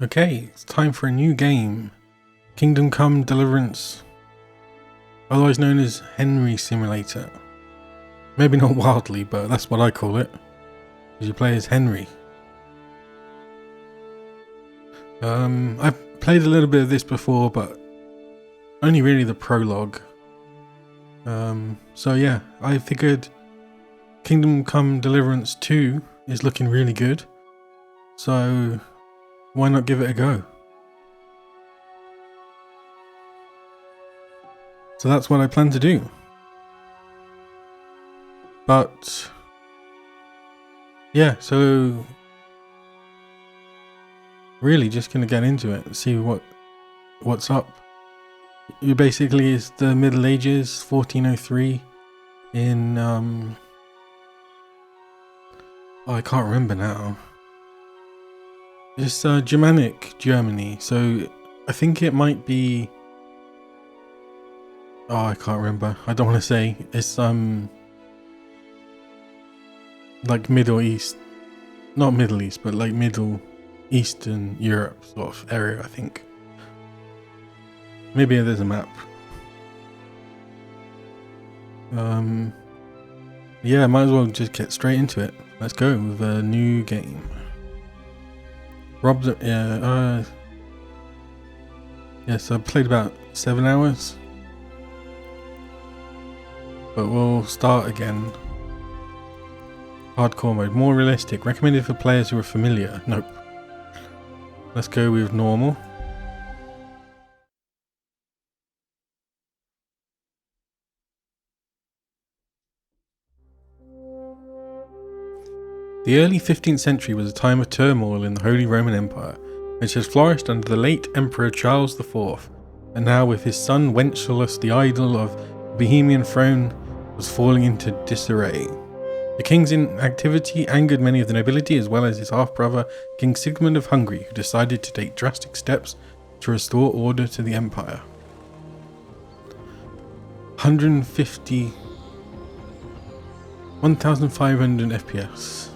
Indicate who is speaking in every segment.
Speaker 1: Okay, it's time for a new game. Kingdom Come Deliverance, otherwise known as Henry Simulator. Maybe not wildly, but that's what I call it. Because you play as Henry. I've played a little bit of this before, but only really the prologue. So yeah, I figured Kingdom Come Deliverance 2 is looking really good. So why not give it a go? So that's what I plan to do. But yeah, so really just gonna get into it and see what's up. You basically is the Middle Ages, 1403, in I can't remember now. It's Germanic Germany, so I think it might be. Oh, I can't remember. I don't want to say. It's like Middle East, not Middle East, but like Middle Eastern Europe sort of area, I think. Maybe there's a map. Yeah, might as well just get straight into it. Let's go with a new game. Yes, I played about 7 hours. But we'll start again. Hardcore mode, more realistic, recommended for players who are familiar. Nope. Let's go with normal. The early 15th century was a time of turmoil in the Holy Roman Empire, which has flourished under the late Emperor Charles IV, and now with his son Wenceslas, the idol of the Bohemian throne, was falling into disarray. The king's inactivity angered many of the nobility as well as his half-brother, King Sigmund of Hungary, who decided to take drastic steps to restore order to the empire. 1,500 FPS.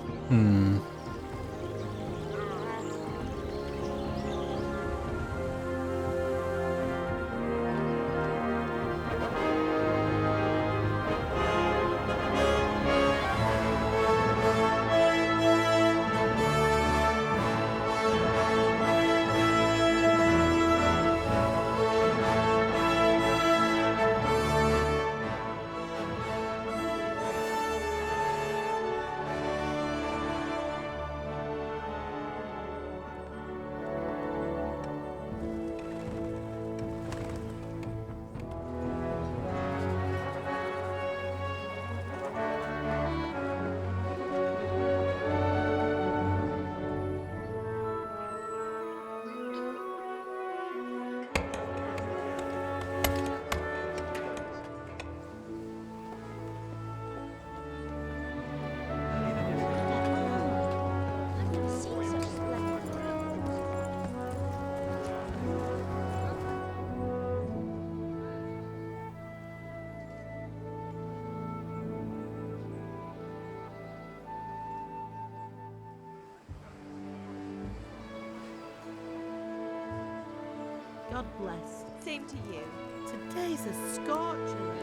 Speaker 2: God bless. Same to you. Today's a scorcher.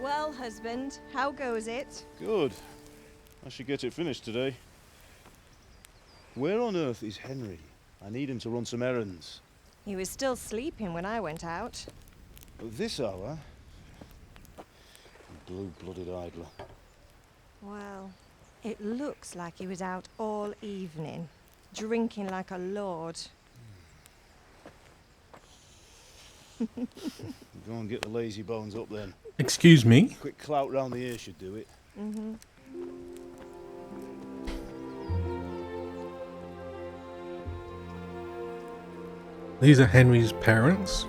Speaker 3: Well, husband, how goes it?
Speaker 4: Good. I should get it finished today. Where on earth is Henry? I need him to run some errands.
Speaker 3: He was still sleeping when I went out.
Speaker 4: At this hour? Blue-blooded idler.
Speaker 3: Well, it looks like he was out all evening, drinking like a lord.
Speaker 4: Go and get the lazy bones up then.
Speaker 1: Excuse me?
Speaker 4: Quick clout round the ear should do it.
Speaker 1: These are Henry's parents,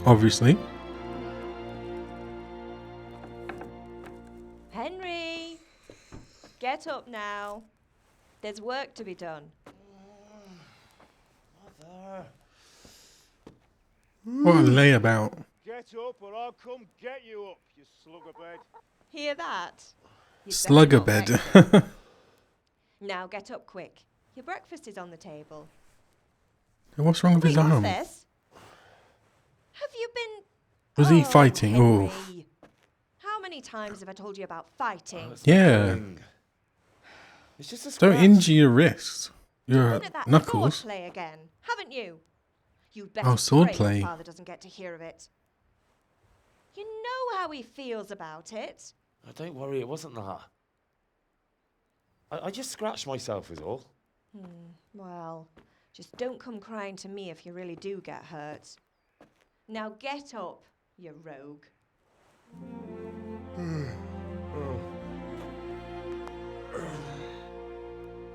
Speaker 1: obviously.
Speaker 3: Henry! Get up now. There's work to be done.
Speaker 1: What a layabout.
Speaker 4: Get up or I'll come get you up, you sluggerbed.
Speaker 3: Hear that? You'd better
Speaker 1: Slugger
Speaker 3: not
Speaker 1: bed.
Speaker 3: wreck me. Now get up quick. Your breakfast is on the table.
Speaker 1: What's wrong with his
Speaker 3: Wait, what's
Speaker 1: arm?
Speaker 3: this? Have you been...
Speaker 1: Was he fighting? Oh,
Speaker 3: Henry. How many times have I told you about fighting?
Speaker 5: It's
Speaker 1: yeah.
Speaker 5: nothing. It's just a scratch.
Speaker 1: Don't injure your wrists. Your
Speaker 3: Been at that
Speaker 1: knuckles.
Speaker 3: sword play again, haven't you? You'd better
Speaker 1: Oh, sword
Speaker 3: pray
Speaker 1: play.
Speaker 3: your father doesn't get to hear of it. You know how he feels about it.
Speaker 5: Oh, don't worry, it wasn't that. I just scratched myself is all.
Speaker 3: Well, just don't come crying to me if you really do get hurt. Now get up, you rogue.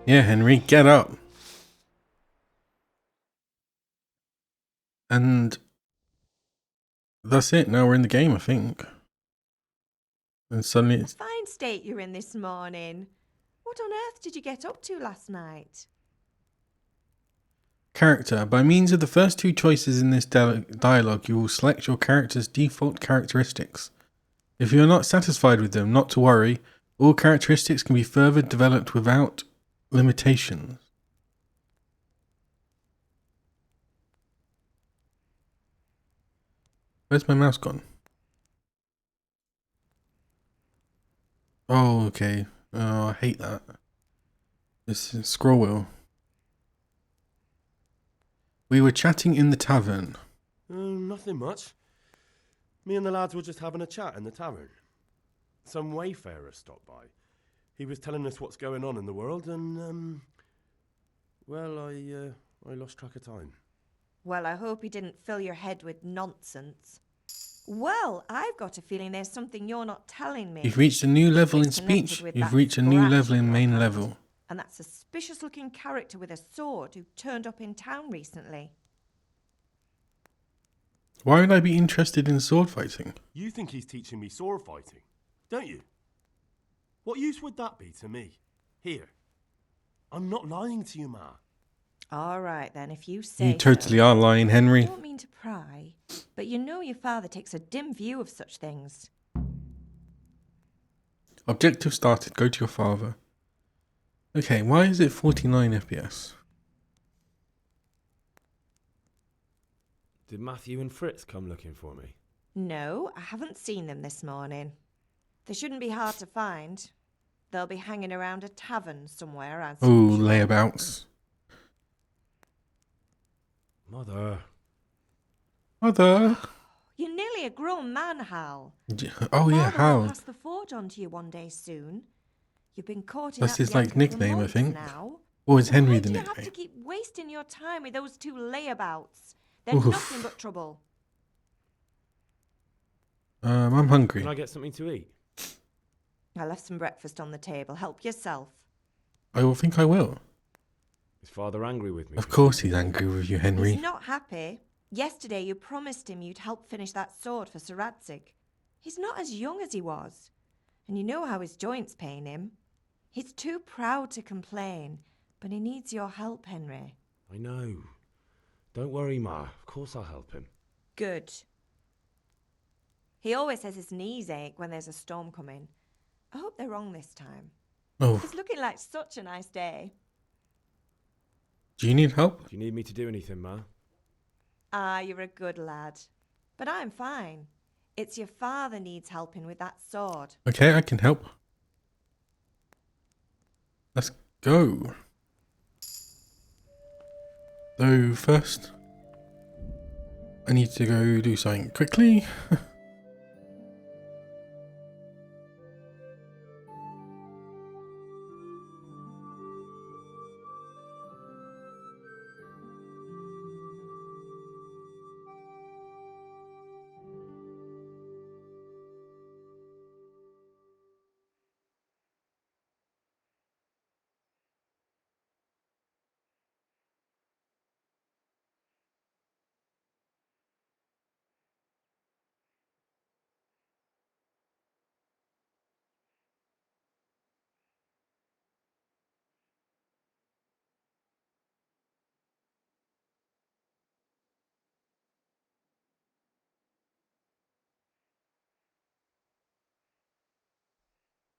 Speaker 1: Yeah, Henry, get up. And that's it. Now we're in the game, I think. And suddenly it's...
Speaker 3: Fine state you're in this morning. What on earth did you get up to last night?
Speaker 1: Character. By means of the first two choices in this dialogue, you will select your character's default characteristics. If you are not satisfied with them, not to worry. All characteristics can be further developed without limitations. Where's my mouse gone? Oh, okay. Oh, I hate that. This is scroll wheel. We were chatting in the tavern.
Speaker 6: Nothing much. Me and the lads were just having a chat in the tavern. Some wayfarer stopped by. He was telling us what's going on in the world and, well, I lost track of time.
Speaker 3: Well, I hope he didn't fill your head with nonsense. Well, I've got a feeling there's something you're not telling me.
Speaker 1: You've reached a new level in
Speaker 3: It's connected
Speaker 1: speech.
Speaker 3: with
Speaker 1: You've
Speaker 3: that
Speaker 1: reached a new
Speaker 3: scratch
Speaker 1: level
Speaker 3: on
Speaker 1: in
Speaker 3: your
Speaker 1: main
Speaker 3: hand.
Speaker 1: level.
Speaker 3: And that suspicious-looking character with a sword who turned up in town recently.
Speaker 1: Why would I be interested in sword fighting?
Speaker 6: You think he's teaching me sword fighting, don't you? What use would that be to me? Here. I'm not lying to you, Ma.
Speaker 3: All right, then, if you say
Speaker 1: You totally are lying,
Speaker 3: I
Speaker 1: Henry.
Speaker 3: don't mean to pry, but you know your father takes a dim view of such things.
Speaker 1: Objective started. Go to your father. Okay, why is it 49 FPS?
Speaker 7: Did Matthew and Fritz come looking for me?
Speaker 3: No, I haven't seen them this morning. They shouldn't be hard to find. They'll be hanging around a tavern somewhere as
Speaker 1: Oh,
Speaker 3: usual.
Speaker 1: layabouts.
Speaker 7: Mother.
Speaker 1: Mother.
Speaker 3: You're nearly a grown man, Hal.
Speaker 1: Oh yeah,
Speaker 3: Father will
Speaker 1: Hal.
Speaker 3: pass the forge on to you one day soon. You've been courting
Speaker 1: That's
Speaker 3: that
Speaker 1: his, like,
Speaker 3: Bianca for
Speaker 1: nickname, I
Speaker 3: months
Speaker 1: think.
Speaker 3: now.
Speaker 1: Or is Henry
Speaker 3: Why
Speaker 1: the
Speaker 3: do you have
Speaker 1: nickname?
Speaker 3: to keep wasting your time with those two layabouts? They're
Speaker 1: Oof.
Speaker 3: nothing but trouble.
Speaker 1: I'm hungry.
Speaker 7: Can I get something to eat?
Speaker 3: I left some breakfast on the table. Help yourself.
Speaker 1: I will think I will.
Speaker 7: Is Father angry with me?
Speaker 1: Of course he's angry with you, Henry.
Speaker 3: He's not happy. Yesterday you promised him you'd help finish that sword for Sir Radzig. He's not as young as he was. And you know how his joints pain him. He's too proud to complain, but he needs your help, Henry.
Speaker 7: I know. Don't worry, Ma. Of course I'll help him.
Speaker 3: Good. He always says his knees ache when there's a storm coming. I hope they're wrong this time.
Speaker 1: Oh,
Speaker 3: It's looking like such a nice day.
Speaker 1: do you need help?
Speaker 7: Do you need me to do anything, Ma?
Speaker 3: Ah, you're a good lad. But I'm fine. It's your father needs helping with that sword.
Speaker 1: Okay, I can help. Let's go. So first, I need to go do something quickly.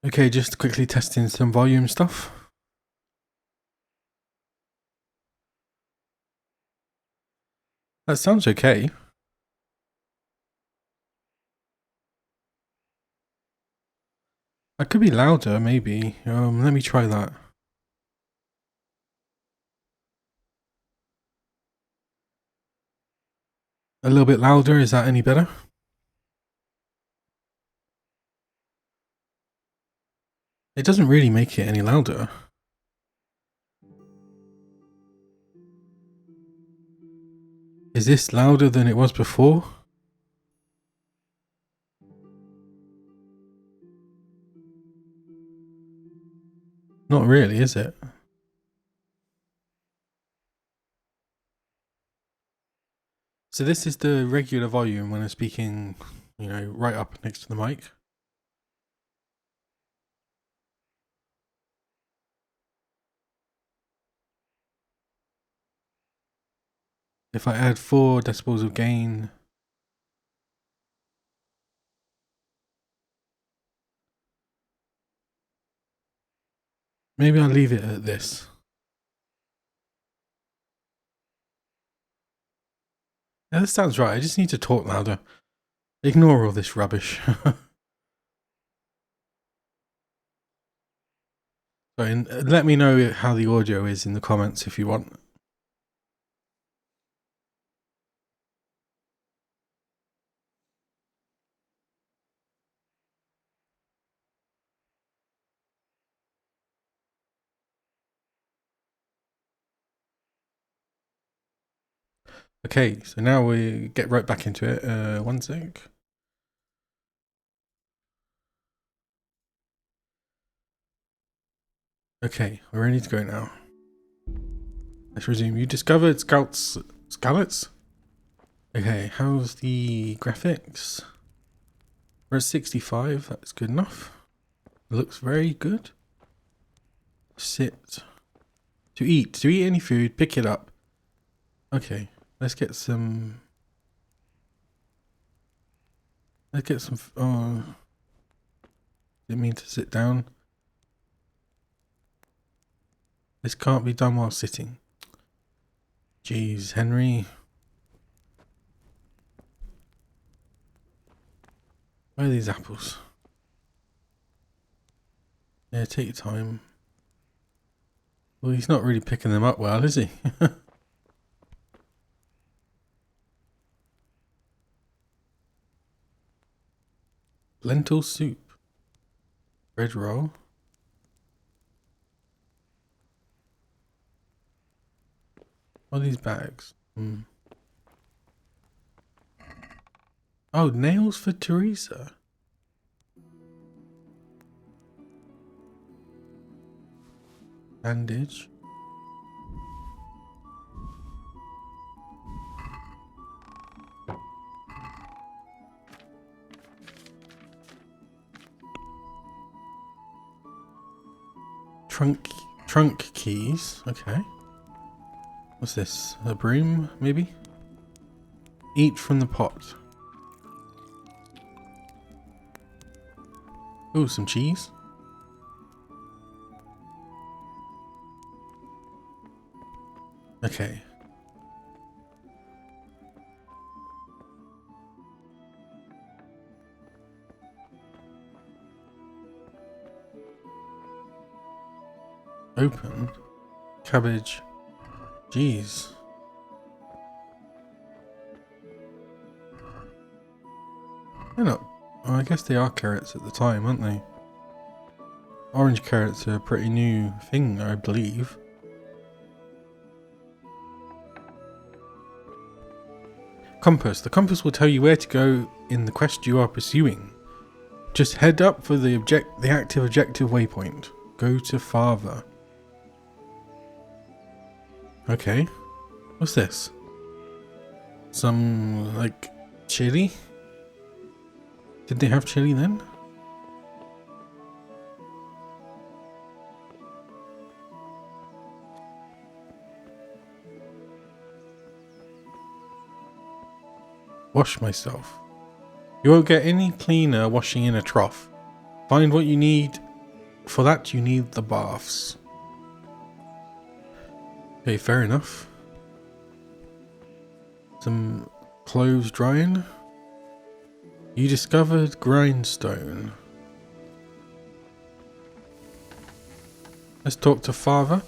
Speaker 1: Okay, just quickly testing some volume stuff. That sounds okay. That could be louder, maybe. Let me try that. A little bit louder, is that any better? It doesn't really make it any louder. Is this louder than it was before? Not really, is it? So this is the regular volume when I'm speaking, you know, right up next to the mic. If I add 4 decibels of gain, maybe I'll leave it at this. Yeah, this sounds right. I just need to talk louder. Ignore all this rubbish. So, let me know how the audio is in the comments if you want. Okay, so now we get right back into it. One sec. Okay, we're ready to go now. Let's resume. You discovered scallops? Okay, how's the graphics? We're at 65, that's good enough. Looks very good. Sit. To eat any food, pick it up. Okay, let's get some... oh... Didn't mean to sit down. This can't be done while sitting. Jeez, Henry. Where are these apples? Yeah, take your time. Well, he's not really picking them up well, is he? Lentil soup. Bread roll. What are these bags? Oh, nails for Teresa. Bandage. Trunk keys. Okay. What's this? A broom, maybe? Eat from the pot. Oh, some cheese. Okay. Open. Cabbage. Jeez. They're not... Well, I guess they are carrots at the time, aren't they? Orange carrots are a pretty new thing, I believe. Compass. The compass will tell you where to go in the quest you are pursuing. Just head up for the active objective waypoint. Go to farther. Okay. What's this? Some, like, chili? Did they have chili then? Wash myself. You won't get any cleaner washing in a trough. Find what you need for that you need the baths. Okay, fair enough. Some clothes drying. You discovered grindstone. Let's talk to father.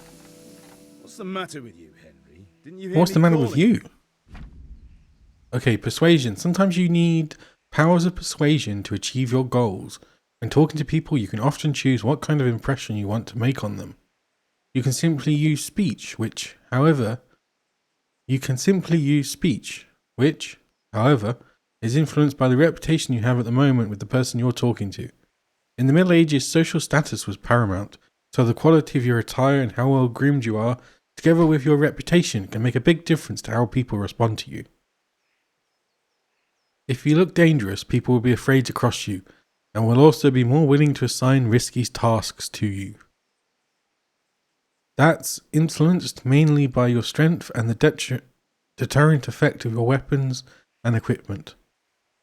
Speaker 4: What's the matter with you, Henry? Didn't you hear
Speaker 1: What's
Speaker 4: me
Speaker 1: the matter with
Speaker 4: calling?
Speaker 1: you? Okay, persuasion. Sometimes you need powers of persuasion to achieve your goals. When talking to people, you can often choose what kind of impression you want to make on them. You can simply use speech, which, however, is influenced by the reputation you have at the moment with the person you're talking to. In the Middle Ages, social status was paramount, so the quality of your attire and how well groomed you are, together with your reputation, can make a big difference to how people respond to you. If you look dangerous, people will be afraid to cross you, and will also be more willing to assign risky tasks to you. That's influenced mainly by your strength and the deterrent effect of your weapons and equipment.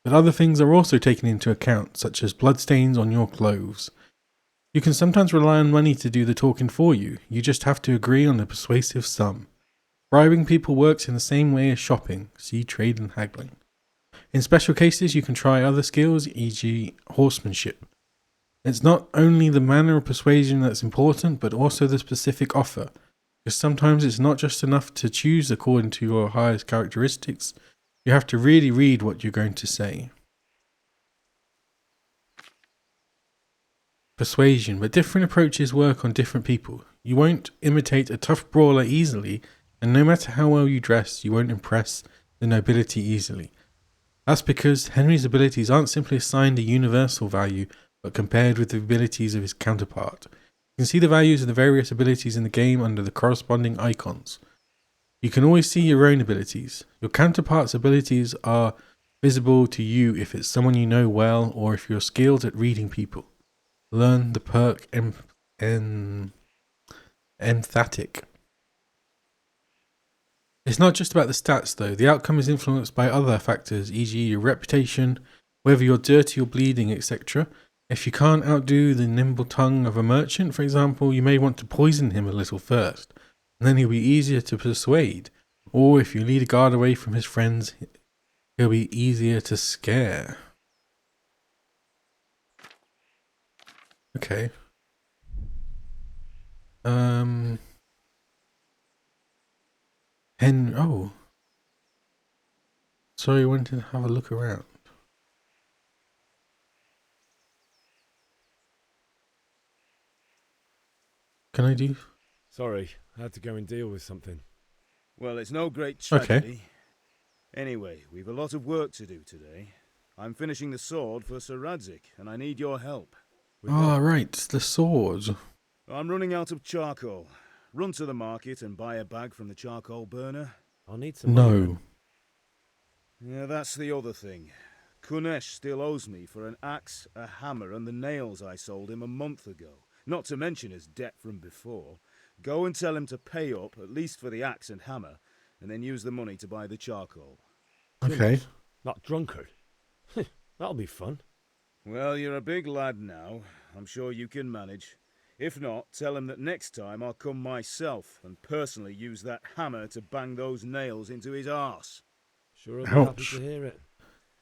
Speaker 1: But other things are also taken into account, such as bloodstains on your clothes. You can sometimes rely on money to do the talking for you. You just have to agree on a persuasive sum. Bribing people works in the same way as shopping. See trade and haggling. In special cases, you can try other skills, e.g. horsemanship. It's not only the manner of persuasion that's important, but also the specific offer. Because sometimes it's not just enough to choose according to your highest characteristics. You have to really read what you're going to say. Persuasion, but different approaches work on different people. You won't imitate a tough brawler easily, and no matter how well you dress, you won't impress the nobility easily. That's because Henry's abilities aren't simply assigned a universal value, but compared with the abilities of his counterpart. You can see the values of the various abilities in the game under the corresponding icons. You can always see your own abilities. Your counterpart's abilities are visible to you if it's someone you know well, or if you're skilled at reading people. Learn the perk emphatic. It's not just about the stats though. The outcome is influenced by other factors, e.g. your reputation, whether you're dirty or bleeding, etc. If you can't outdo the nimble tongue of a merchant, for example, you may want to poison him a little first, and then he'll be easier to persuade. Or if you lead a guard away from his friends, he'll be easier to scare. Okay. Oh. Sorry, I wanted to have a look around. Can I do?
Speaker 6: Sorry, I had to go and deal with something.
Speaker 4: Well, it's no great
Speaker 1: Okay.
Speaker 4: tragedy. Anyway, we've a lot of work to do today. I'm finishing the sword for Sir Radzik, and I need your help.
Speaker 1: Ah, right, the swords.
Speaker 4: I'm running out of charcoal. Run to the market and buy a bag from the charcoal burner.
Speaker 6: I'll need some money.
Speaker 1: No.
Speaker 4: Yeah, that's the other thing. Kunesh still owes me for an axe, a hammer, and the nails I sold him a month ago. Not to mention his debt from before. Go and tell him to pay up, at least for the axe and hammer, and then use the money to buy the charcoal.
Speaker 1: Okay.
Speaker 6: Not drunkard. That'll be fun.
Speaker 4: Well, you're a big lad now. I'm sure you can manage. If not, tell him that next time I'll come myself and personally use that hammer to bang those nails into his arse.
Speaker 6: Sure, I'll be happy
Speaker 1: Ouch.
Speaker 6: to hear it.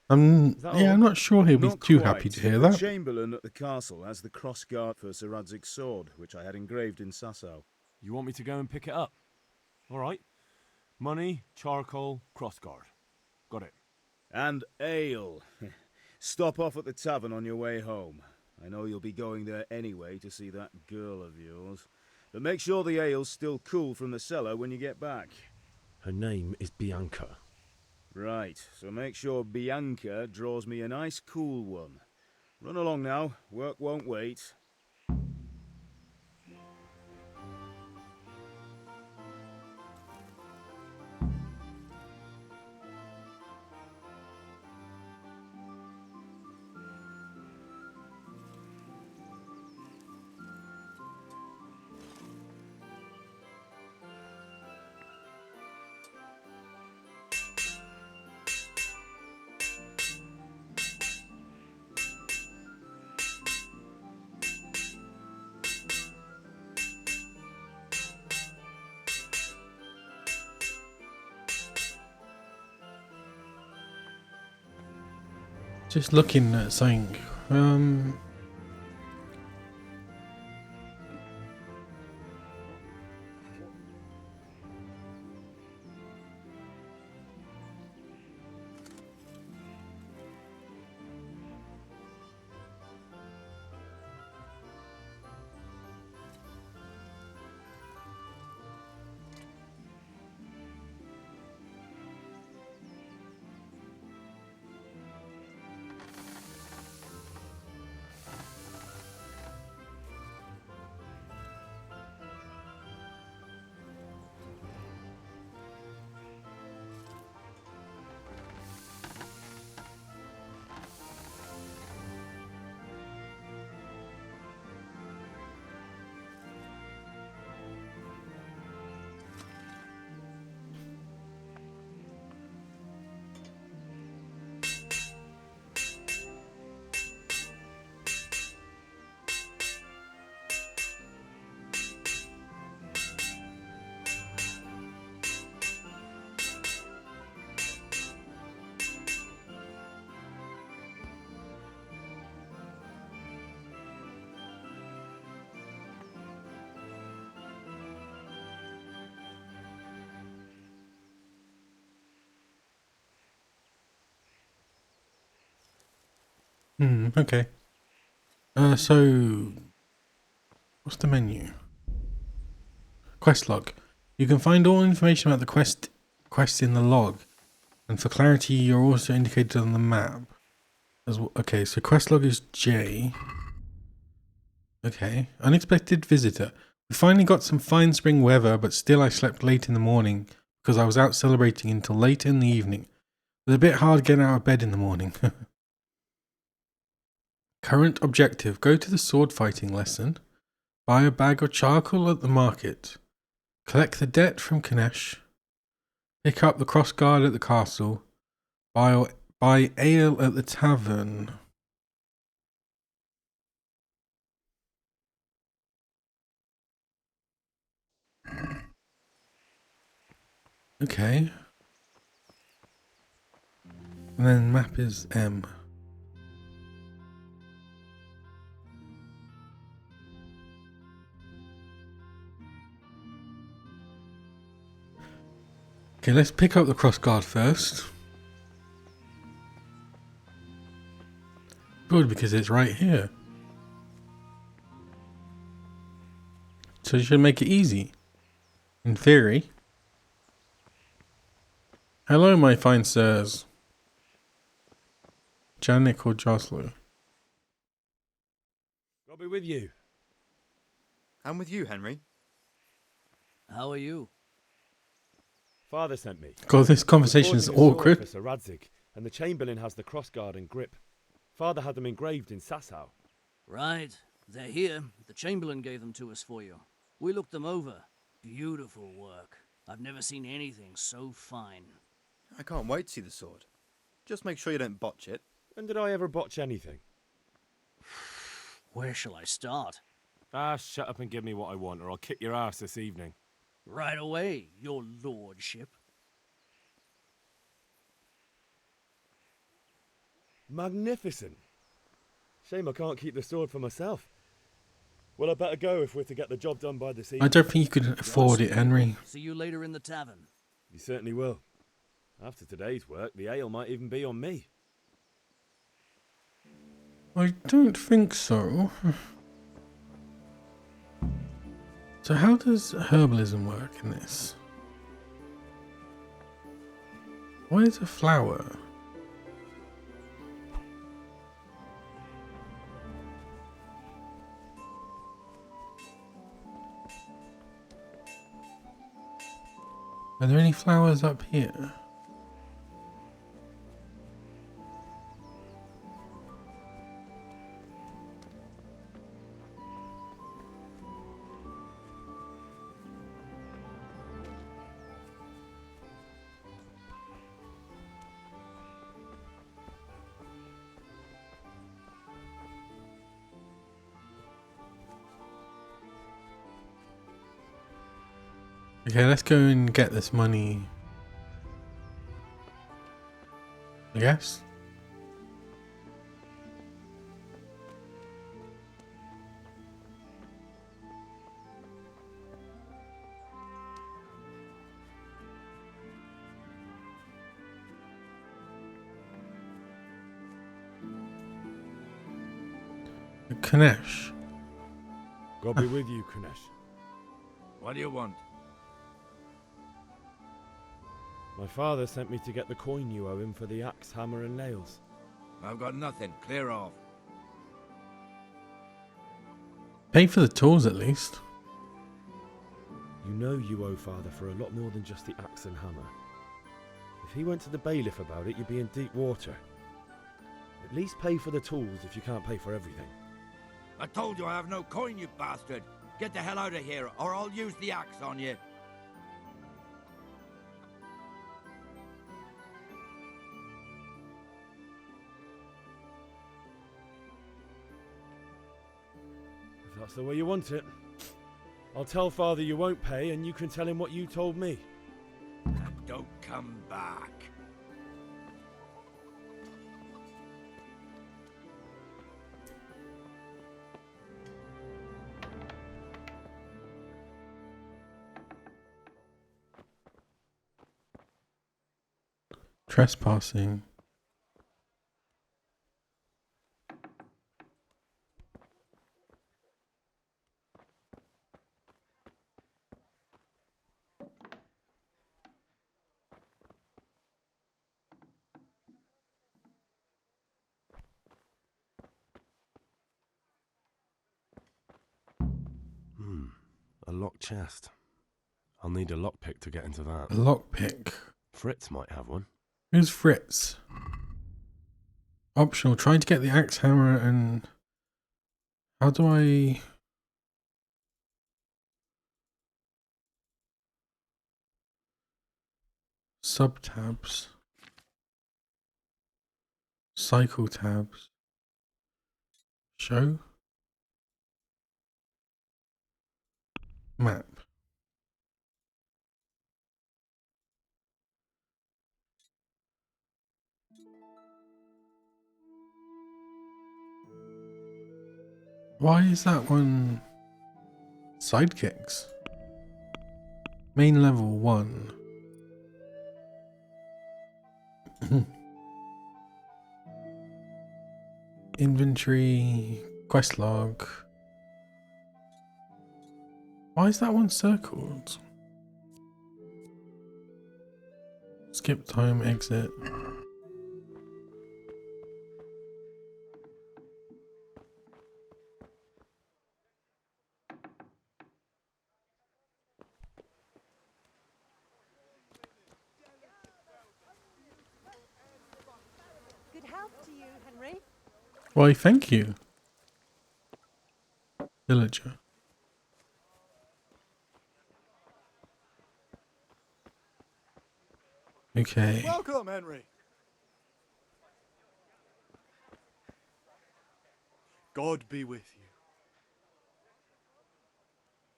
Speaker 1: I'm
Speaker 6: that
Speaker 1: I'm
Speaker 6: all?
Speaker 1: not sure he'll be
Speaker 4: Not
Speaker 1: too
Speaker 4: quite.
Speaker 1: happy to hear
Speaker 4: The
Speaker 1: that.
Speaker 4: Chamberlain at the castle has the cross guard for Sir Radzig's sword, which I had engraved in Sasau.
Speaker 6: You want me to go and pick it up? All right. Money, charcoal, crossguard. Got it.
Speaker 4: And ale. Stop off at the tavern on your way home. I know you'll be going there anyway to see that girl of yours. But make sure the ale's still cool from the cellar when you get back.
Speaker 6: Her name is Bianca.
Speaker 4: Right, so make sure Bianca draws me a nice cool one. Run along now, work won't wait.
Speaker 1: Just looking at something. Okay. So what's the menu? Quest log. You can find all information about the quest in the log, and for clarity, you're also indicated on the map. Okay, so quest log is J. Okay, unexpected visitor. We finally got some fine spring weather, but still I slept late in the morning because I was out celebrating until late in the evening. It was a bit hard getting out of bed in the morning. Current objective. Go to the sword fighting lesson. Buy a bag of charcoal at the market. Collect the debt from Kanesh. Pick up the cross guard at the castle. Buy ale at the tavern. Okay. And then map is M. Okay, let's pick up the cross guard first. Good, because it's right here. So you should make it easy. In theory. Hello, my fine sirs. Janik or Joslo?
Speaker 6: I'll be with you.
Speaker 8: I'm with you, Henry.
Speaker 9: How are you?
Speaker 6: Father sent me.
Speaker 1: God, this conversation is awkward.
Speaker 6: For Sir Radzig, and the Chamberlain has the crossguard and grip. Father had them engraved in Sasau.
Speaker 9: Right. They're here. The Chamberlain gave them to us for you. We looked them over. Beautiful work. I've never seen anything so fine.
Speaker 8: I can't wait to see the sword. Just make sure you don't botch it.
Speaker 6: When did I ever botch anything?
Speaker 9: Where shall I start?
Speaker 5: Ah, shut up and give me what I want, or I'll kick your ass this evening.
Speaker 9: Right away, your lordship.
Speaker 6: Magnificent. Shame I can't keep the sword for myself. Well, I better go if we're to get the job done by this evening.
Speaker 1: I don't think you could afford it, Henry.
Speaker 9: See you later in the tavern.
Speaker 6: You certainly will. After today's work, the ale might even be on me.
Speaker 1: I don't think so. So how does herbalism work in this? Why is a flower? Are there any flowers up here? Okay, let's go and get this money. I guess. Kunesh.
Speaker 6: God be with you, Kunesh.
Speaker 10: What do you want?
Speaker 6: My father sent me to get the coin you owe him for the axe, hammer, and nails.
Speaker 10: I've got nothing. Clear off.
Speaker 1: Pay for the tools at least.
Speaker 6: You know you owe father for a lot more than just the axe and hammer. If he went to the bailiff about it, you'd be in deep water. At least pay for the tools if you can't pay for everything.
Speaker 10: I told you I have no coin, you bastard. Get the hell out of here, or I'll use the axe on you.
Speaker 6: If that's the way you want it, I'll tell father you won't pay, and you can tell him what you told me.
Speaker 10: And don't come back.
Speaker 1: Trespassing.
Speaker 6: A locked chest. I'll need a lockpick to get into that.
Speaker 1: A lockpick.
Speaker 6: Fritz might have one.
Speaker 1: Who's Fritz? Optional. Trying to get the axe hammer and... How do I... Sub-tabs. Cycle tabs. Show. Map. Why is that one sidekicks? Main level 1. Inventory, quest log. Why is that one circled? Skip time, exit.
Speaker 2: Good health to you, Henry.
Speaker 1: Why, thank you. Villager. Okay.
Speaker 11: Welcome, Henry. God be with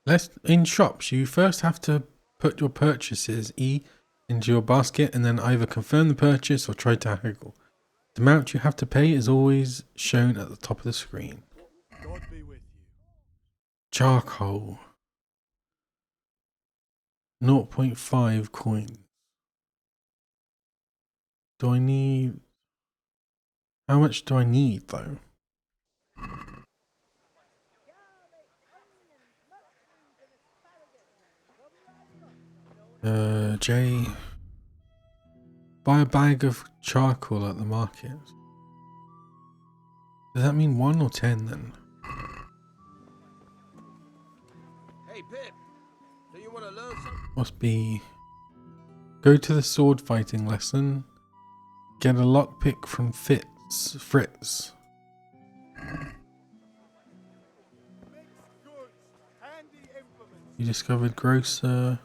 Speaker 11: you.
Speaker 1: In shops, you first have to put your purchases E into your basket and then either confirm the purchase or try to haggle. The amount you have to pay is always shown at the top of the screen.
Speaker 11: God be with you.
Speaker 1: Charcoal. 0.5 coins. Do I need... How much do I need though? J. Buy a bag of charcoal at the market. Does that mean 1 or 10 then?
Speaker 10: Hey, Pip. Do you want to learn something?
Speaker 1: Must be... Go to the sword fighting lesson. Get a lockpick from Fritz. You discovered grocer.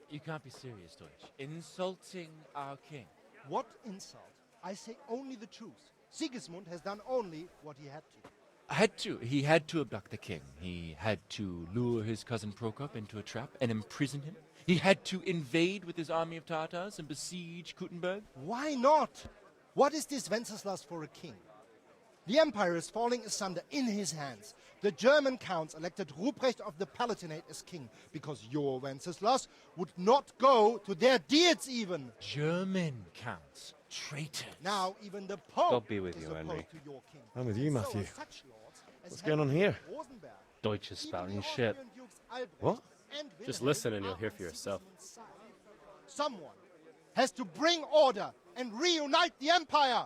Speaker 12: You can't be serious, Deutsch. Insulting our king.
Speaker 13: What insult? I say only the truth. Sigismund has done only what he had to.
Speaker 12: He had to abduct the king. He had to lure his cousin Prokop into a trap and imprison him. He had to invade with his army of Tatars and besiege Kuttenberg.
Speaker 13: Why not? What is this Wenceslas for a king? The empire is falling asunder in his hands. The German counts elected Ruprecht of the Palatinate as king because your Wenceslas would not go to their deeds even.
Speaker 12: German counts. Traitors.
Speaker 13: Now even the Pope
Speaker 14: God be with
Speaker 13: is
Speaker 14: you,
Speaker 13: opposed
Speaker 14: Henry.
Speaker 13: to your king.
Speaker 6: I'm with you,
Speaker 13: So
Speaker 6: Matthew.
Speaker 13: are such lords as
Speaker 6: What's going on
Speaker 13: Henry
Speaker 6: here?
Speaker 13: of Rosenberg.
Speaker 14: Deutsch is spouting shit.
Speaker 6: What?
Speaker 14: Just listen and you'll hear for yourself.
Speaker 13: Someone has to bring order and reunite the empire.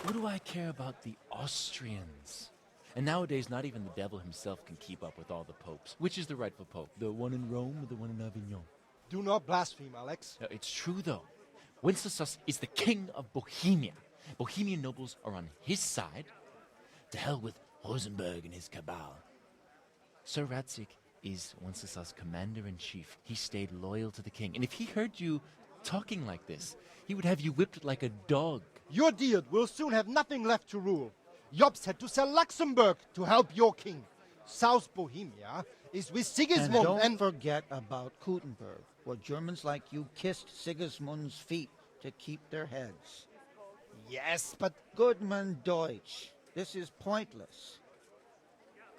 Speaker 12: What do I care about the Austrians? And nowadays, not even the devil himself can keep up with all the popes. Which is the rightful pope? The one in Rome or the one in Avignon?
Speaker 13: Do not blaspheme, Alex.
Speaker 12: It's true, though. Wenceslas is the king of Bohemia. Bohemian nobles are on his side. To hell with Rosenberg and his cabal. Sir Radzik is Wenceslas' commander-in-chief. He stayed loyal to the king. And if he heard you talking like this, he would have you whipped like a dog.
Speaker 13: Your Diet will soon have nothing left to rule. Jobst had to sell Luxembourg to help your king. South Bohemia is with Sigismund
Speaker 15: and don't forget about Kuttenberg, where Germans like you kissed Sigismund's feet to keep their heads.
Speaker 13: Yes, but...
Speaker 15: Goodman Deutsch, this is pointless.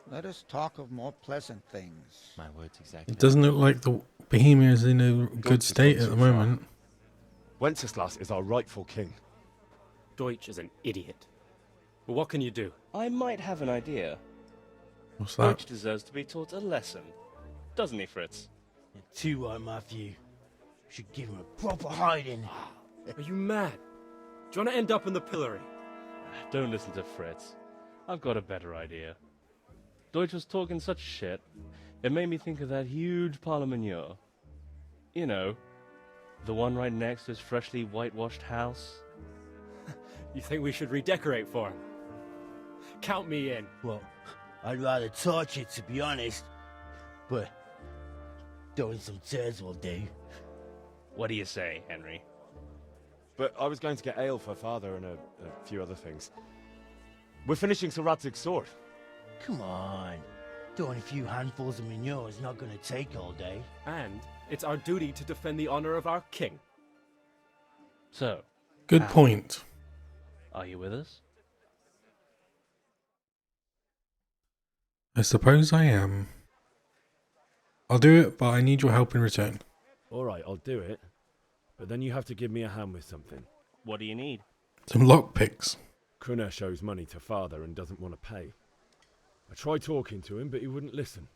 Speaker 15: Let us talk of more pleasant things.
Speaker 12: My words exactly.
Speaker 1: It doesn't look like the Bohemia is in a good state at the moment.
Speaker 6: Wenceslas is our rightful king.
Speaker 14: Deutsch is an idiot. But what can you do? I might have an idea.
Speaker 1: What's that?
Speaker 14: Deutsch deserves to be taught a lesson. Doesn't he, Fritz?
Speaker 7: You're too right, Matthew. Should give him a proper hiding.
Speaker 14: Are you mad? Do you want to end up in the pillory? Don't listen to Fritz. I've got a better idea. Deutsch was talking such shit, it made me think of that huge parliament. You know, the one right next to his freshly whitewashed house. You think we should redecorate for him? Count me in.
Speaker 7: Well, I'd rather torch it, to be honest. But throwing some tears will do.
Speaker 14: What do you say, Henry?
Speaker 6: But I was going to get ale for father and a few other things. We're finishing Sir Radzig's sword.
Speaker 7: Come on. Throwing a few handfuls of manure is not going to take all day.
Speaker 14: And it's our duty to defend the honor of our king. So,
Speaker 1: Good point.
Speaker 14: Are you with us?
Speaker 1: I suppose I am. I'll do it, but I need your help in return.
Speaker 6: Alright, I'll do it. But then you have to give me a hand with something.
Speaker 14: What do you need?
Speaker 1: Some lockpicks.
Speaker 6: Krunesh owes money to father and doesn't want to pay. I tried talking to him, but he wouldn't listen.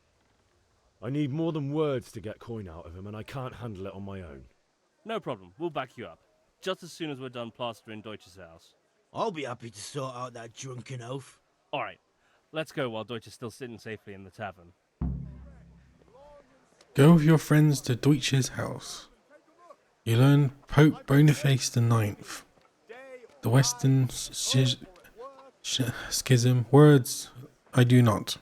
Speaker 6: I need more than words to get coin out of him, and I can't handle it on my own.
Speaker 14: No problem. We'll back you up. Just as soon as we're done plastering Deutsch's house.
Speaker 7: I'll be happy to sort out that drunken oaf.
Speaker 14: All right. Let's go while Deutsch is still sitting safely in the tavern.
Speaker 1: Go with your friends to Deutsch's house. You learn Pope Boniface IX. The Western Schism. Words I do not.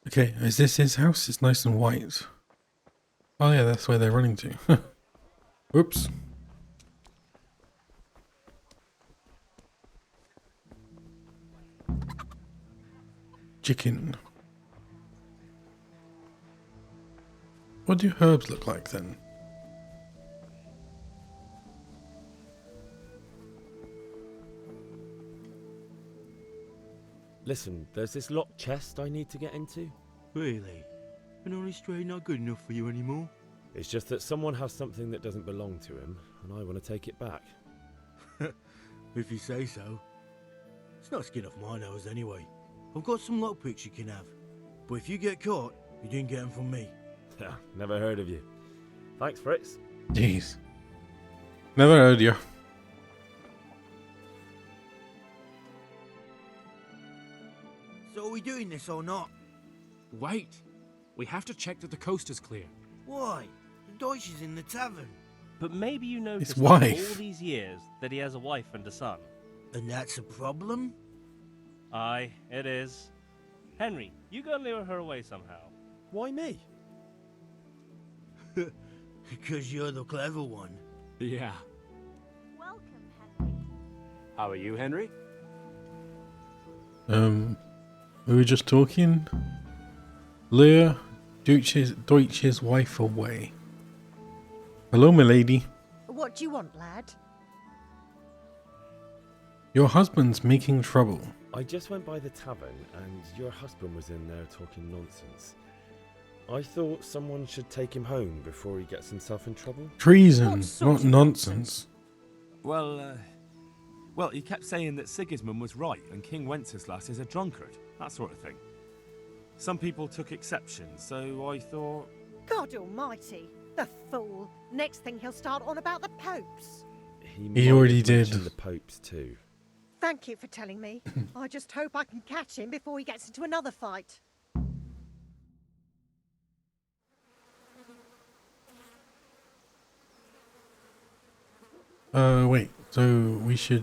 Speaker 1: Okay, is this his house? It's nice and white. Oh yeah, that's where they're running to. Whoops. Chicken. What do herbs look like then?
Speaker 6: Listen, there's this locked chest I need to get into.
Speaker 7: Really? An honest trade not good enough for you anymore?
Speaker 6: It's just that someone has something that doesn't belong to him, and I want to take it back.
Speaker 7: If you say so. It's not skin off my nose anyway. I've got some lockpicks you can have. But if you get caught, you didn't get them from me.
Speaker 6: Never heard of you. Thanks, Fritz.
Speaker 1: Jeez. Never heard you.
Speaker 7: So are we doing this or not?
Speaker 16: Wait. We have to check that the coast is clear.
Speaker 7: Why? The Deutsch is in the tavern.
Speaker 14: But maybe you noticed
Speaker 1: His wife.
Speaker 14: all these years that he has a wife and a son.
Speaker 7: And that's a problem?
Speaker 14: Aye, it is. Henry, you go lure her away somehow.
Speaker 6: Why me?
Speaker 7: Because you're the clever one.
Speaker 16: Yeah.
Speaker 2: Welcome, Henry.
Speaker 5: How are you, Henry?
Speaker 1: We were just talking. Lure Deutsch's wife away. Hello, my lady.
Speaker 2: What do you want, lad?
Speaker 1: Your husband's making trouble.
Speaker 5: I just went by the tavern and your husband was in there talking nonsense. I thought someone should take him home before he gets himself in trouble.
Speaker 1: Treason, not nonsense.
Speaker 5: Well, he kept saying that Sigismund was right and King Wenceslas is a drunkard, that sort of thing. Some people took exception, so I thought...
Speaker 2: God almighty, the fool. Next thing he'll start on about the popes.
Speaker 1: He already did.
Speaker 5: The popes too.
Speaker 2: Thank you for telling me. I just hope I can catch him before he gets into another fight.
Speaker 1: Wait, so we should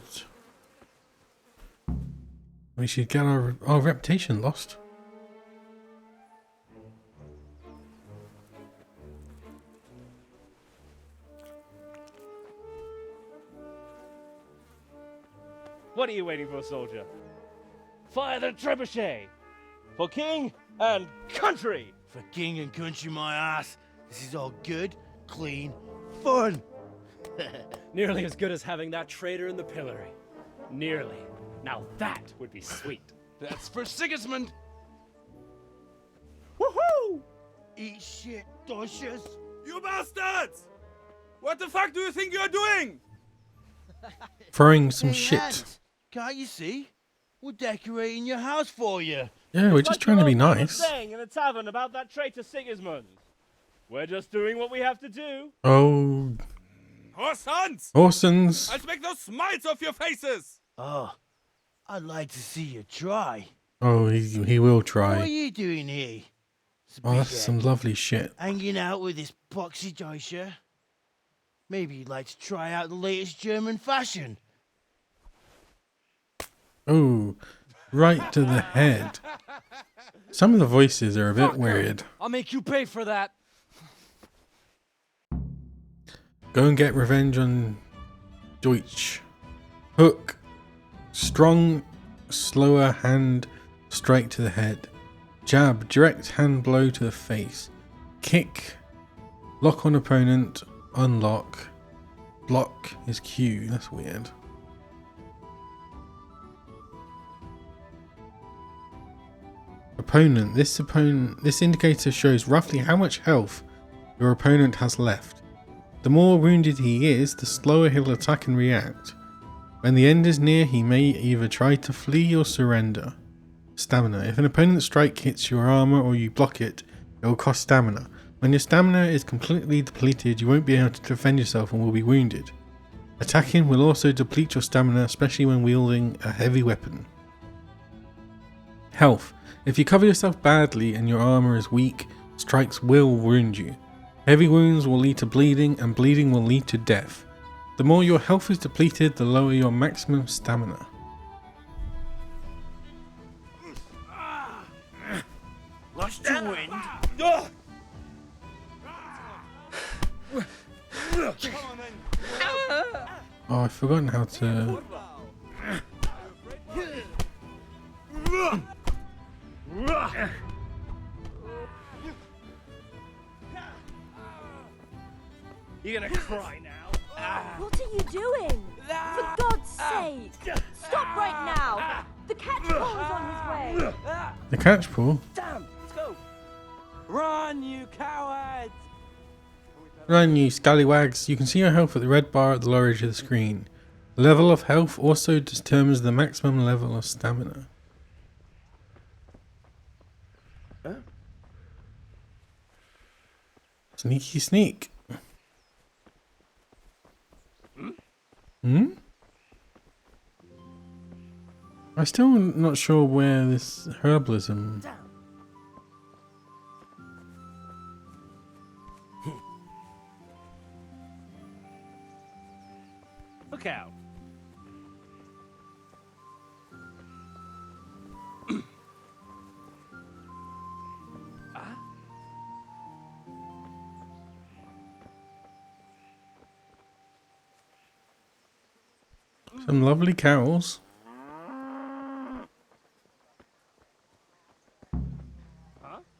Speaker 1: get our reputation lost.
Speaker 14: What are you waiting for, soldier? Fire the trebuchet! For king and country!
Speaker 7: For king and country, my ass. This is all good, clean, fun.
Speaker 16: Nearly as good as having that traitor in the pillory. Nearly. Now that would be sweet.
Speaker 7: That's for Sigismund.
Speaker 16: Woohoo!
Speaker 7: Eat shit, Docious.
Speaker 10: You bastards! What the fuck do you think you're doing?
Speaker 1: Throwing some
Speaker 7: Hey,
Speaker 1: shit.
Speaker 7: lads, can't you see? We're decorating your house for you.
Speaker 1: Yeah, we're just trying to be nice.
Speaker 14: Saying in the tavern about that traitor Sigismund. We're just doing what we have to do.
Speaker 1: Oh,
Speaker 10: Horsons!
Speaker 1: Orsons.
Speaker 10: I'll make those smiles off your faces!
Speaker 7: Oh, I'd like to see you try.
Speaker 1: Oh, he will
Speaker 7: What are
Speaker 1: try.
Speaker 7: you doing here?
Speaker 1: Oh, that's some lovely shit.
Speaker 7: Hanging out with this boxy Deutscher? Maybe you'd like to try out the latest German fashion.
Speaker 1: Oh, right to the head. Some of the voices are a bit weird.
Speaker 16: I'll make you pay for that.
Speaker 1: Go and get revenge on Deutsch. Hook. Strong, slower hand strike to the head. Jab, direct hand blow to the face. Kick. Lock on opponent. Unlock. Block is Q. That's weird. Opponent. This indicator shows roughly how much health your opponent has left. The more wounded he is, the slower he'll attack and react. When the end is near, he may either try to flee or surrender. Stamina. If an opponent's strike hits your armor or you block it, it will cost stamina. When your stamina is completely depleted, you won't be able to defend yourself and will be wounded. Attacking will also deplete your stamina, especially when wielding a heavy weapon. Health. If you cover yourself badly and your armor is weak, strikes will wound you. Heavy wounds will lead to bleeding, and bleeding will lead to death. The more your health is depleted, the lower your maximum stamina.
Speaker 7: Lost your wind?
Speaker 1: Oh, I've forgotten how to...
Speaker 14: You're gonna cry now.
Speaker 17: What are you doing? For God's sake! Stop right now! The catch pole is on his way!
Speaker 1: The catch pool?
Speaker 10: Damn! Let's go! Run, you cowards!
Speaker 1: Run, you scallywags. You can see your health at the red bar at the lower edge of the screen. The level of health also determines the maximum level of stamina. Sneaky sneak. I'm still not sure where this herbalism...
Speaker 14: Look out.
Speaker 1: Some lovely cows.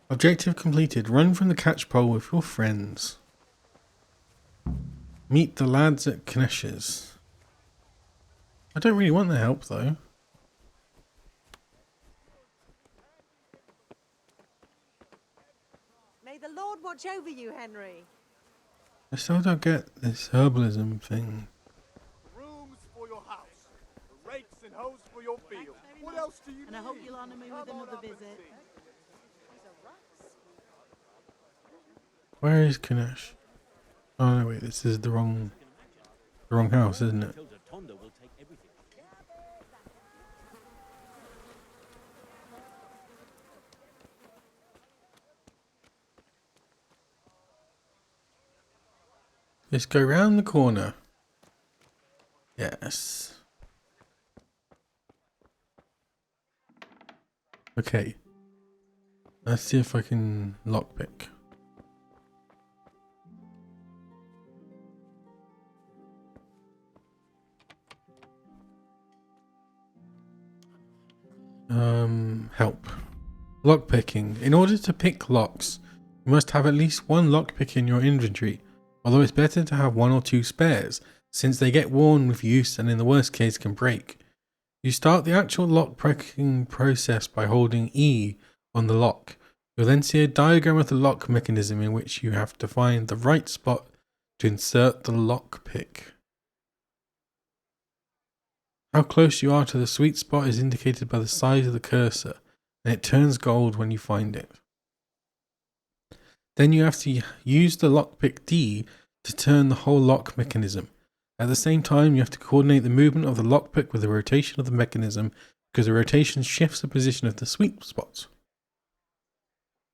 Speaker 1: Objective completed. Run from the catch pole with your friends. Meet the lads at Knesh's. I don't really want the help though.
Speaker 2: May the Lord watch over you, Henry.
Speaker 1: I still don't get this herbalism thing.
Speaker 11: Rooms for your house, rakes and hoes for your field. What else do you
Speaker 2: And I hope you'll honour me with another visit.
Speaker 1: Where is Kanesh? Oh no, wait, this is the wrong house, isn't it? Let's go round the corner. Yes. Okay. Let's see if I can lockpick. Help. Lockpicking. In order to pick locks, you must have at least one lockpick in your inventory, although it's better to have one or two spares, since they get worn with use and in the worst case can break. You start the actual lockpicking process by holding E on the lock. You'll then see a diagram of the lock mechanism in which you have to find the right spot to insert the lockpick. How close you are to the sweet spot is indicated by the size of the cursor, and it turns gold when you find it. Then you have to use the lockpick D to turn the whole lock mechanism. At the same time, you have to coordinate the movement of the lockpick with the rotation of the mechanism, because the rotation shifts the position of the sweet spot.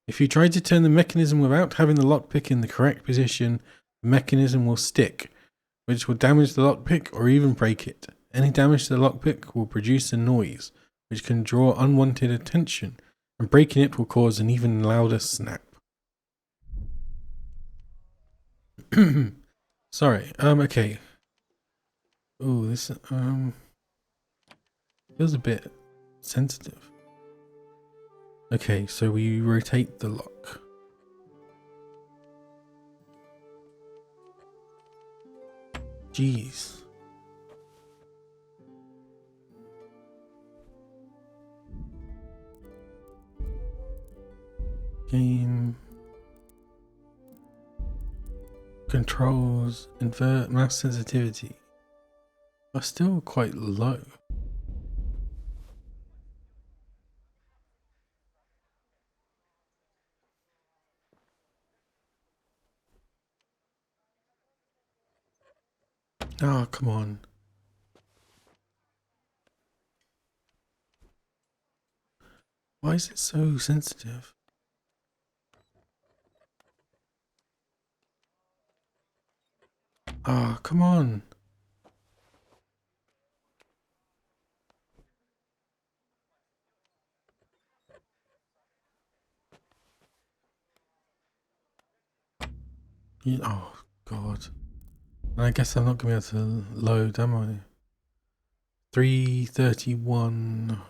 Speaker 1: If you try to turn the mechanism without having the lockpick in the correct position, the mechanism will stick, which will damage the lockpick or even break it. Any damage to the lockpick will produce a noise, which can draw unwanted attention, and breaking it will cause an even louder snap. Sorry, okay. Ooh, this, feels a bit sensitive. Okay, so we rotate the lock. Jeez. Game controls invert mass sensitivity are still quite low. Oh, come on. Why is it so sensitive? Ah, oh, come on. Yeah, oh, God. And I guess I'm not going to be able to load, am I? 331.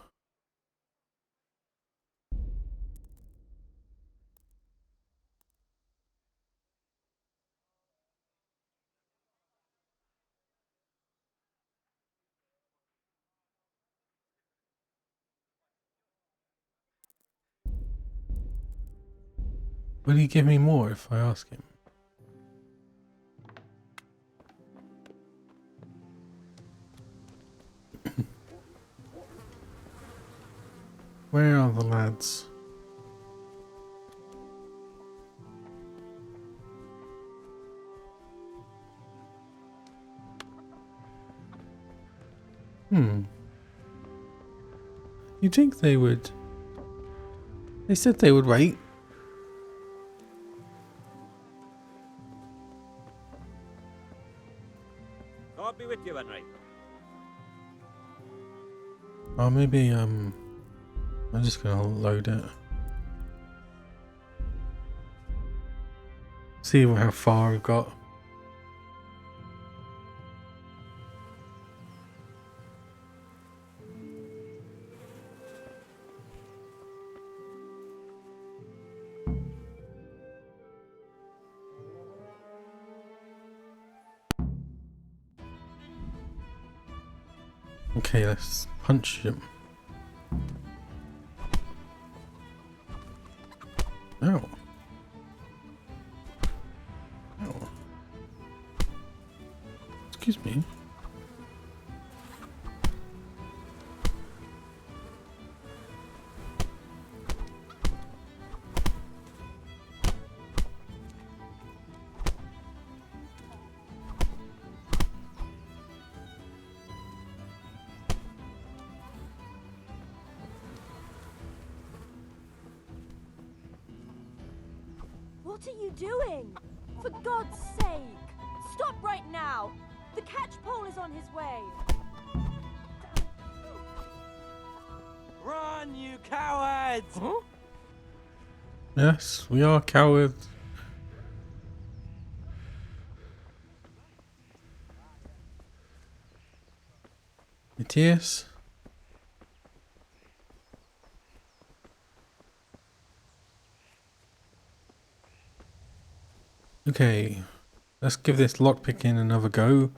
Speaker 1: Will he give me more if I ask him? Where are the lads? You'd think they would. They said they would wait.
Speaker 18: God be with you, Henry.
Speaker 1: Oh, maybe, I'm just gonna load it. See how far I've got. Okay, let's punch him. Ow. Ow. Excuse me.
Speaker 17: What are you doing? For God's sake! Stop right now! The catchpole is on his way!
Speaker 5: Run, you cowards!
Speaker 16: Huh?
Speaker 1: Yes, we are cowards. Matthias? Okay, let's give this lockpicking another go.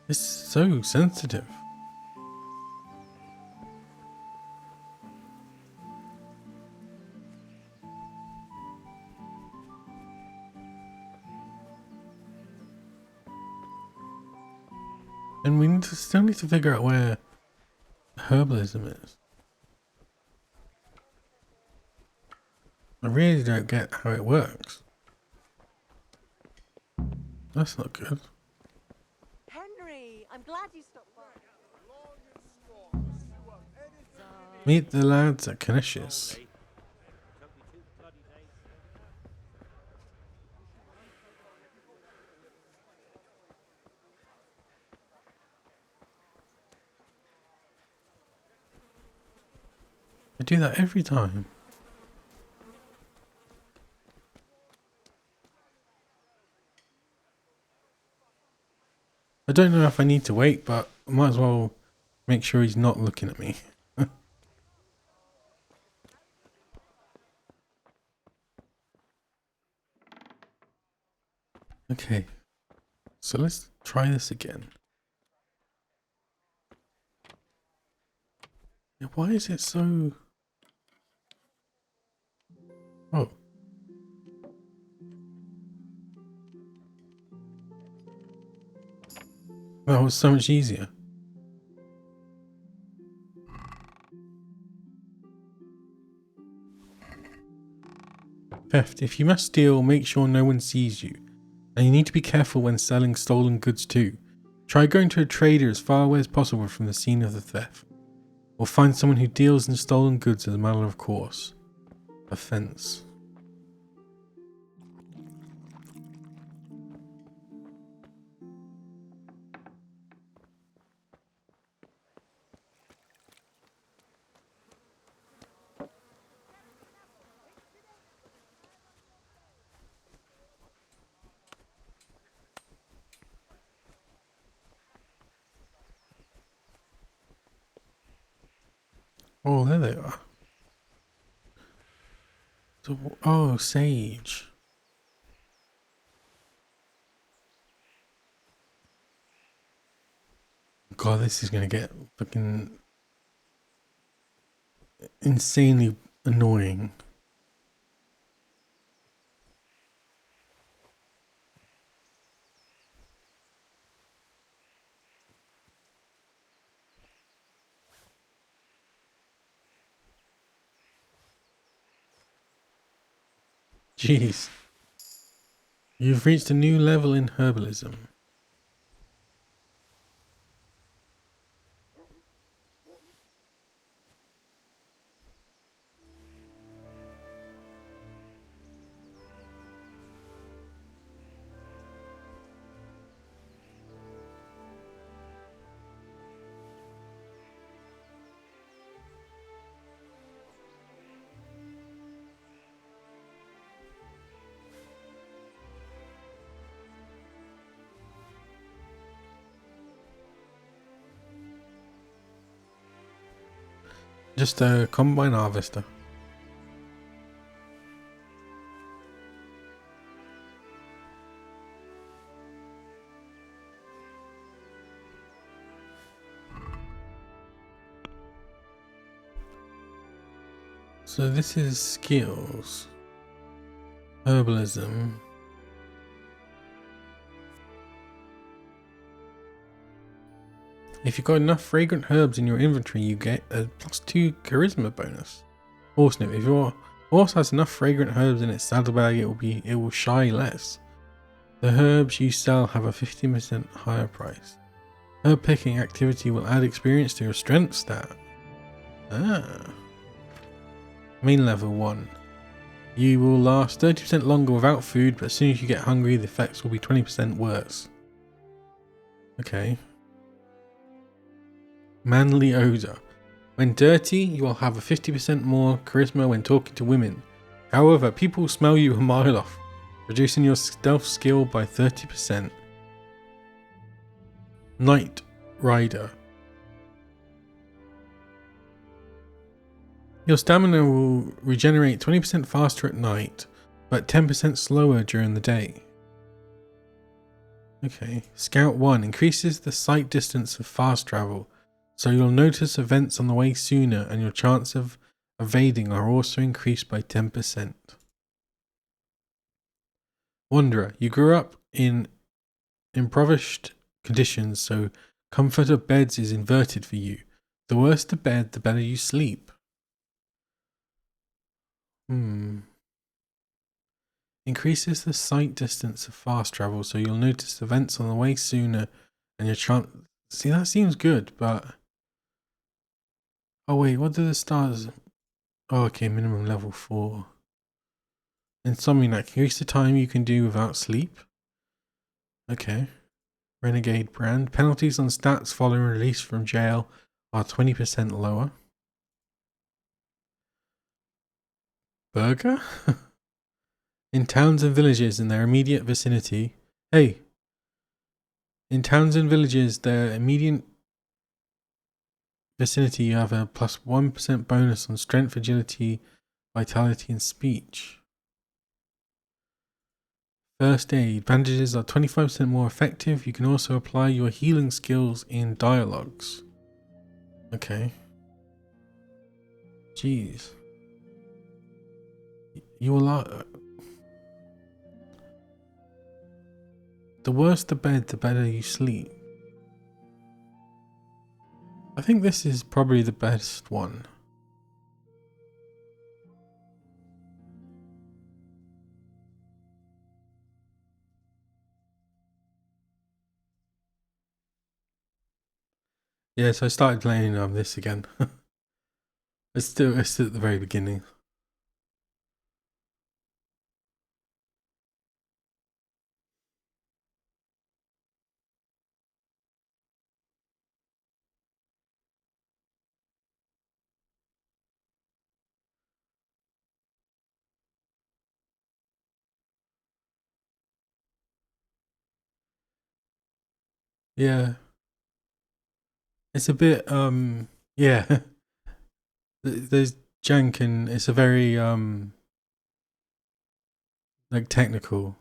Speaker 1: It's so sensitive. And we still need to figure out where herbalism is. I really don't get how it works. That's not good.
Speaker 2: Henry, I'm glad you stopped by.
Speaker 1: Meet the lads at Canisius. I do that every time. I don't know if I need to wait, but I might as well make sure he's not looking at me. Okay, so let's try this again. Yeah, why is it so... Oh. That was so much easier. Theft. If you must steal, make sure no one sees you. And you need to be careful when selling stolen goods too. Try going to a trader as far away as possible from the scene of the theft. Or find someone who deals in stolen goods as a matter of course. Offense. Oh, there they are. So, oh, sage. God, this is gonna get fucking insanely annoying. Jeez. You've reached a new level in herbalism. Just a combine harvester. So this is skills. Herbalism. If you've got enough fragrant herbs in your inventory, you get a +2 charisma bonus. Horse-nip. If your horse has enough fragrant herbs in its saddlebag, it will shy less. The herbs you sell have a 15% higher price. Herb picking activity will add experience to your strength stat. Main level 1. You will last 30% longer without food, but as soon as you get hungry, the effects will be 20% worse. Okay. Manly odor. When dirty, you will have a 50% more charisma when talking to women. However, people will smell you a mile off, reducing your stealth skill by 30%. Night Rider. Your stamina will regenerate 20% faster at night, but 10% slower during the day. Okay. Scout 1 increases the sight distance of fast travel, so you'll notice events on the way sooner, and your chance of evading are also increased by 10%. Wanderer. You grew up in impoverished conditions, so comfort of beds is inverted for you. The worse the bed, the better you sleep. Increases the sight distance of fast travel, so you'll notice events on the way sooner, and your chance... See, that seems good, but... Oh wait, what do the stars... Oh, okay, minimum level 4. Insomniac. Increase the time you can do without sleep. Okay. Renegade brand. Penalties on stats following release from jail are 20% lower. Burger? In towns and villages in their immediate vicinity. Hey. In towns and villages, their immediate vicinity, you have a +1% bonus on strength, agility, vitality, and speech. First aid. Bandages are 25% more effective. You can also apply your healing skills in dialogues. Okay. Jeez. You will... The worse the bed, the better you sleep. I think this is probably the best one. Yeah, so I started playing this again. It's still at the very beginning. Yeah. It's a bit yeah. There's jank, and it's a very like technical.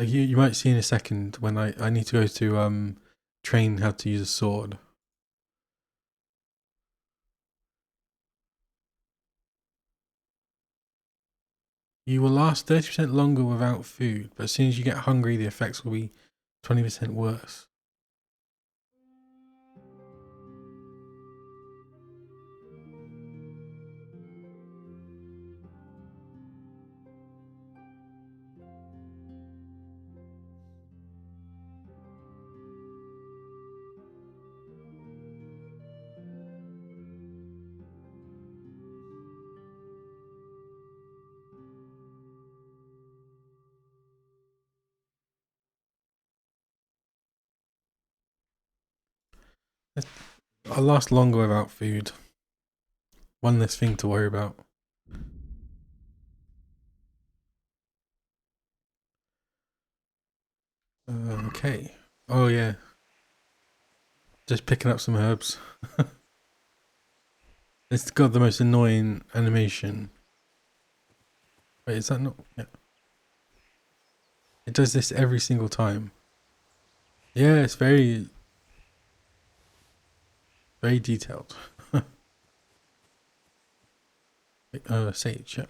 Speaker 1: Like you might see in a second when I need to go to train how to use a sword. You will last 30% longer without food, but as soon as you get hungry, the effects will be 20% worse. I'll last longer without food. One less thing to worry about. Okay. Oh yeah. Just picking up some herbs. It's got the most annoying animation. Wait, is that not... Yeah. It does this every single time. Yeah, it's very... very detailed. Sage, yeah.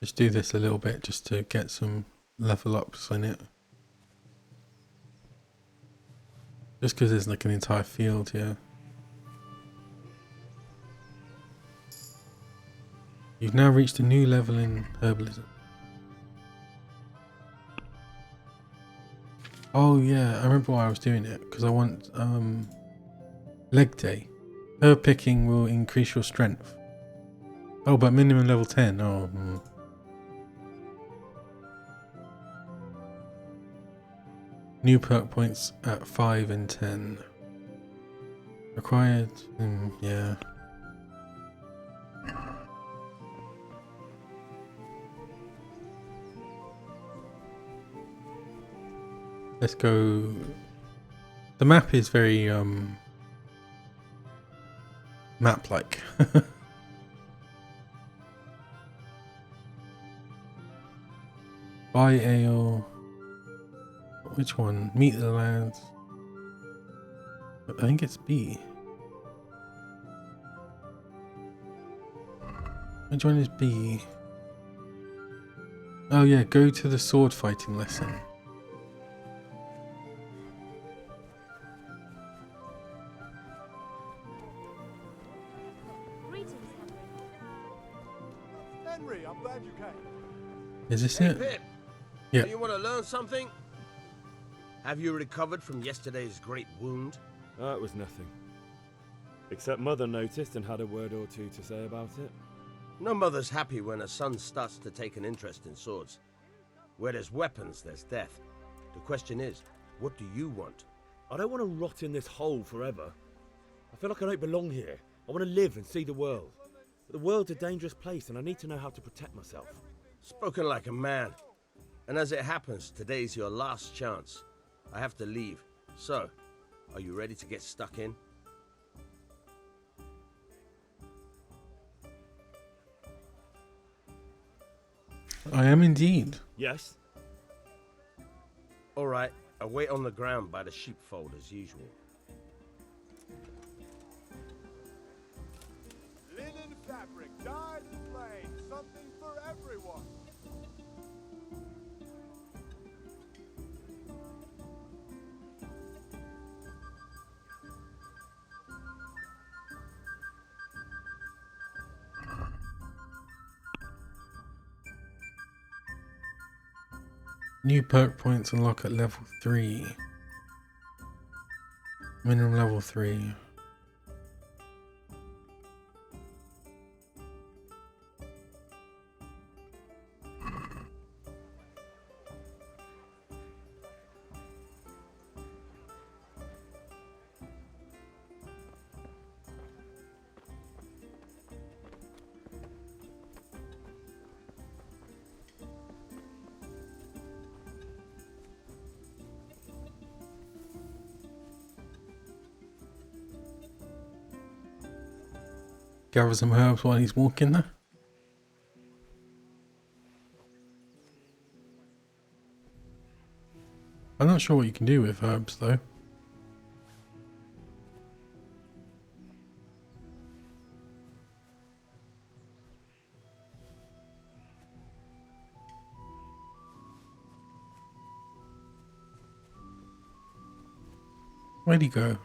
Speaker 1: Just do this a little bit just to get some level ups in it. Just because there's like an entire field here. You've now reached a new level in herbalism. Oh yeah, I remember why I was doing it, because I want leg day. Herb picking will increase your strength. Oh, but minimum level 10. Oh. New perk points at 5 and 10. Required. Yeah. Let's go. The map is very map-like. Buy ale. Which one? Meet the lads. I think it's B. Which one is B? Oh yeah, go to the sword fighting lesson.
Speaker 11: Henry, I'm glad you came.
Speaker 1: Is this
Speaker 19: Hey,
Speaker 1: it?
Speaker 19: Pip,
Speaker 1: Yeah.
Speaker 19: do you want to learn something? Have you recovered from yesterday's great wound?
Speaker 5: It was nothing. Except Mother noticed and had a word or two to say about it.
Speaker 19: No mother's happy when a son starts to take an interest in swords. Where there's weapons, there's death. The question is, what do you want?
Speaker 14: I don't want to rot in this hole forever. I feel like I don't belong here. I want to live and see the world. But the world's a dangerous place and I need to know how to protect myself.
Speaker 19: Spoken like a man. And as it happens, today's your last chance. I have to leave. So, are you ready to get stuck in?
Speaker 1: I am indeed.
Speaker 14: Yes.
Speaker 19: All right, I wait on the ground by the sheepfold as usual.
Speaker 11: Linen fabric, dyed and plain, something for everyone.
Speaker 1: New perk points unlock at level 3. Minimum level 3. Gather some herbs while he's walking there. I'm not sure what you can do with herbs though. Where'd he go?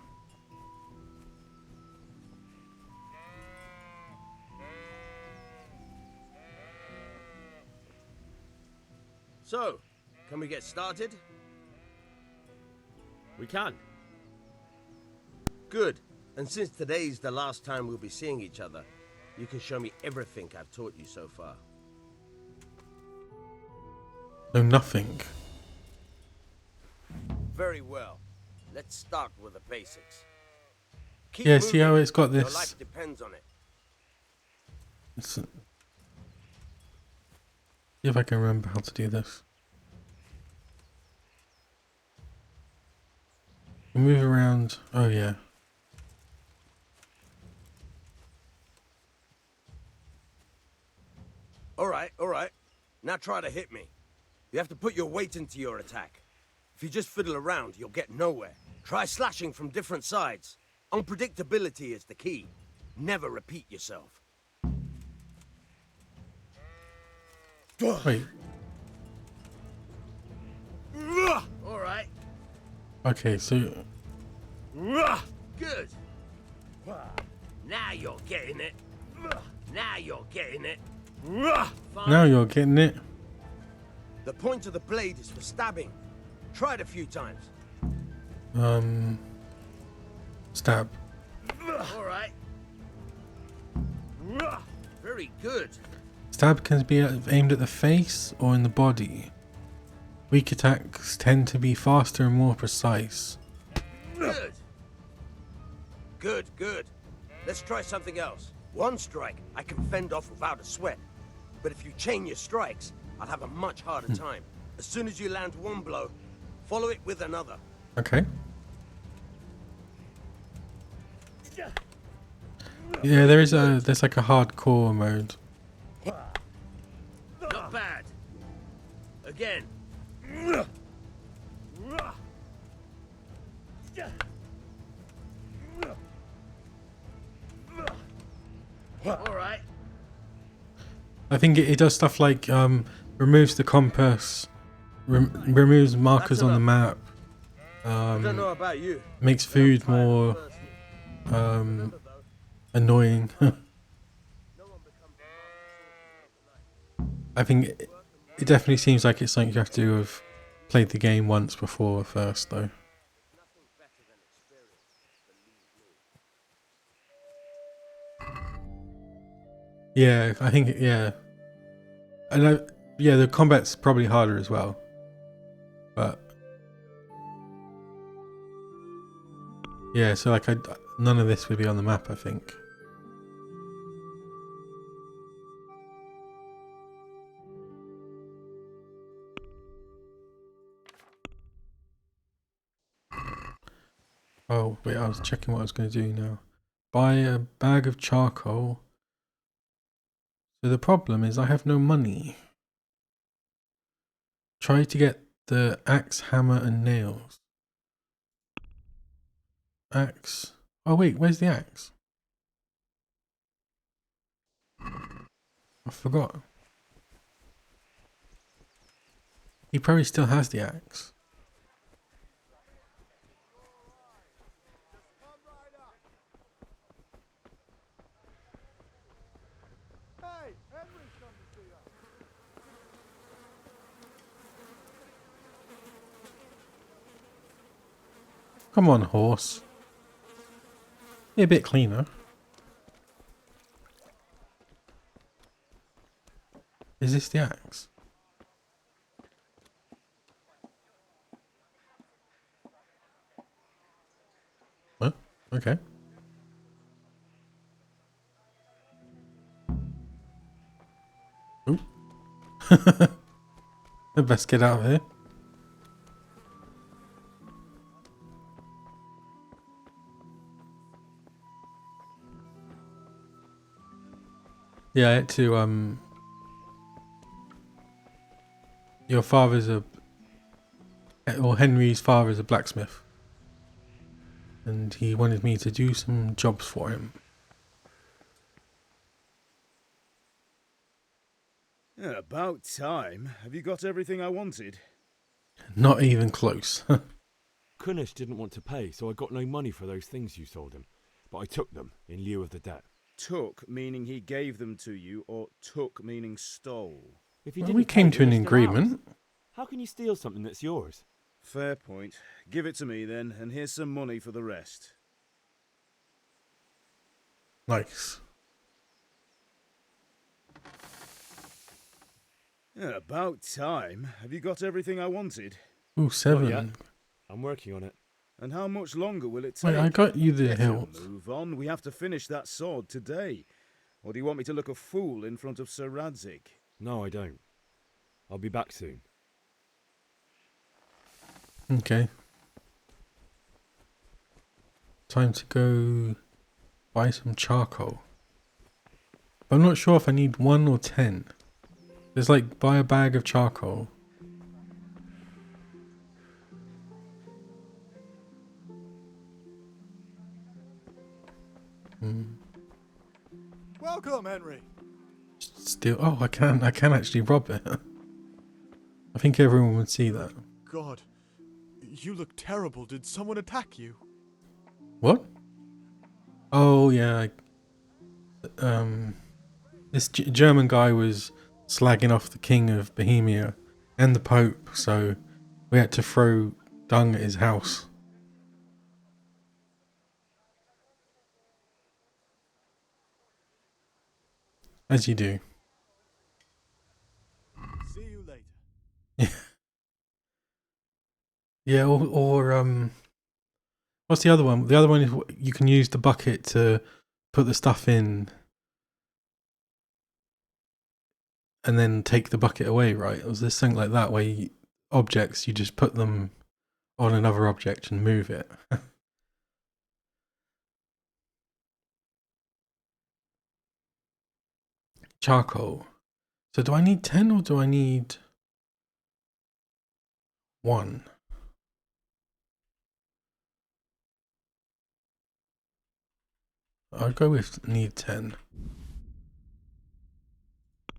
Speaker 19: So, can we get started?
Speaker 14: We can.
Speaker 19: Good. And since today's the last time we'll be seeing each other, you can show me everything I've taught you so far.
Speaker 1: No, nothing.
Speaker 19: Very well. Let's start with the basics. Keep
Speaker 1: Yeah, see how
Speaker 19: moving.
Speaker 1: it's got
Speaker 19: Your
Speaker 1: this.
Speaker 19: life depends on it.
Speaker 1: See if I can remember how to do this. can move around. Oh yeah.
Speaker 19: All right. Now try to hit me. You have to put your weight into your attack. If you just fiddle around, you'll get nowhere. Try slashing from different sides. Unpredictability is the key. Never repeat yourself.
Speaker 1: Wait.
Speaker 19: All right.
Speaker 1: Okay, so
Speaker 19: Good. Now you're getting it. Now you're getting it.
Speaker 1: now you're getting it.
Speaker 19: The point of the blade is for stabbing. Try it a few times.
Speaker 1: Stab.
Speaker 19: All right. Very good.
Speaker 1: Stab can be aimed at the face or in the body. Weak attacks tend to be faster and more precise.
Speaker 19: Good. Let's try something else. One strike I can fend off without a sweat. But if you chain your strikes, I'll have a much harder time. As soon as you land one blow, follow it with another.
Speaker 1: Okay. Yeah, there's like a hardcore mode.
Speaker 19: Not bad. Again. All right.
Speaker 1: I think it does stuff like removes the compass, removes markers on the map,
Speaker 19: I don't know about you.
Speaker 1: makes food more annoying. I think it definitely seems like it's something you have to have played the game once before first, though. Yeah, I think yeah, and yeah, the combat's probably harder as well, but yeah, so like none of this would be on the map, I think. Oh wait, I was checking what I was going to do now. Buy a bag of charcoal. So the problem is I have no money. Try to get the axe, hammer and nails. Axe. Oh wait, where's the axe? I forgot. He probably still has the axe. Come on, horse. Be a bit cleaner. Is this the axe? Huh? Okay. Ooh. I best get out of here. Yeah, I had to your father's Henry's father is a blacksmith. And he wanted me to do some jobs for him.
Speaker 4: Yeah, about time. Have you got everything I wanted?
Speaker 1: Not even close.
Speaker 5: Kunish didn't want to pay, so I got no money for those things you sold him. But I took them in lieu of the debt.
Speaker 4: Took meaning he gave them to you, or took meaning stole?
Speaker 5: If he
Speaker 1: Well,
Speaker 5: didn't
Speaker 1: we came
Speaker 5: pay,
Speaker 1: to an
Speaker 5: they're still ours.
Speaker 1: agreement.
Speaker 5: How can you steal something that's yours?
Speaker 4: Fair point. Give it to me then, and here's some money for the rest.
Speaker 1: Nice.
Speaker 4: Yeah, about time. Have you got everything I wanted?
Speaker 1: Ooh, 7.
Speaker 5: Not yet. I'm working on it.
Speaker 4: And how much longer will it take?
Speaker 1: Wait, I got you the
Speaker 4: Better
Speaker 1: hilt.
Speaker 4: Move on. We have to finish that sword today. Or do you want me to look a fool in front of Sir Radzik?
Speaker 5: No, I don't. I'll be back soon.
Speaker 1: Okay. Time to go buy some charcoal. But I'm not sure if I need 1 or 10. There's like buy a bag of charcoal.
Speaker 11: Welcome, Henry.
Speaker 1: Still, oh, I can actually rob it. I think everyone would see that.
Speaker 11: God, you look terrible. Did someone attack you?
Speaker 1: What? Oh yeah. This German guy was slagging off the king of Bohemia and the Pope, so we had to throw dung at his house. As you do.
Speaker 11: See you later.
Speaker 1: Yeah, or what's the other one? The other one is you can use the bucket to put the stuff in and then take the bucket away, right? Was there something like that where objects, you just put them on another object and move it? Charcoal. So do I need 10 or do I need 1? I'll go with need 10.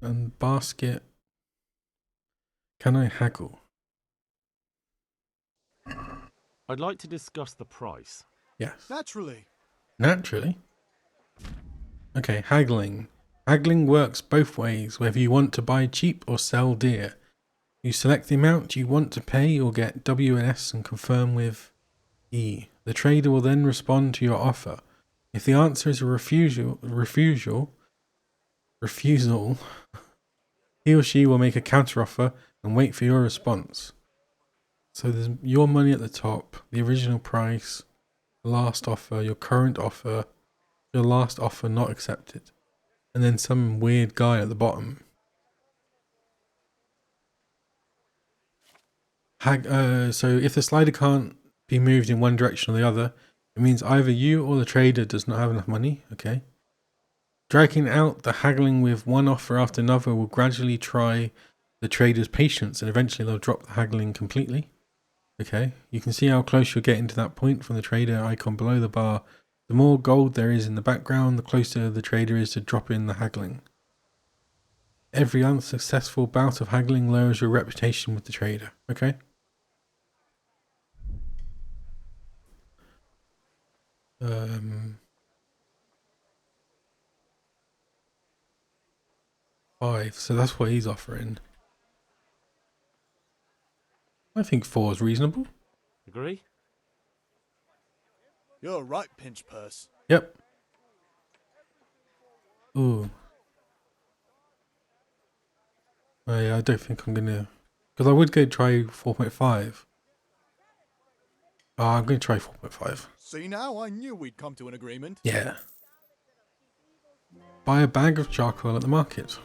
Speaker 1: And basket. Can I haggle?
Speaker 5: I'd like to discuss the price.
Speaker 1: Yes.
Speaker 11: Naturally.
Speaker 1: Naturally? Okay, haggling. Haggling works both ways, whether you want to buy cheap or sell dear. You select the amount you want to pay or get W&S and confirm with E. The trader will then respond to your offer. If the answer is a refusal, he or she will make a counteroffer and wait for your response. So there's your money at the top, the original price, the last offer, your current offer, your last offer not accepted, and then some weird guy at the bottom. So if the slider can't be moved in one direction or the other, it means either you or the trader does not have enough money. Okay. Dragging out the haggling with one offer after another will gradually try the trader's patience and eventually they'll drop the haggling completely. Okay. You can see how close you're getting to that point from the trader icon below the bar. The more gold there is in the background, the closer the trader is to dropping the haggling. Every unsuccessful bout of haggling lowers your reputation with the trader. Okay. Five, so that's what he's offering. I think 4 is reasonable.
Speaker 5: Agree?
Speaker 11: You're right, Pinch Purse.
Speaker 1: Yep. Ooh. Oh, yeah, I don't think I'm gonna, because I would go try 4.5. I'm gonna try 4.5.
Speaker 11: See now, I knew we'd come to an agreement.
Speaker 1: Yeah. Buy a bag of charcoal at the market.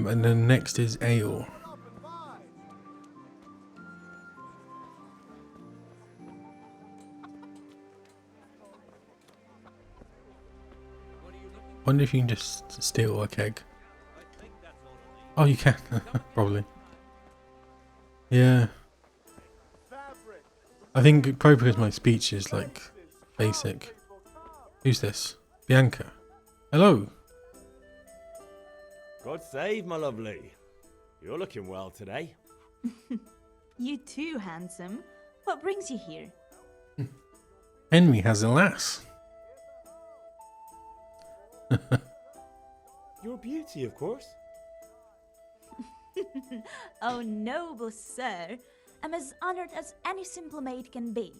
Speaker 1: And then next is ale. Wonder if you can just steal a keg. Oh, you can. Probably. Yeah. I think probably because my speech is like basic. Who's this? Bianca. Hello.
Speaker 5: God save, my lovely. You're looking well today.
Speaker 20: You too, handsome. What brings you here?
Speaker 1: Henry has a lass.
Speaker 5: Your beauty, of course.
Speaker 20: Oh, noble sir. I'm as honored as any simple maid can be.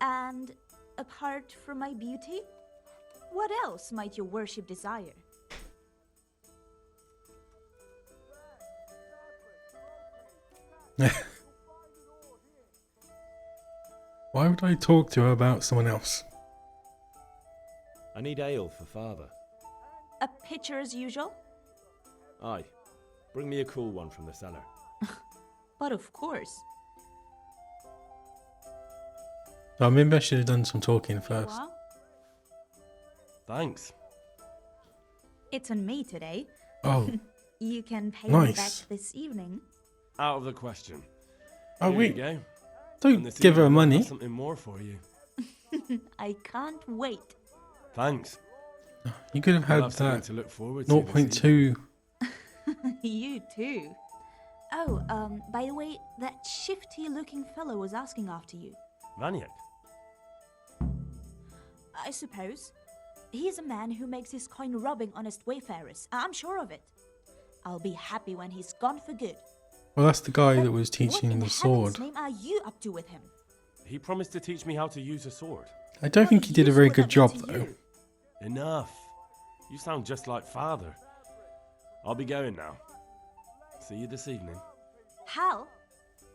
Speaker 20: And apart from my beauty, what else might your worship desire?
Speaker 1: Why would I talk to her about someone else?
Speaker 5: I need ale for father.
Speaker 20: A pitcher as usual?
Speaker 5: Aye.
Speaker 6: Bring me a cool one from the cellar.
Speaker 20: But of course.
Speaker 1: Oh, maybe I should have done some talking first.
Speaker 20: Well,
Speaker 6: Thanks.
Speaker 20: it's on me today.
Speaker 1: Oh,
Speaker 20: You can pay me back
Speaker 1: nice.
Speaker 20: this evening.
Speaker 6: Out of the question.
Speaker 1: Oh,
Speaker 6: Here
Speaker 1: wait.
Speaker 6: you go.
Speaker 1: Don't
Speaker 6: And this
Speaker 1: give her
Speaker 6: evening I'll have
Speaker 1: money.
Speaker 6: Something more for you.
Speaker 20: I can't wait.
Speaker 6: Thanks.
Speaker 1: You could have
Speaker 6: I'll
Speaker 1: had
Speaker 6: have something
Speaker 1: that
Speaker 6: to look forward to this
Speaker 1: 0.2.
Speaker 20: You too. Oh, by the way, that shifty-looking fellow was asking after you.
Speaker 6: Vaniak.
Speaker 20: I suppose. He's a man who makes his coin robbing honest wayfarers. I'm sure of it. I'll be happy when he's gone for good.
Speaker 1: Well, that's the guy that was
Speaker 20: What
Speaker 1: teaching
Speaker 20: in
Speaker 1: the
Speaker 20: heaven's
Speaker 1: sword.
Speaker 20: name are you up to with him?
Speaker 6: He promised to teach me how to use a sword.
Speaker 1: I don't think he did a very good job, though.
Speaker 6: Enough. You sound just like father. I'll be going now. See you this evening.
Speaker 20: Hal,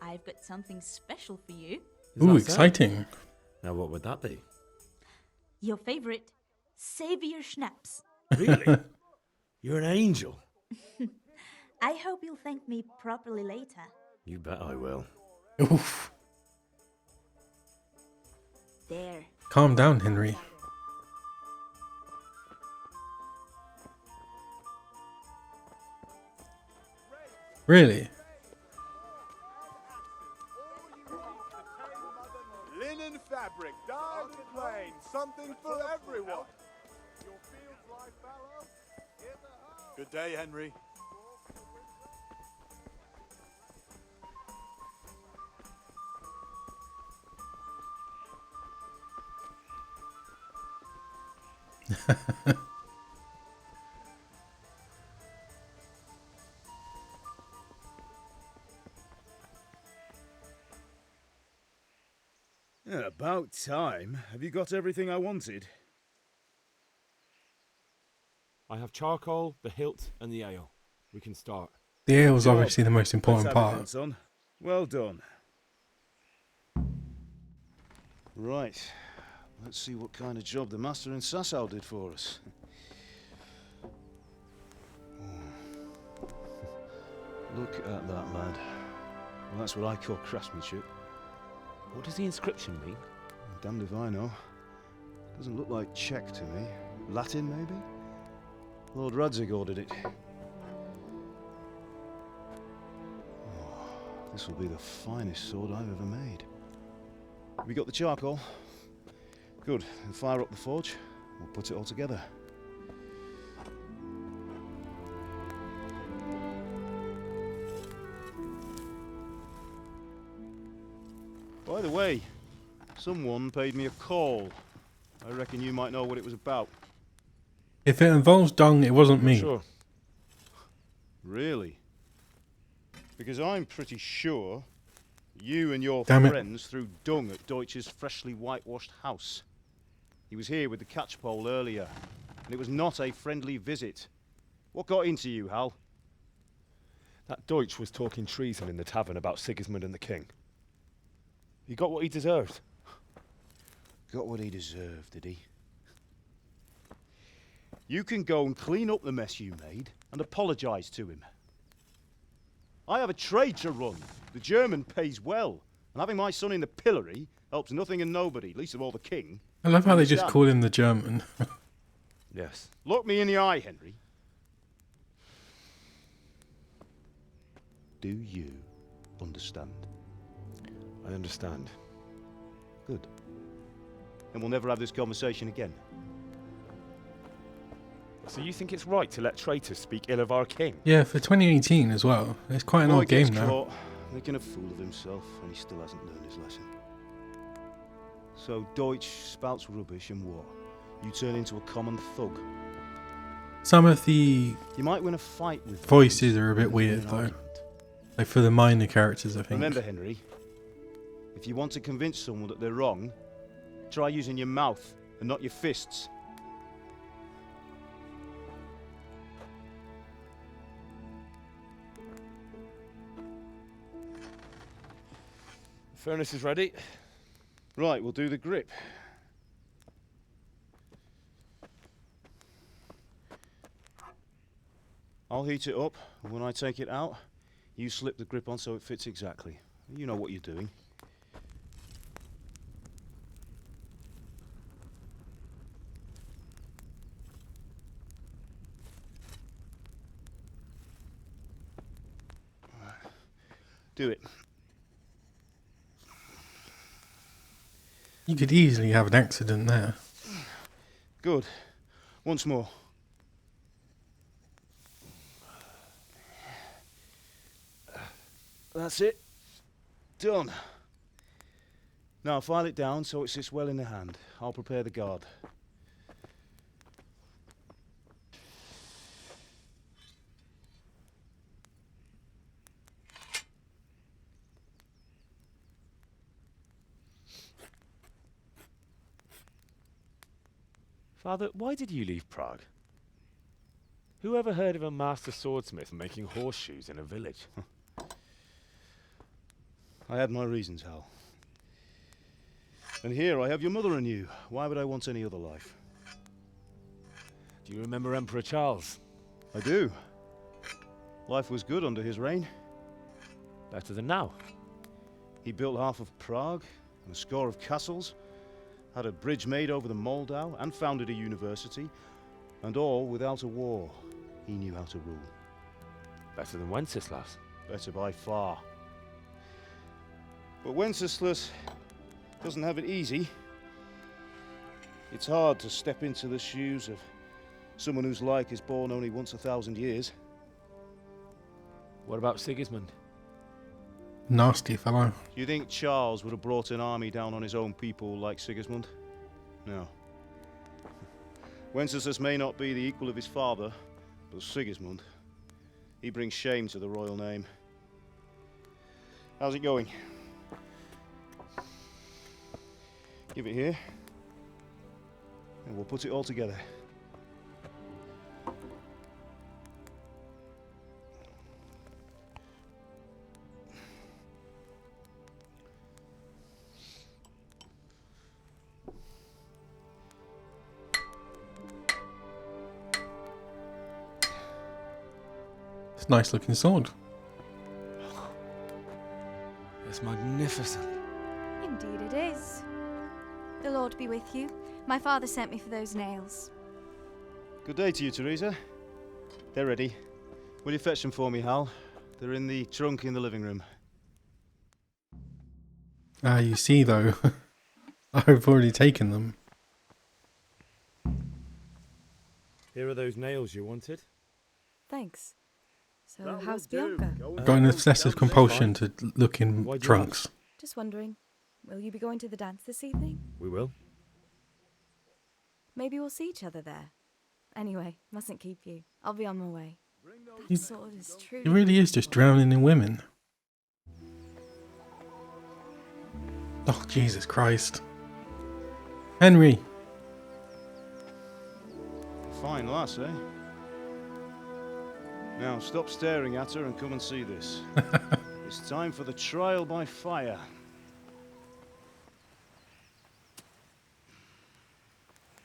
Speaker 20: I've got something special for you.
Speaker 1: Ooh, exciting.
Speaker 6: Now what would that be?
Speaker 20: Your favorite Savior Schnapps.
Speaker 6: Really? You're an angel.
Speaker 20: I hope you'll thank me properly later.
Speaker 6: You bet I will.
Speaker 1: Oof.
Speaker 20: There.
Speaker 1: Calm down, Henry. Really?
Speaker 11: Linen fabric, dyed and plain, something for everyone. Your fields lie fallow. Good day, Henry.
Speaker 4: Yeah, about time. Have you got everything I wanted?
Speaker 5: I have charcoal, the hilt, and the ale. We can start.
Speaker 1: The ale is
Speaker 4: Job.
Speaker 1: obviously the most important
Speaker 4: Let's have it
Speaker 1: part.
Speaker 4: then, son. Well done. Right. Let's see what kind of job the master in Sasau did for us. Look at that, lad. Well, that's what I call craftsmanship.
Speaker 5: What does the inscription mean?
Speaker 4: Damned if I know. Doesn't look like Czech to me. Latin, maybe? Lord Radzig ordered it. Oh, this will be the finest sword I've ever made. We got the charcoal? Good. Then fire up the forge. We'll put it all together. By the way, someone paid me a call. I reckon you might know what it was about.
Speaker 1: If it involves dung, it wasn't me.
Speaker 4: Sure. Really? Because I'm pretty sure you and your
Speaker 1: Damn it.
Speaker 4: friends threw dung at Deutsch's freshly whitewashed house. He was here with the catchpole earlier, and it was not a friendly visit. What got into you, Hal?
Speaker 6: That Deutsch was talking treason in the tavern about Sigismund and the king. He got what he deserved.
Speaker 4: Got what he deserved, did he? You can go and clean up the mess you made and apologise to him. I have a trade to run. The German pays well, and having my son in the pillory helps nothing and nobody, least of all the king.
Speaker 1: I love how they just
Speaker 4: Understand?
Speaker 1: call him the German.
Speaker 6: Yes.
Speaker 4: Look me in the eye, Henry. Do you understand?
Speaker 6: I understand.
Speaker 4: Good. Then we'll never have this conversation again.
Speaker 6: So you think it's right to let traitors speak ill of our king?
Speaker 1: Yeah, for 2018 as well. It's quite an
Speaker 4: Boy
Speaker 1: old game
Speaker 4: gets
Speaker 1: now.
Speaker 4: caught making a fool of himself, and he still hasn't learned his lesson. So Deutsch spouts rubbish, and what? You turn into a common thug.
Speaker 1: Some of the
Speaker 4: You might win a fight with
Speaker 1: voices are a bit
Speaker 4: but you win
Speaker 1: weird
Speaker 4: an
Speaker 1: though.
Speaker 4: argument.
Speaker 1: Like for the minor characters, I think.
Speaker 4: Remember, Henry, if you want to convince someone that they're wrong, try using your mouth and not your fists.
Speaker 6: The furnace is ready.
Speaker 4: Right, we'll do the grip. I'll heat it up, and when I take it out, you slip the grip on so it fits exactly. You know what you're doing. Do it.
Speaker 1: You could easily have an accident there.
Speaker 4: Good. Once more. That's it. Done. Now file it down so it sits well in the hand. I'll prepare the guard.
Speaker 5: Father, why did you leave Prague? Who ever heard of a master swordsmith making horseshoes in a village?
Speaker 4: I had my reasons, Hal. And here I have your mother and you. Why would I want any other life?
Speaker 5: Do you remember Emperor Charles?
Speaker 4: I do. Life was good under his reign.
Speaker 5: Better than now.
Speaker 4: He built half of Prague and a score of castles, had a bridge made over the Moldau, and founded a university, and all without a war. He knew how to rule.
Speaker 5: Better than Wenceslas.
Speaker 4: Better by far. But Wenceslas doesn't have it easy. It's hard to step into the shoes of someone whose like is born only once 1,000 years.
Speaker 5: What about Sigismund?
Speaker 1: Nasty fellow.
Speaker 4: Do you think Charles would have brought an army down on his own people like Sigismund? No. Wenceslas may not be the equal of his father, but Sigismund, he brings shame to the royal name. How's it going? Give it here, and we'll put it all together.
Speaker 1: It's a nice looking sword.
Speaker 5: It's magnificent.
Speaker 21: Indeed it is. The Lord be with you. My father sent me for those nails.
Speaker 4: Good day to you, Teresa. They're ready. Will you fetch them for me, Hal? They're in the trunk in the living room.
Speaker 1: Ah, you see though, I've already taken them.
Speaker 5: Here are those nails you wanted.
Speaker 21: Thanks. So how's Bianca?
Speaker 1: Got an obsessive compulsion to look in
Speaker 5: Why'd you
Speaker 1: trunks.
Speaker 21: Just wondering, will you be going to the dance this evening?
Speaker 5: We will.
Speaker 21: Maybe we'll see each other there. Anyway, mustn't keep you. I'll be on my way. That
Speaker 1: He's-
Speaker 21: sword is true.
Speaker 1: He really is just drowning in women. Oh, Jesus Christ. Henry!
Speaker 4: Fine lass, eh? Now stop staring at her and come and see this. It's time for the trial by fire.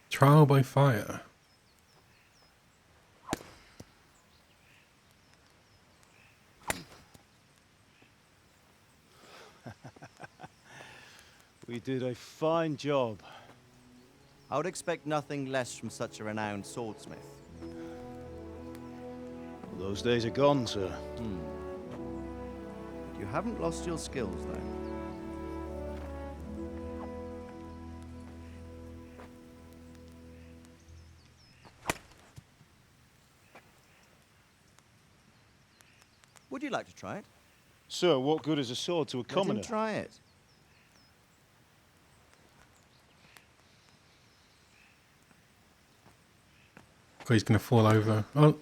Speaker 1: Trial by fire.
Speaker 4: We did a fine job.
Speaker 22: I would expect nothing less from such a renowned swordsmith.
Speaker 4: Those days are gone, sir.
Speaker 22: You haven't lost your skills, though. Would you like to try it?
Speaker 4: Sir, what good is a sword to a commoner?
Speaker 22: Let him try it.
Speaker 1: Oh, he's going to fall over. Oh.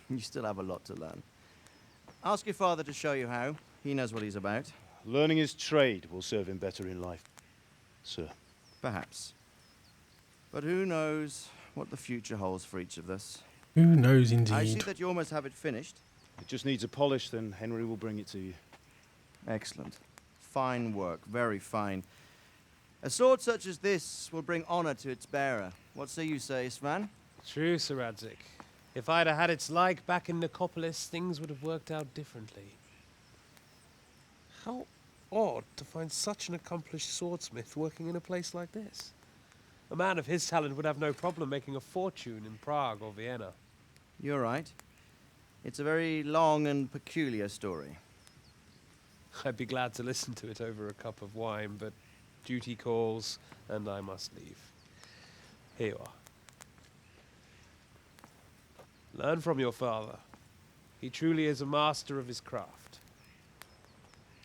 Speaker 22: You still have a lot to learn. Ask your father to show you how. He knows what he's about.
Speaker 4: Learning his trade will serve him better in life, sir.
Speaker 22: Perhaps. But who knows what the future holds for each of us.
Speaker 1: Who knows
Speaker 22: I see
Speaker 1: indeed.
Speaker 22: that you almost have it finished.
Speaker 4: It just needs a polish, then Henry will bring it to you.
Speaker 22: Excellent. Fine work, very fine. A sword such as this will bring honor to its bearer. What say you, Svan?
Speaker 16: True, Sir Radzik. If I'd have had its like back in Nicopolis, things would have worked out differently. How odd to find such an accomplished swordsmith working in a place like this. A man of his talent would have no problem making a fortune in Prague or Vienna.
Speaker 22: You're right. It's a very long and peculiar story.
Speaker 16: I'd be glad to listen to it over a cup of wine, but duty calls, and I must leave. Here you are. Learn from your father. He truly is a master of his craft.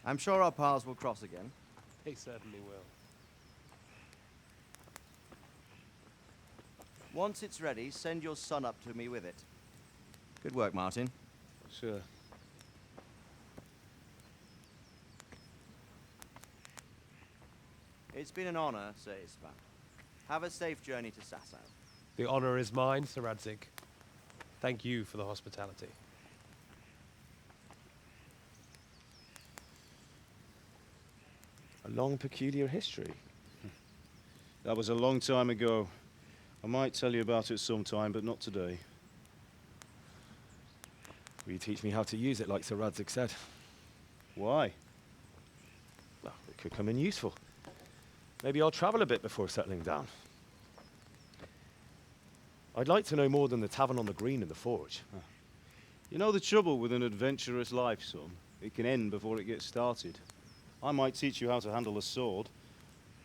Speaker 22: I'm sure our paths will cross again.
Speaker 16: He certainly will.
Speaker 22: Once it's ready, send your son up to me with it. Good work, Martin.
Speaker 16: Sure.
Speaker 22: It's been an honor, Sir Isvan. Have a safe journey to Sasau.
Speaker 16: The honor is mine, Sir Radzik. Thank you for the hospitality.
Speaker 4: A long, peculiar history. That was a long time ago. I might tell you about it sometime, but not today.
Speaker 5: Will you teach me how to use it, like Sir Radzik said?
Speaker 4: Why?
Speaker 5: Well, it could come in useful. Maybe I'll travel a bit before settling down. I'd like to know more than the tavern on the green and the forge.
Speaker 4: You know the trouble with an adventurous life, son? It can end before it gets started. I might teach you how to handle a sword,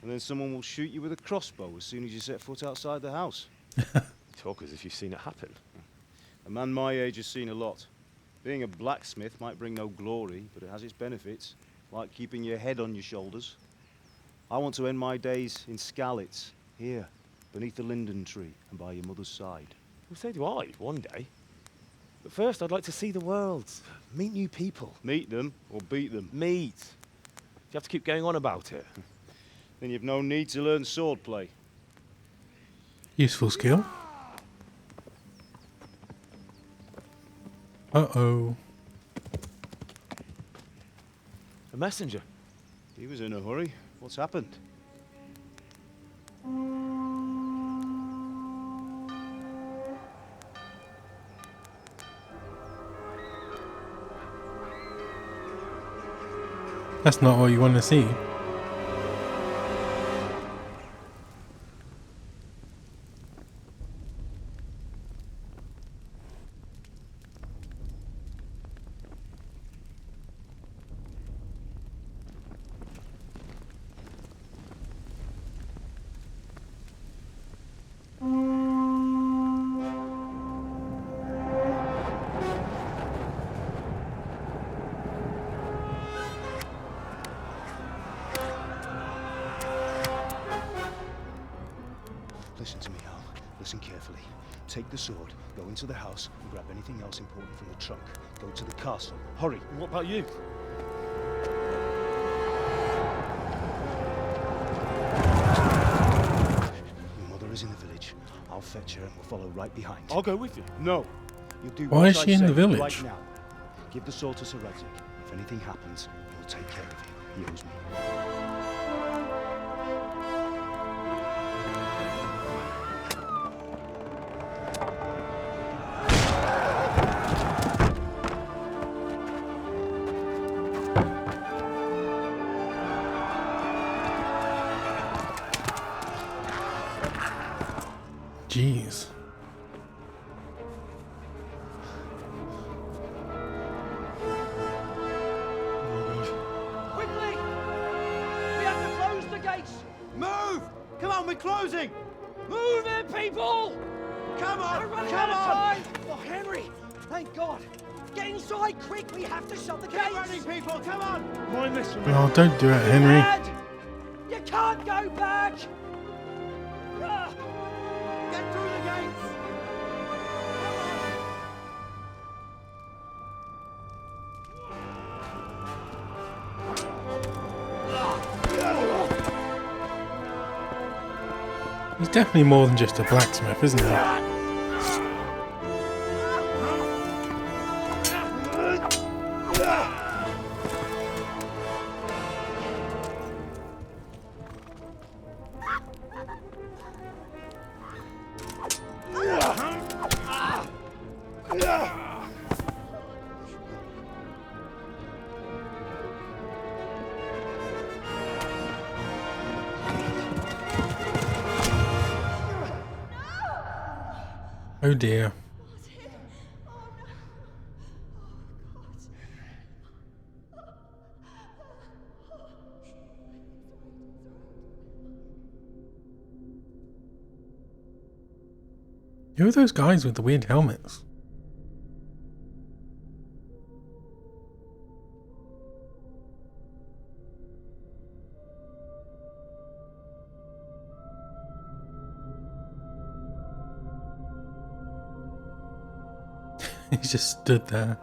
Speaker 4: and then someone will shoot you with a crossbow as soon as you set foot outside the house.
Speaker 5: You talk as if you've seen it happen.
Speaker 4: A man my age has seen a lot. Being a blacksmith might bring no glory, but it has its benefits, like keeping your head on your shoulders. I want to end my days in Skalitz, here, beneath the linden tree and by your mother's side.
Speaker 5: Well, so do I, one day. But first, I'd like to see the world, meet new people.
Speaker 4: Meet them or beat them?
Speaker 5: Meet. You have to keep going on about it.
Speaker 4: Then you've no need to learn swordplay.
Speaker 1: Useful skill. Uh-oh.
Speaker 5: A messenger.
Speaker 4: He was in a hurry. What's happened?
Speaker 1: That's not what you want to see.
Speaker 4: Listen to me, Hal. Listen carefully. Take the sword, go into the house, and grab anything else important from the trunk. Go to the castle. Hurry.
Speaker 5: What about you?
Speaker 4: Your mother is in the village. I'll fetch her and we'll follow right behind.
Speaker 5: I'll go with you.
Speaker 4: No. You'll do
Speaker 1: Why
Speaker 4: what
Speaker 1: is
Speaker 4: I
Speaker 1: she in
Speaker 4: say
Speaker 1: the village?
Speaker 4: right now. Give the sword to Sir Radzik. If anything happens, he'll take care of you. He owes me.
Speaker 1: Jeez.
Speaker 9: Quickly! We have to close the gates!
Speaker 22: Move! Come on, we're closing!
Speaker 9: Move it, people!
Speaker 22: Come on!
Speaker 9: We're running
Speaker 22: Come
Speaker 9: out of
Speaker 22: on!
Speaker 9: time! Oh, Henry! Thank God! Get inside, quick! We have to shut the
Speaker 22: Keep
Speaker 9: gates!
Speaker 22: running, people! Come on!
Speaker 4: Mind this.
Speaker 1: Oh, don't do it, Henry.
Speaker 9: Dad! You can't go back! Ah.
Speaker 22: Get through the gates!
Speaker 1: He's definitely more than just a blacksmith, isn't he? Oh dear. Who are those guys with the weird helmets? He just stood there.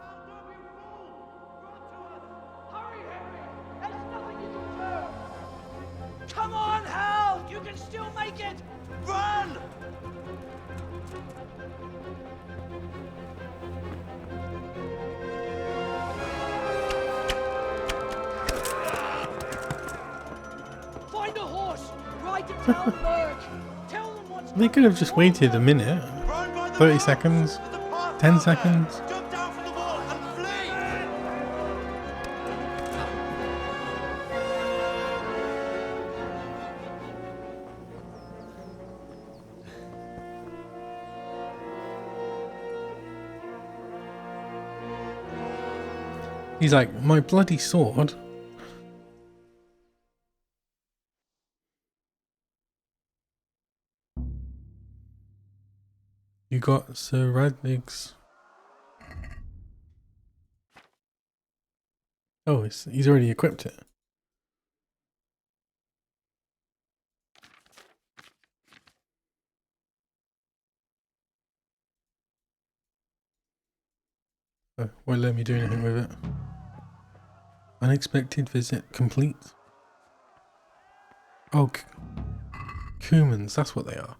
Speaker 3: Come on, Hal! You can still make it! Run! Find a horse! Ride to Talberg! Tell them what's
Speaker 1: They could have just waited a minute. 30 seconds. 10 seconds. He's like, my bloody sword. You got Sir Radlig's. Oh, he's already equipped it. Oh, won't let me do anything with it. Unexpected visit complete. Oh, Cumans, that's what they are.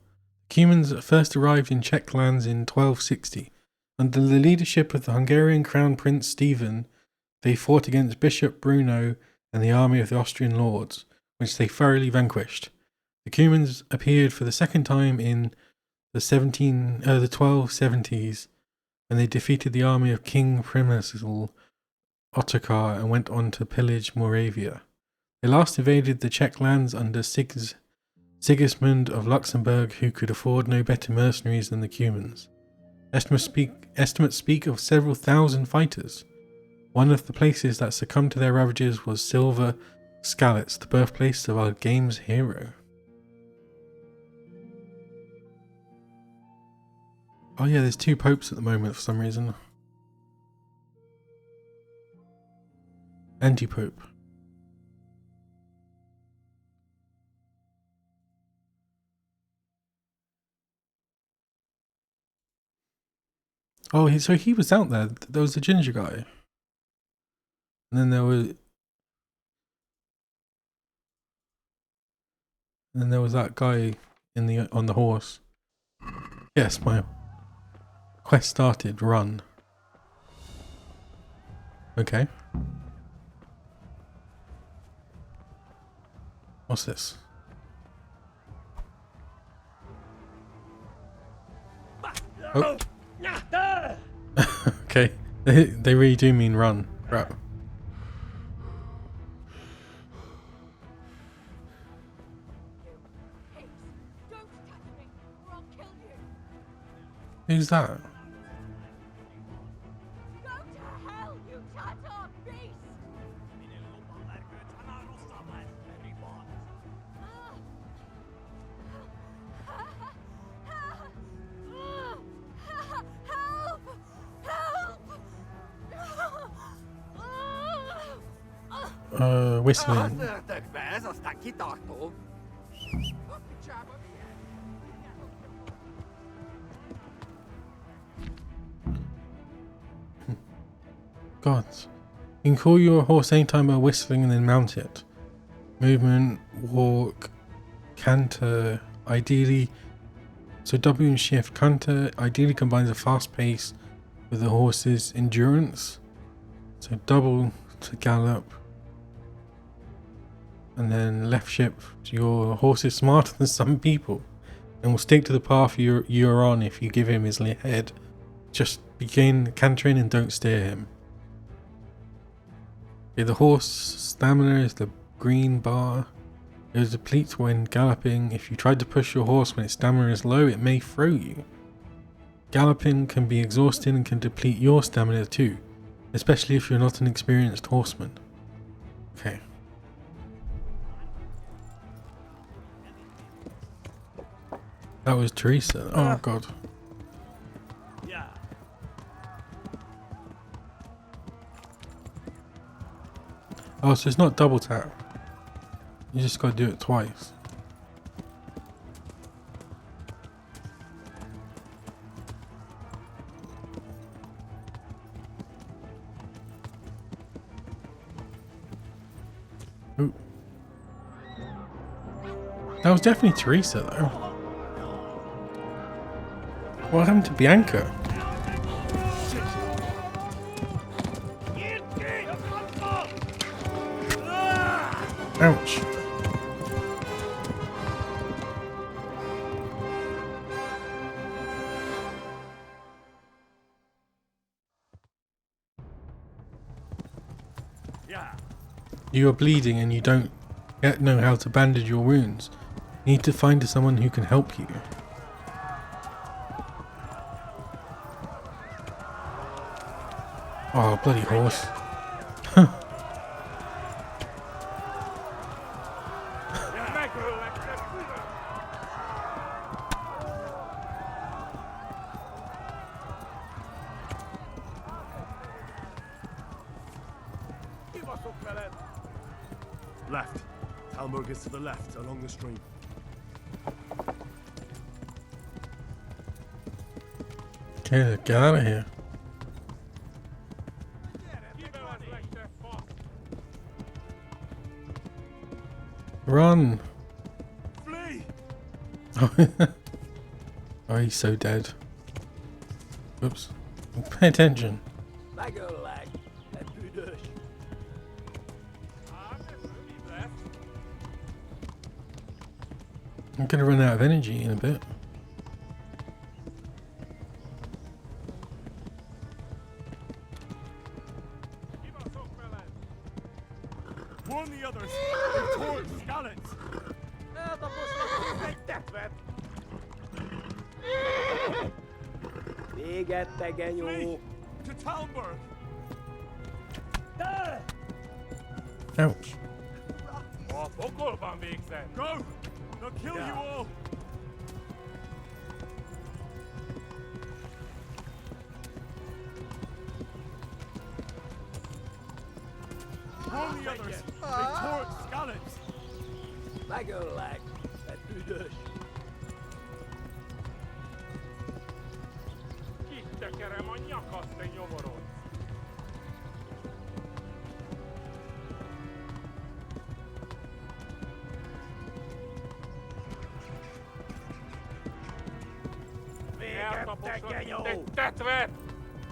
Speaker 1: Cumans first arrived in Czech lands in 1260. Under the leadership of the Hungarian Crown Prince Stephen, they fought against Bishop Bruno and the army of the Austrian lords, which they thoroughly vanquished. The Cumans appeared for the second time in the 1270s, and they defeated the army of King Przemysl Ottokar and went on to pillage Moravia. They last invaded the Czech lands under Sigismund of Luxembourg, who could afford no better mercenaries than the Cumans. Estimates speak of several thousand fighters. One of the places that succumbed to their ravages was Silver Skalitz, the birthplace of our game's hero. Oh yeah, there's two popes at the moment for some reason. Anti-pope. Oh, so he was out there. There was a ginger guy. And then there was that guy on the horse. Yes, my quest started. Run. Okay. What's this? Oh. Okay. They really do mean run. Right. Who's that? Whistling. God. You can call your horse anytime by whistling and then mount it. Movement, walk, canter, ideally. So W and shift. Canter ideally combines a fast pace with the horse's endurance. So double to gallop. And then left shift. Your horse is smarter than some people and will stick to the path you're on if you give him his head. Just begin cantering and don't steer him. Okay, the horse stamina is the green bar. It depletes when galloping. If you try to push your horse when its stamina is low, it may throw you. Galloping can be exhausting and can deplete your stamina too, especially if you're not an experienced horseman. Okay. That was Teresa. Oh god. Oh, so it's not double tap. You just gotta do it twice. Ooh. That was definitely Teresa though. What happened to Bianca? Ouch. You are bleeding and you don't yet know how to bandage your wounds. You need to find someone who can help you. Oh, bloody horse.
Speaker 6: Left. Talmberg is to the left, along the stream.
Speaker 1: Okay, get out of here. Run!
Speaker 6: Flee!
Speaker 1: Oh, he's so dead. Whoops. Pay attention. I'm gonna run out of energy in a bit.
Speaker 6: Warn the others! They've torn scallops! Flee to Talmberg!
Speaker 1: Ouch.
Speaker 6: Go! They'll kill you all! Warn the others! They tore scallops!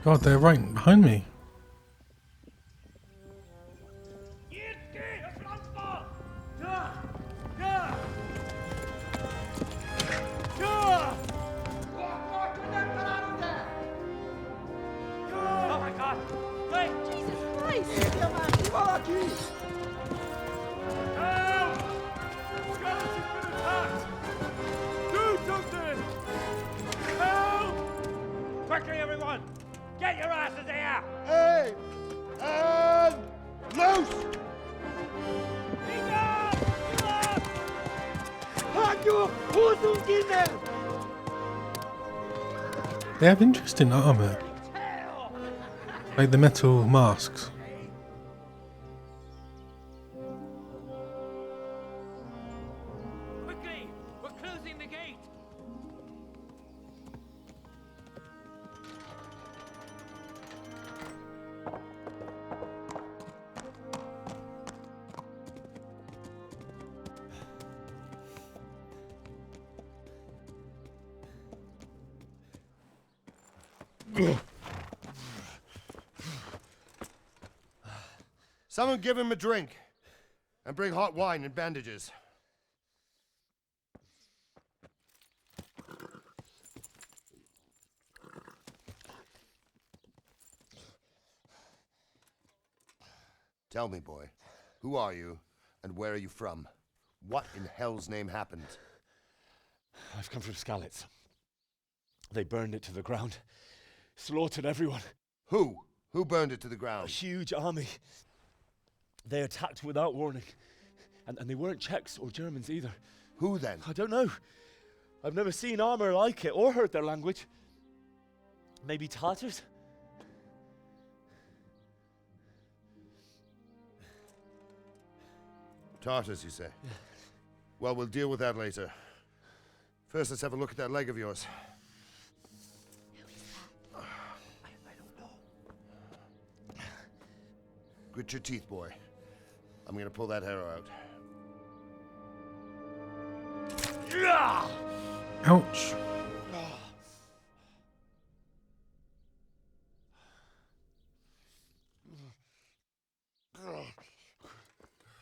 Speaker 1: God, they're right behind me.
Speaker 3: Oh my God! Wait! Jesus Christ!
Speaker 6: Help! Scallops have been attacked! Do something! Help!
Speaker 3: Quickly, everyone! Get your asses here!
Speaker 11: Hey! And loose!
Speaker 1: They have interesting armor. Like the metal masks.
Speaker 3: Quickly! We're closing the gate!
Speaker 11: Someone give him a drink. And bring hot wine and bandages. Tell me, boy, who are you and where are you from? What in hell's name happened?
Speaker 8: I've come from Skalitz.
Speaker 5: They burned it to the ground. Slaughtered everyone.
Speaker 8: Who? Who burned it to the ground?
Speaker 5: A huge army. They attacked without warning. And they weren't Czechs or Germans either.
Speaker 8: Who then?
Speaker 5: I don't know. I've never seen armor like it or heard their language. Maybe Tatars?
Speaker 8: Tartars, you say? Yeah. Well, we'll deal with that later. First, let's have a look at that leg of yours.
Speaker 21: Who is that?
Speaker 8: I don't know. Grit your teeth, boy. I'm gonna pull that arrow out.
Speaker 1: Ouch.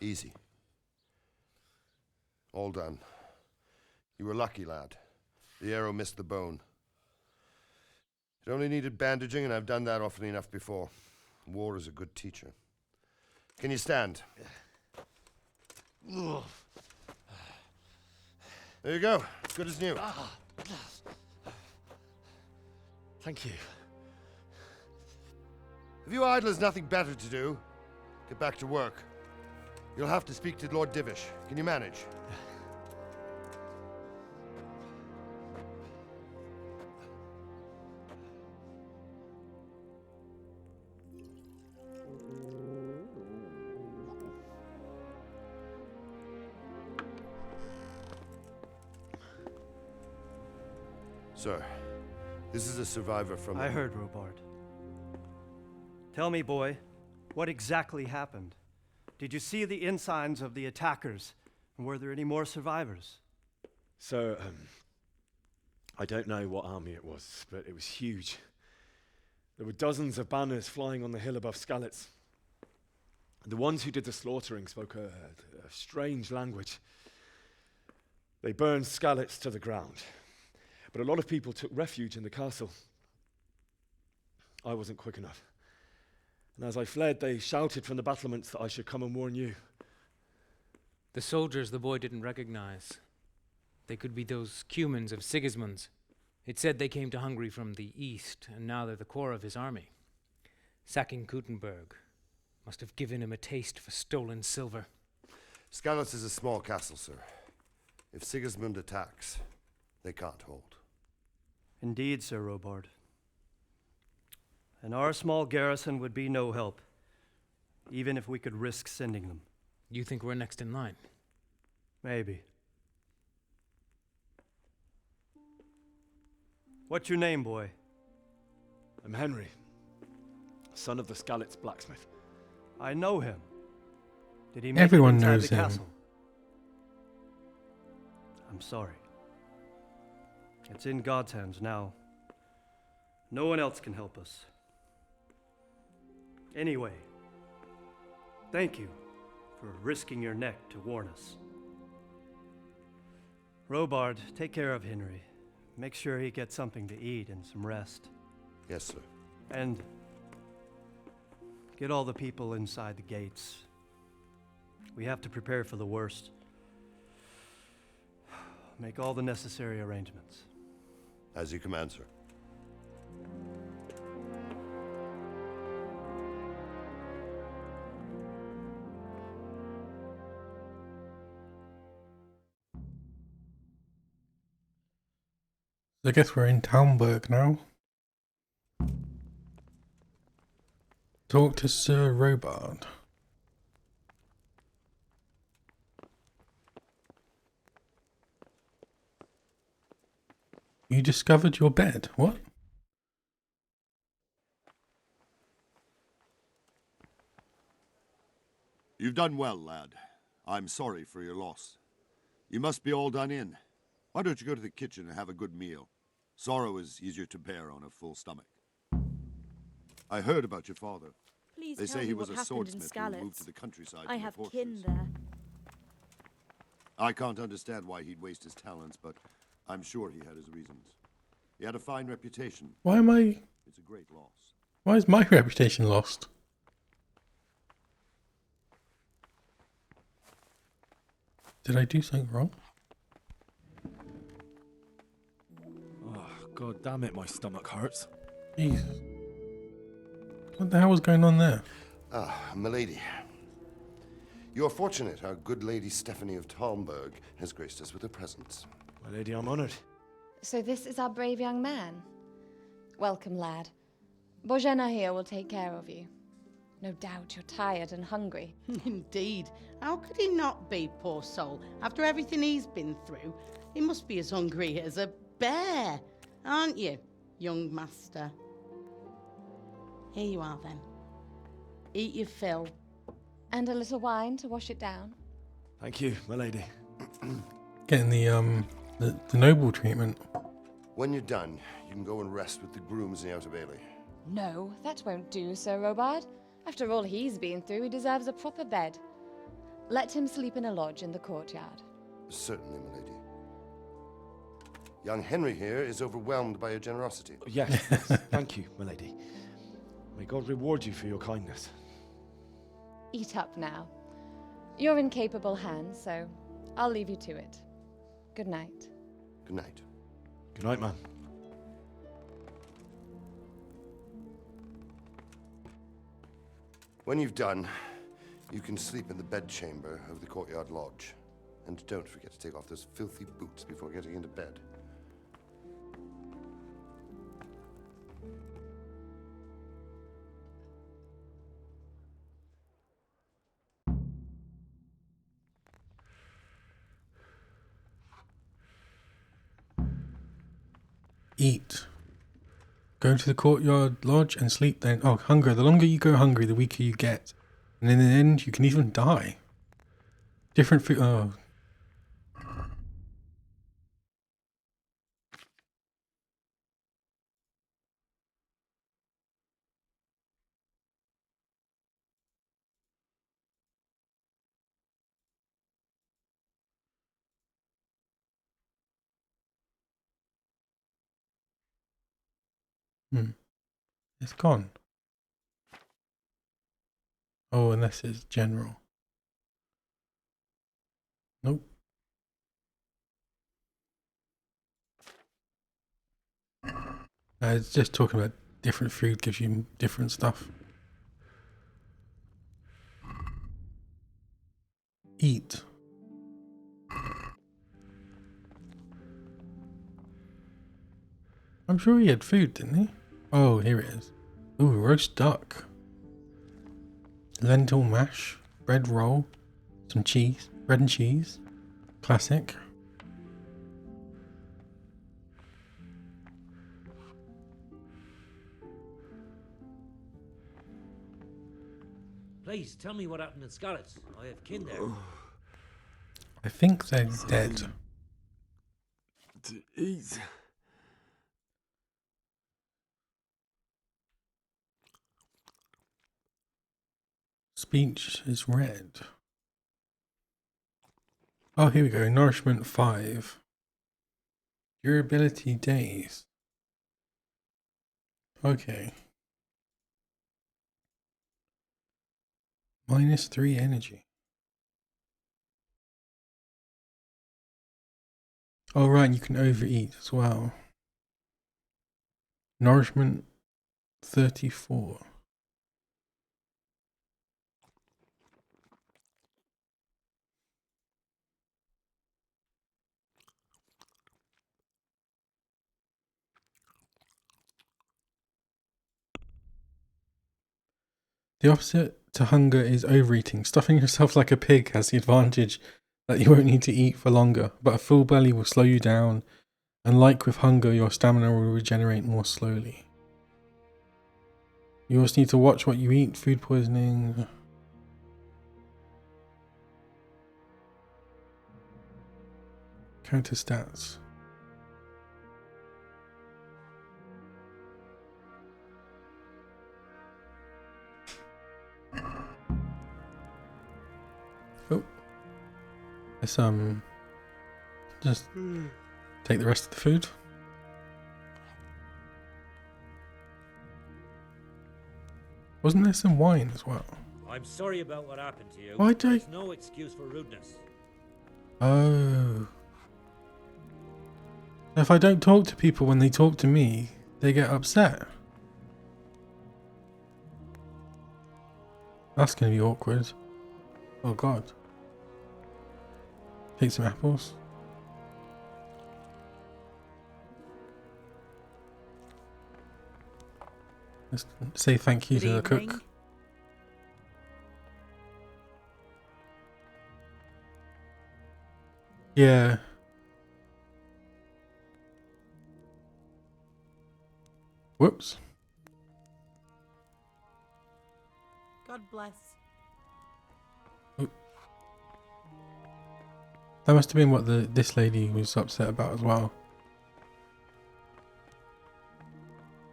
Speaker 8: Easy. All done. You were lucky, lad. The arrow missed the bone. It only needed bandaging, and I've done that often enough before. War is a good teacher. Can you stand? There you go. Good as new.
Speaker 5: Thank you.
Speaker 8: If you idlers nothing better to do, get back to work. You'll have to speak to Lord Divish. Can you manage? Sir, this is a survivor from...
Speaker 13: I heard, Robard. Tell me, boy, what exactly happened? Did you see the ensigns of the attackers? And were there any more survivors?
Speaker 5: So, I don't know what army it was, but it was huge. There were dozens of banners flying on the hill above Skalitz. The ones who did the slaughtering spoke a strange language. They burned Skalitz to the ground. But a lot of people took refuge in the castle. I wasn't quick enough. And as I fled, they shouted from the battlements that I should come and warn you.
Speaker 23: The soldiers the boy didn't recognize. They could be those Cumans of Sigismund's. It said they came to Hungary from the east, and now they're the core of his army. Sacking Gutenberg must have given him a taste for stolen silver.
Speaker 8: Skalitz is a small castle, sir. If Sigismund attacks, they can't hold.
Speaker 13: Indeed, Sir Robard. And our small garrison would be no help, even if we could risk sending them.
Speaker 23: You think we're next in line?
Speaker 13: Maybe. What's your name, boy?
Speaker 5: I'm Henry, son of the Skalitz blacksmith.
Speaker 13: I know him. Did he make
Speaker 1: Everyone
Speaker 13: it inside
Speaker 1: knows
Speaker 13: the
Speaker 1: him.
Speaker 13: castle? I'm sorry. It's in God's hands now. No one else can help us. Anyway, thank you for risking your neck to warn us. Robard, take care of Henry. Make sure he gets something to eat and some rest.
Speaker 8: Yes, sir.
Speaker 13: And get all the people inside the gates. We have to prepare for the worst. Make all the necessary arrangements.
Speaker 8: As you command, sir.
Speaker 1: I guess we're in Talmberg now. Talk to Sir Robard. You discovered your bed. What?
Speaker 11: You've done well, lad. I'm sorry for your loss. You must be all done in. Why don't you go to the kitchen and have a good meal? Sorrow is easier to bear on a full stomach. I heard about your father.
Speaker 2: Please
Speaker 11: They
Speaker 2: tell
Speaker 11: say
Speaker 2: me
Speaker 11: he was
Speaker 2: what
Speaker 11: a
Speaker 2: happened in
Speaker 11: swordsmith who moved to
Speaker 2: Skalitz.
Speaker 11: the countryside.
Speaker 2: I
Speaker 11: from the
Speaker 2: have
Speaker 11: fortress.
Speaker 2: kin there.
Speaker 11: I can't understand why he'd waste his talents, but I'm sure he had his reasons. He had a fine reputation.
Speaker 1: Why am I...
Speaker 11: It's a great loss.
Speaker 1: Why is my reputation lost? Did I do something wrong?
Speaker 5: Oh, God damn it, my stomach hurts.
Speaker 1: Jesus. What the hell was going on there?
Speaker 8: Ah, milady. You are fortunate our good lady Stephanie of Talmberg has graced us with her presence.
Speaker 5: My lady, I'm honored.
Speaker 7: So this is our brave young man. Welcome, lad. Bojena here will take care of you. No doubt you're tired and hungry.
Speaker 2: Indeed. How could he not be, poor soul? After everything he's been through, he must be as hungry as a bear, aren't you, young master? Here you are, then. Eat your fill.
Speaker 7: And a little wine to wash it down.
Speaker 5: Thank you, my lady.
Speaker 1: Getting the noble treatment.
Speaker 8: When you're done, you can go and rest with the grooms in the Outer Bailey.
Speaker 7: No, that won't do, Sir Robard. After all he's been through, he deserves a proper bed. Let him sleep in a lodge in the courtyard.
Speaker 8: Certainly, milady. Young Henry here is overwhelmed by your generosity.
Speaker 5: Yes, thank you, my lady. May God reward you for your kindness.
Speaker 7: Eat up now. You're in capable hands, so I'll leave you to it. Good night.
Speaker 8: Good night.
Speaker 5: Good night, man.
Speaker 8: When you've done, you can sleep in the bedchamber of the courtyard lodge. And don't forget to take off those filthy boots before getting into bed.
Speaker 1: Eat. Go to the courtyard lodge and sleep then. Oh, hunger. The longer you go hungry, the weaker you get. And in the end, you can even die. Different food. Oh. It's gone. Oh, unless it's general. Nope. It's just talking about different food gives you different stuff. Eat. I'm sure he had food, didn't he? Oh, here it is. Ooh, roast duck. Lentil mash. Bread roll. Some cheese. Bread and cheese. Classic.
Speaker 18: Please tell me what happened in Scarlet's. I have kin there.
Speaker 1: I think they're dead.
Speaker 6: To eat.
Speaker 1: Speech is red. Oh, here we go. Nourishment 5. Durability days. Okay. -3 energy. Oh, right. You can overeat as well. Nourishment 34. The opposite to hunger is overeating. Stuffing yourself like a pig has the advantage that you won't need to eat for longer, but a full belly will slow you down, and like with hunger, your stamina will regenerate more slowly. You also need to watch what you eat. Food poisoning. Counter stats. Oh. Let's just take the rest of the food. Wasn't there some wine as well?
Speaker 18: I'm sorry about what happened to you.
Speaker 1: Why do I-
Speaker 18: There's no excuse for rudeness.
Speaker 1: Oh. If I don't talk to people when they talk to me, they get upset. That's gonna be awkward. Oh god. Take some apples. Let's say thank you to the cook. Yeah. Whoops.
Speaker 10: God bless.
Speaker 1: Oop. That must have been what this lady was upset about as well.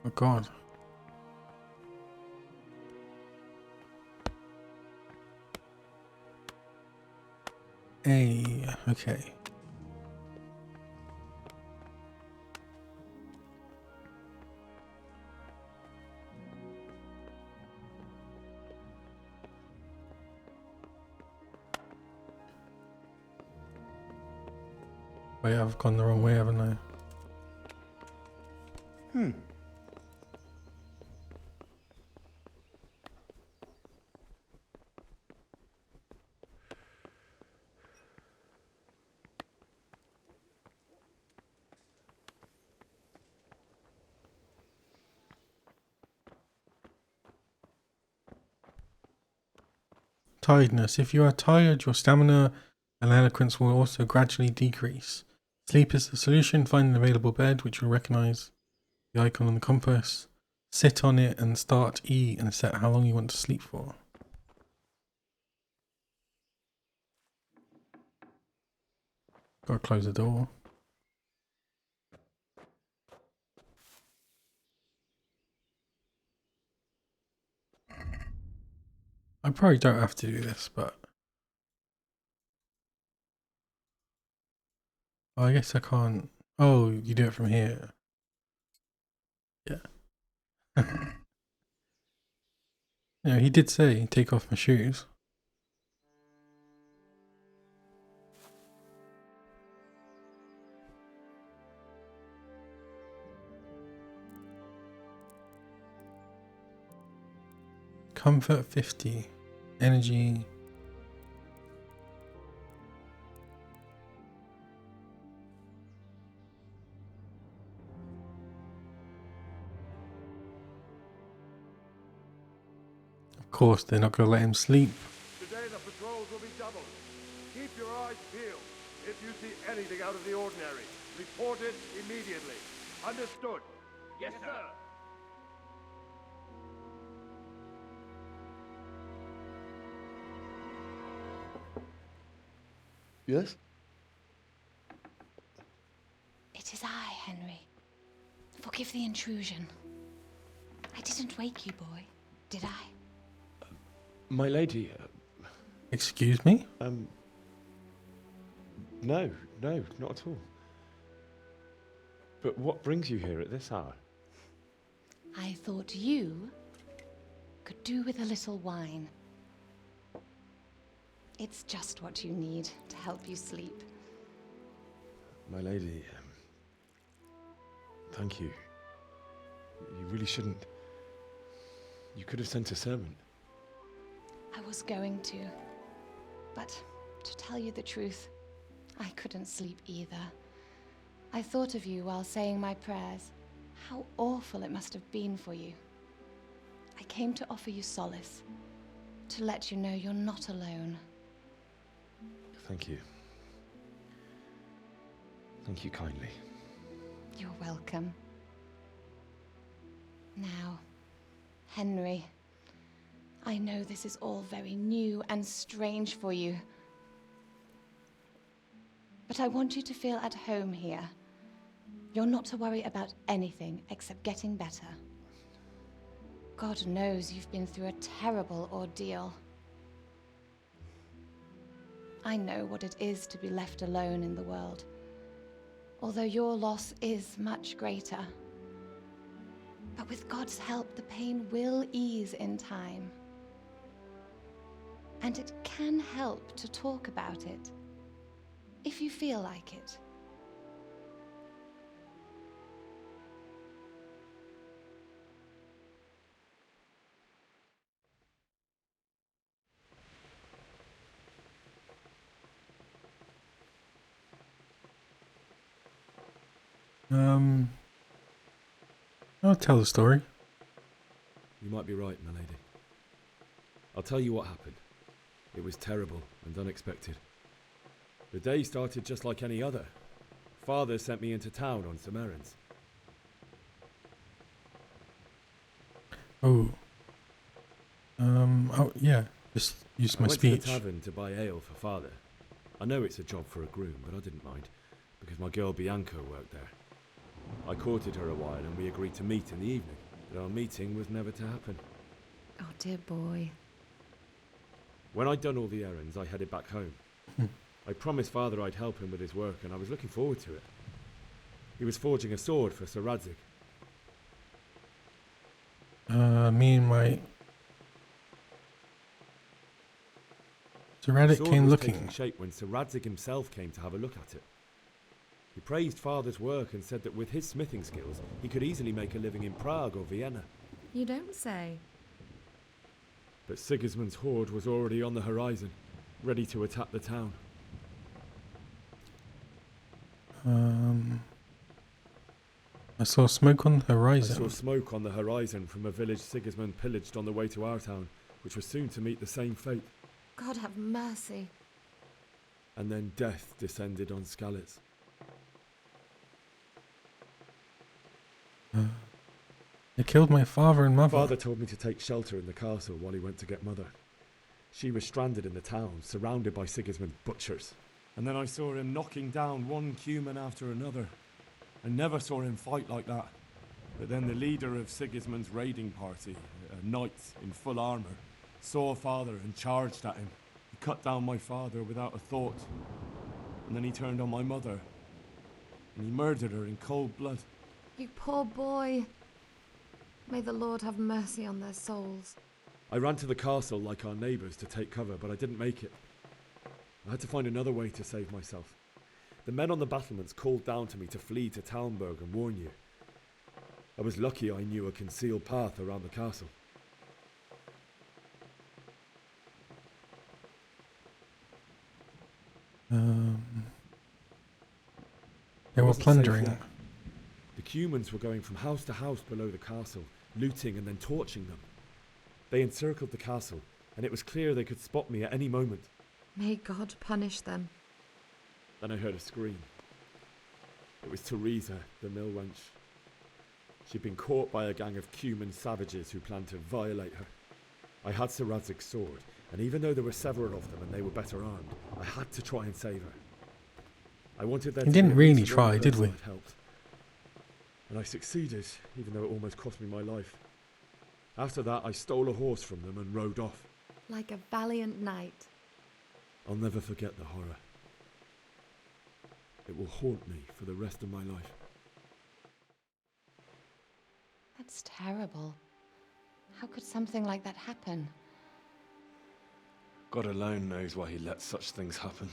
Speaker 1: Oh god. Hey, okay. Wait, I've gone the wrong way, haven't I? Tiredness. If you are tired, your stamina and eloquence will also gradually decrease. Sleep is the solution. Find an available bed, which you'll recognize the icon on the compass. Sit on it and start E and set how long you want to sleep for. Gotta close the door. I probably don't have to do this, but oh, I guess I can't. Oh, you do it from here. Yeah. Yeah, he did say take off my shoes. Comfort 50. Energy. Of course, they're not going to let him sleep.
Speaker 6: Today the patrols will be doubled. Keep your eyes peeled. If you see anything out of the ordinary, report it immediately. Understood? Yes, sir.
Speaker 5: Yes?
Speaker 12: It is I, Henry. Forgive the intrusion. I didn't wake you, boy, did I?
Speaker 5: My lady.
Speaker 1: Excuse me?
Speaker 5: No, not at all. But what brings you here at this hour?
Speaker 12: I thought you could do with a little wine. It's just what you need to help you sleep.
Speaker 5: My lady, thank you. You really shouldn't. You could have sent a servant.
Speaker 12: I was going to, but to tell you the truth, I couldn't sleep either. I thought of you while saying my prayers. How awful it must have been for you. I came to offer you solace, to let you know you're not alone.
Speaker 5: Thank you. Thank you kindly.
Speaker 12: You're welcome. Now, Henry, I know this is all very new and strange for you, but I want you to feel at home here. You're not to worry about anything except getting better. God knows you've been through a terrible ordeal. I know what it is to be left alone in the world, although your loss is much greater. But with God's help, the pain will ease in time. And it can help to talk about it, if you feel like it.
Speaker 1: I'll tell the story.
Speaker 5: You might be right, my lady. I'll tell you what happened. It was terrible and unexpected. The day started just like any other. Father sent me into town on some errands.
Speaker 1: Oh. Oh, yeah. Just use my
Speaker 5: I went
Speaker 1: speech.
Speaker 5: to the tavern to buy ale for Father. I know it's a job for a groom, but I didn't mind, because my girl Bianca worked there. I courted her a while and we agreed to meet in the evening, but our meeting was never to happen.
Speaker 12: Oh, dear boy.
Speaker 5: When I'd done all the errands, I headed back home. I promised Father I'd help him with his work, and I was looking forward to it. He was forging a sword for Sir Radzig.
Speaker 1: Me and my... Sir Radzig
Speaker 5: Sword
Speaker 1: came
Speaker 5: was
Speaker 1: looking.
Speaker 5: taking shape when Sir Radzig himself came to have a look at it. He praised Father's work and said that with his smithing skills, he could easily make a living in Prague or Vienna.
Speaker 12: You don't say.
Speaker 5: But Sigismund's horde was already on the horizon, ready to attack the town.
Speaker 1: I saw smoke on the
Speaker 5: I
Speaker 1: horizon.
Speaker 5: saw smoke on the horizon from a village Sigismund pillaged on the way to our town, which was soon to meet the same fate.
Speaker 12: God have mercy.
Speaker 5: And then death descended on Skalitz.
Speaker 1: They killed my father and mother.
Speaker 5: Father told me to take shelter in the castle while he went to get Mother. She was stranded in the town, surrounded by Sigismund's butchers. And then I saw him knocking down one Cuman after another. I never saw him fight like that. But then the leader of Sigismund's raiding party, a knight in full armour, saw Father and charged at him. He cut down my father without a thought. And then he turned on my mother. And he murdered her in cold blood.
Speaker 12: You poor boy. May the Lord have mercy on their souls.
Speaker 5: I ran to the castle like our neighbours to take cover, but I didn't make it. I had to find another way to save myself. The men on the battlements called down to me to flee to Talmberg and warn you. I was lucky I knew a concealed path around the castle.
Speaker 1: They were
Speaker 5: Wasn't
Speaker 1: plundering.
Speaker 5: safe yet. The Cumans were going from house to house below the castle, looting and then torching them. They encircled the castle, and it was clear they could spot me at any moment.
Speaker 12: May God punish them.
Speaker 5: Then I heard a scream. It was Teresa, the mill wench. She'd been caught by a gang of Cuman savages who planned to violate her. I had Sir Radzig's sword, and even though there were several of them and they were better armed, I had to try and save her. I wanted there
Speaker 1: We
Speaker 5: to be
Speaker 1: didn't
Speaker 5: at
Speaker 1: really
Speaker 5: least one
Speaker 1: try, did
Speaker 5: person
Speaker 1: we?
Speaker 5: I'd helped. And I succeeded, even though it almost cost me my life. After that, I stole a horse from them and rode off.
Speaker 12: Like a valiant knight.
Speaker 5: I'll never forget the horror. It will haunt me for the rest of my life.
Speaker 12: That's terrible. How could something like that happen?
Speaker 5: God alone knows why he lets such things happen.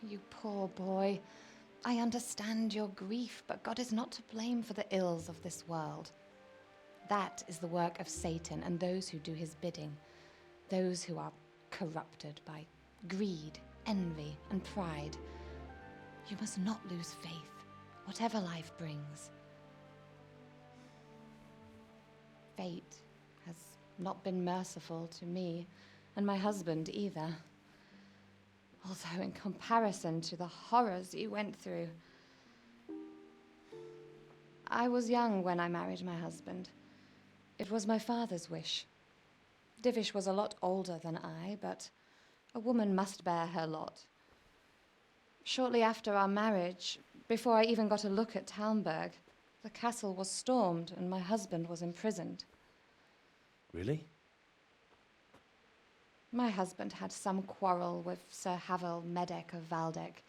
Speaker 12: You poor boy. I understand your grief, but God is not to blame for the ills of this world. That is the work of Satan and those who do his bidding. Those who are corrupted by greed, envy, and pride. You must not lose faith, whatever life brings. Fate has not been merciful to me, and my husband either. Although in comparison to the horrors you went through. I was young when I married my husband. It was my father's wish. Divish was a lot older than I, but a woman must bear her lot. Shortly after our marriage, before I even got a look at Talmberg, the castle was stormed and my husband was imprisoned.
Speaker 5: Really?
Speaker 12: My husband had some quarrel with Sir Havel Medek of Valdek,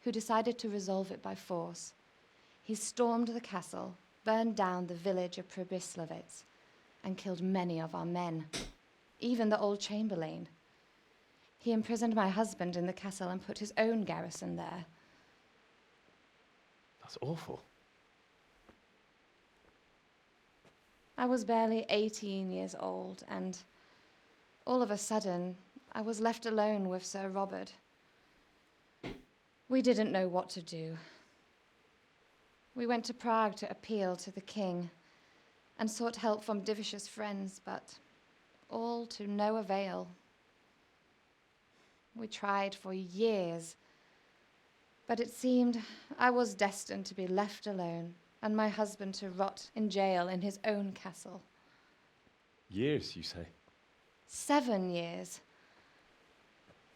Speaker 12: who decided to resolve it by force. He stormed the castle, burned down the village of Pribyslavitz, and killed many of our men, even the old chamberlain. He imprisoned my husband in the castle and put his own garrison there.
Speaker 5: That's awful.
Speaker 12: I was barely 18 years old, and all of a sudden, I was left alone with Sir Robert. We didn't know what to do. We went to Prague to appeal to the king and sought help from Divish's friends, but all to no avail. We tried for years, but it seemed I was destined to be left alone and my husband to rot in jail in his own castle.
Speaker 5: Years, you say?
Speaker 12: 7 years.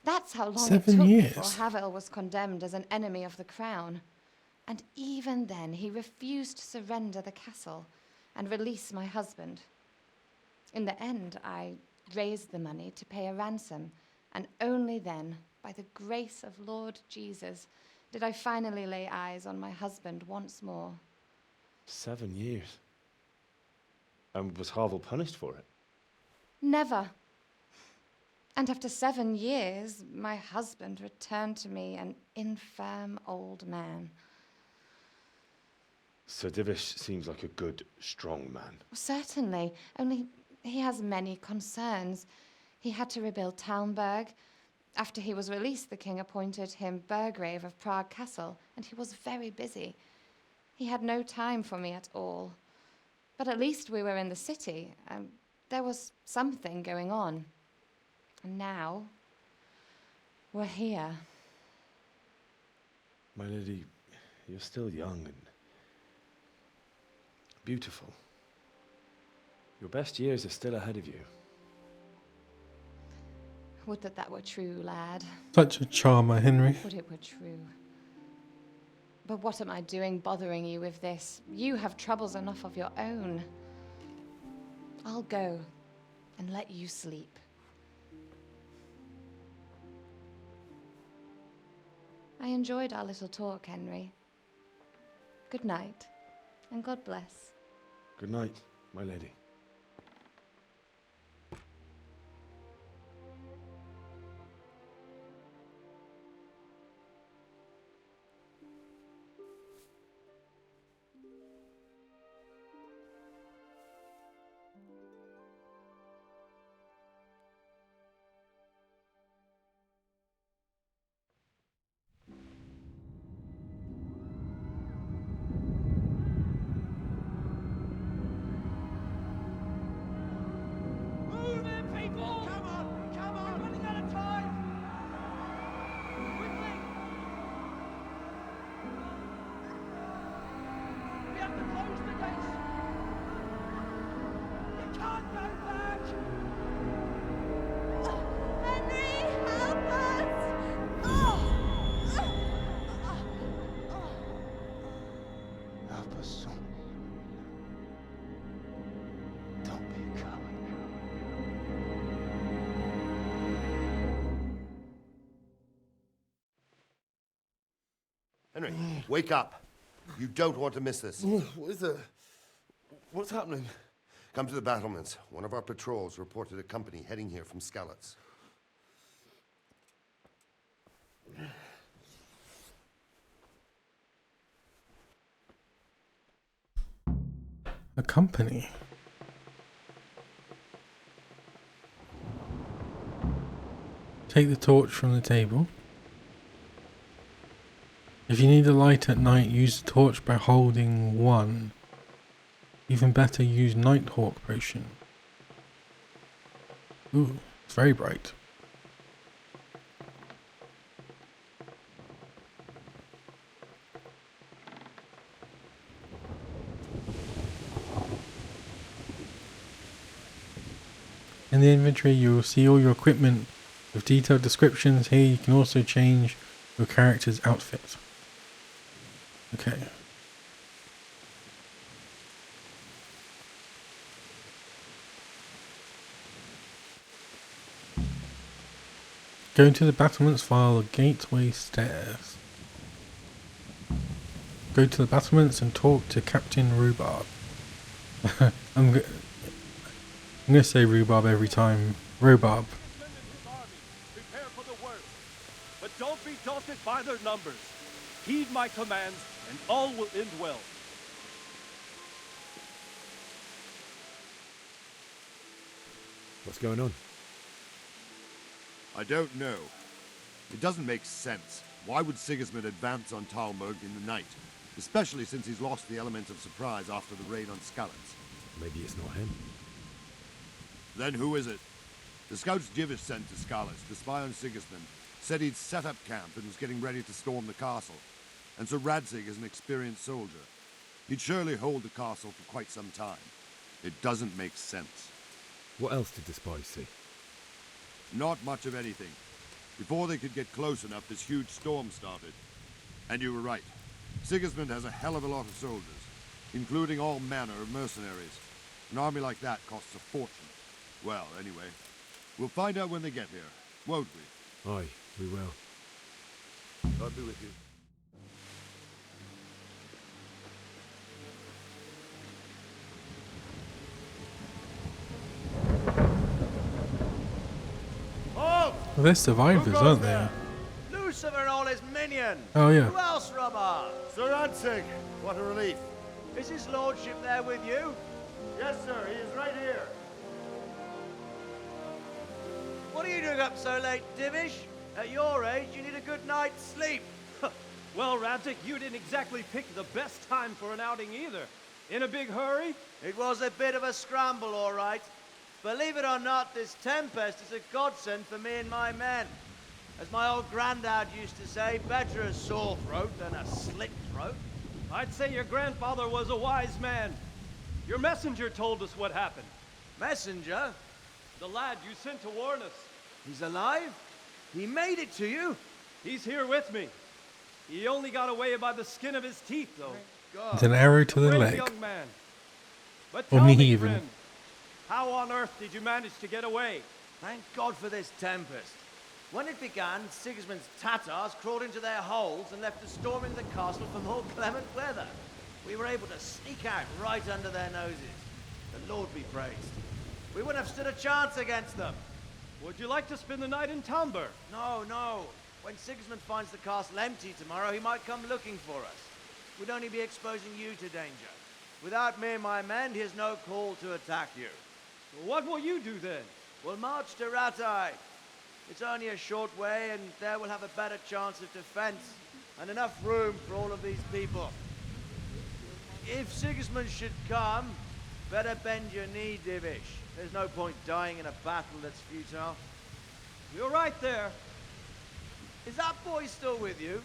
Speaker 12: That's how long
Speaker 1: 7
Speaker 12: it took
Speaker 1: years?
Speaker 12: before Havel was condemned as an enemy of the crown. And even then, he refused to surrender the castle and release my husband. In the end, I raised the money to pay a ransom, and only then, by the grace of Lord Jesus, did I finally lay eyes on my husband once more.
Speaker 5: 7 years? And was Havel punished for it?
Speaker 12: Never. And after 7 years, my husband returned to me an infirm old man.
Speaker 5: Sir Divish seems like a good, strong man.
Speaker 12: Certainly, only he has many concerns. He had to rebuild Talmberg. After he was released, the king appointed him Burgrave of Prague Castle, and he was very busy. He had no time for me at all. But at least we were in the city, and there was something going on. And now, we're here.
Speaker 5: My lady, you're still young and beautiful. Your best years are still ahead of you.
Speaker 12: Would that that were true, lad.
Speaker 1: Such a charmer, Henry.
Speaker 12: Would it were true. But what am I doing bothering you with this? You have troubles enough of your own. I'll go and let you sleep. I enjoyed our little talk, Henry. Good night, and God bless.
Speaker 5: Good night, my lady.
Speaker 3: Move it, people! Come on! We're running out of time! Quickly! We have to close the gates! You can't go back!
Speaker 21: Henry, help us!
Speaker 8: Help us, son. Don't be a coward. Henry, wake up. You don't want to miss this.
Speaker 6: What is it? What's happening?
Speaker 8: Come to the battlements. One of our patrols reported a company heading here from Skalitz.
Speaker 1: A company. Take the torch from the table. If you need a light at night, use the torch by holding 1. Even better, use Nighthawk potion. Ooh, it's very bright. In the inventory, you will see all your equipment with detailed descriptions. Here you can also change your character's outfit. Okay. Go to the battlements via the gateway stairs. Go to the battlements and talk to Captain Rhubarb. I'm gonna say Rhubarb every time. Rhubarb.
Speaker 6: Prepare for the worst. But don't be daunted by their numbers. Heed my commands, and all will end well.
Speaker 5: What's going on?
Speaker 11: I don't know. It doesn't make sense. Why would Sigismund advance on Talmberg in the night? especially since he's lost the element of surprise after the raid on Skalitz.
Speaker 5: Maybe it's not him.
Speaker 11: Then who is it? The scouts Divish sent to Skalitz to spy on Sigismund said he'd set up camp and was getting ready to storm the castle. And Sir Radzig is an experienced soldier. He'd surely hold the castle for quite some time. It doesn't make sense.
Speaker 5: What else did the spies see?
Speaker 11: Not much of anything. Before they could get close enough, this huge storm started. And you were right. Sigismund has a hell of a lot of soldiers, including all manner of mercenaries. An army like that costs a fortune. Well, anyway, we'll find out when they get here, won't we?
Speaker 5: Aye, we will.
Speaker 11: God be with you.
Speaker 19: Halt!
Speaker 1: Well, they're survivors, aren't they?
Speaker 19: Lucifer and all his minions!
Speaker 1: Oh, yeah.
Speaker 19: Who else, Robber?
Speaker 11: Sir Radzig, what a relief.
Speaker 19: Is his lordship there with you?
Speaker 11: Yes, sir, he is right here.
Speaker 19: What are you doing up so late, Divish? At your age, you need a good night's sleep.
Speaker 16: Well, Radzig, you didn't exactly pick the best time for an outing either. In a big hurry?
Speaker 19: It was a bit of a scramble, all right. Believe it or not, this tempest is a godsend for me and my men. As my old granddad used to say, better a sore throat than a slit throat.
Speaker 16: I'd say your grandfather was a wise man. Your messenger told us what happened.
Speaker 19: Messenger?
Speaker 16: The lad you sent to warn us.
Speaker 19: He's alive? He made it to you?
Speaker 16: He's here with me. He only got away by the skin of his teeth, though.
Speaker 19: God.
Speaker 1: With an arrow to the
Speaker 16: Brave
Speaker 1: leg.
Speaker 16: young man. But
Speaker 1: Or
Speaker 16: tell
Speaker 1: knee
Speaker 16: me,
Speaker 1: even.
Speaker 16: friend, how on earth did you manage to get away?
Speaker 19: Thank God for this tempest. When it began, Sigismund's Tatars crawled into their holes and left us storming the castle for more clement weather. We were able to sneak out right under their noses. The Lord be praised. We wouldn't have stood a chance against them.
Speaker 16: Would you like to spend the night in Talmberg?
Speaker 19: No, no. When Sigismund finds the castle empty tomorrow, he might come looking for us. We'd only be exposing you to danger. Without me and my men, he has no call to attack you.
Speaker 16: What will you do then?
Speaker 19: We'll march to Rattay. It's only a short way, and there we'll have a better chance of defense and enough room for all of these people. If Sigismund should come, better bend your knee, Divish. There's no point dying in a battle that's futile.
Speaker 16: You're right there.
Speaker 19: Is that boy still with you?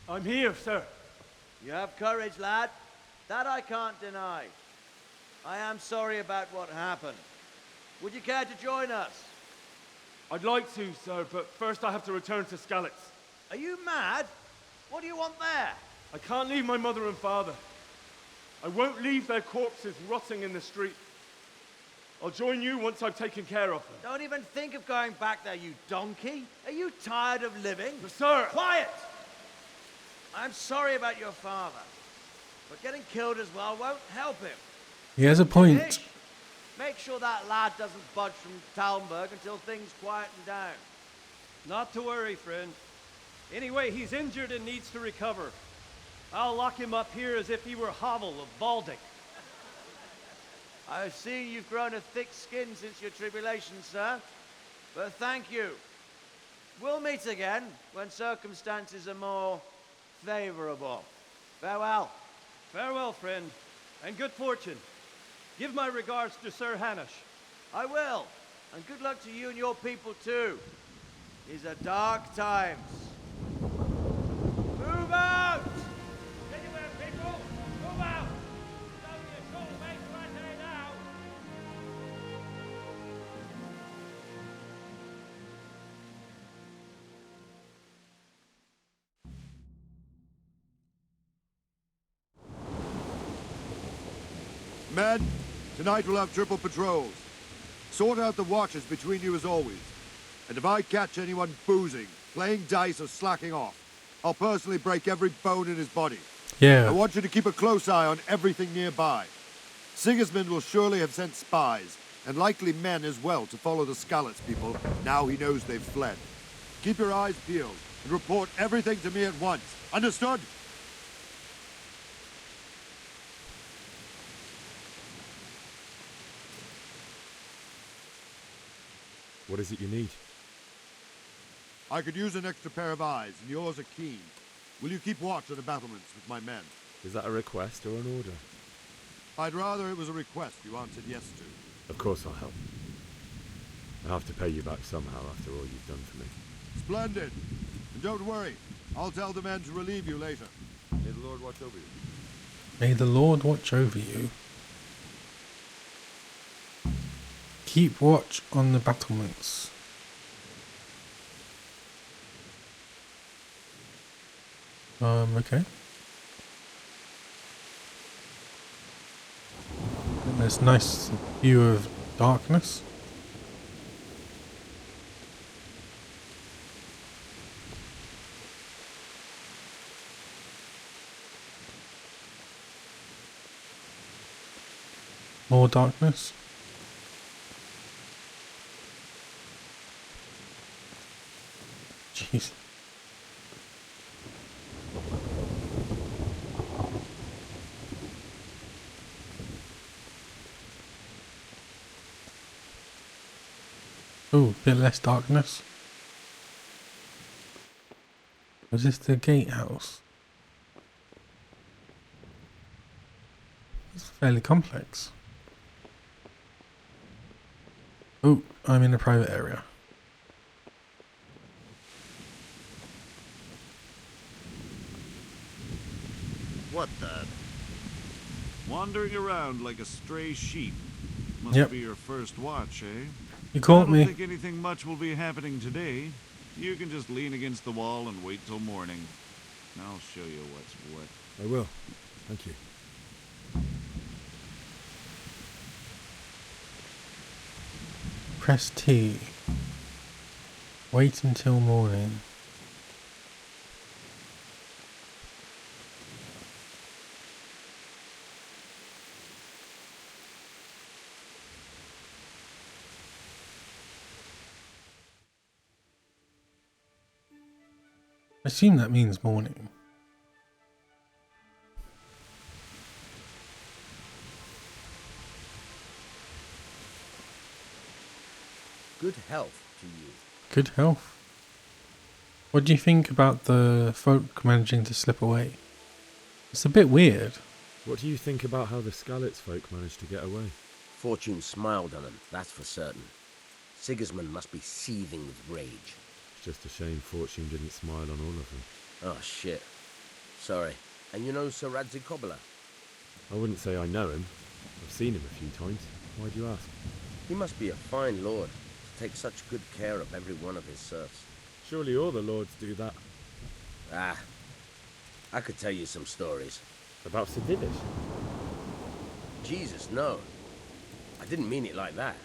Speaker 16: I'm here, sir.
Speaker 19: You have courage, lad. That I can't deny. I am sorry about what happened. Would you care to join us?
Speaker 16: I'd like to, sir, but first I have to return to Skalitz.
Speaker 19: Are you mad? What do you want there?
Speaker 16: I can't leave my mother and father. I won't leave their corpses rotting in the street. I'll join you once I've taken care of them.
Speaker 19: Don't even think of going back there, you donkey. Are you tired of living?
Speaker 16: But sir!
Speaker 19: Quiet! I'm sorry about your father, but getting killed as well won't help him.
Speaker 1: He has a point.
Speaker 19: Dish, make sure that lad doesn't budge from Talmberg until things quieten down.
Speaker 16: Not to worry, friend. Anyway, he's injured and needs to recover. I'll lock him up here as if he were Havel of Baldic.
Speaker 19: I've seen you've grown a thick skin since your tribulation, sir. But thank you. We'll meet again when circumstances are more favorable. Farewell.
Speaker 16: Farewell, friend, and good fortune. Give my regards to Sir Hanush.
Speaker 19: I will. And good luck to you and your people, too. These are dark times. Move out!
Speaker 16: Anywhere, people! Move out! It's only a short way to Rattay now!
Speaker 11: Men, tonight we'll have triple patrols. Sort out the watches between you as always. And if I catch anyone boozing, playing dice or slacking off, I'll personally break every bone in his body.
Speaker 1: Yeah.
Speaker 11: I want you to keep a close eye on everything nearby. Sigismund will surely have sent spies, and likely men as well, to follow the Skalitz people now he knows they've fled. Keep your eyes peeled and report everything to me at once. Understood?
Speaker 5: What is it you need?
Speaker 11: I could use an extra pair of eyes, and yours are keen. Will you keep watch at the battlements with my men?
Speaker 5: Is that a request or an order?
Speaker 11: I'd rather it was a request you answered yes to.
Speaker 5: Of course I'll help. I have to pay you back somehow after all you've done for me.
Speaker 11: Splendid. And don't worry, I'll tell the men to relieve you later. May the Lord watch over you.
Speaker 1: May the Lord watch over you. Keep watch on the battlements. Okay. There's a nice view of darkness. More darkness. Jeez. Oh, bit less darkness. Was this the gatehouse? It's fairly complex. Oh, I'm in a private area.
Speaker 11: What the? Wandering around like a stray sheep. Must
Speaker 1: Yep.
Speaker 11: be your first watch, eh?
Speaker 1: You caught
Speaker 11: I
Speaker 1: me.
Speaker 11: don't think anything much will be happening today. You can just lean against the wall and wait till morning. I'll show you what's what.
Speaker 5: I will. Thank you.
Speaker 1: Press T. Wait until morning. I assume that means morning.
Speaker 19: Good health to you.
Speaker 1: Good health. What do you think about the folk managing to slip away? It's a bit weird.
Speaker 5: What do you think about how the Skalitz folk managed to get away?
Speaker 19: Fortune smiled on him, that's for certain. Sigismund must be seething with rage.
Speaker 5: It's just a shame Fortune didn't smile on all of them.
Speaker 19: Oh, shit. Sorry. And you know Sir Radzi Cobbler?
Speaker 5: I wouldn't say I know him. I've seen him a few times. Why do you ask?
Speaker 19: He must be a fine lord to take such good care of every one of his serfs.
Speaker 5: Surely all the lords do that.
Speaker 19: Ah, I could tell you some stories.
Speaker 5: About Sir Divish?
Speaker 19: Jesus, no. I didn't mean it like that.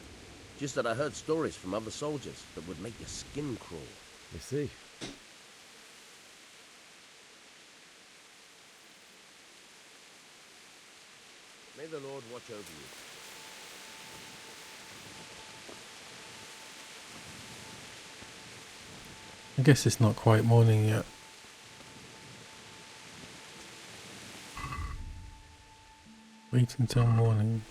Speaker 19: Just that I heard stories from other soldiers that would make your skin crawl.
Speaker 5: I see.
Speaker 19: May the Lord watch over you.
Speaker 1: I guess it's not quite morning yet. Wait until morning.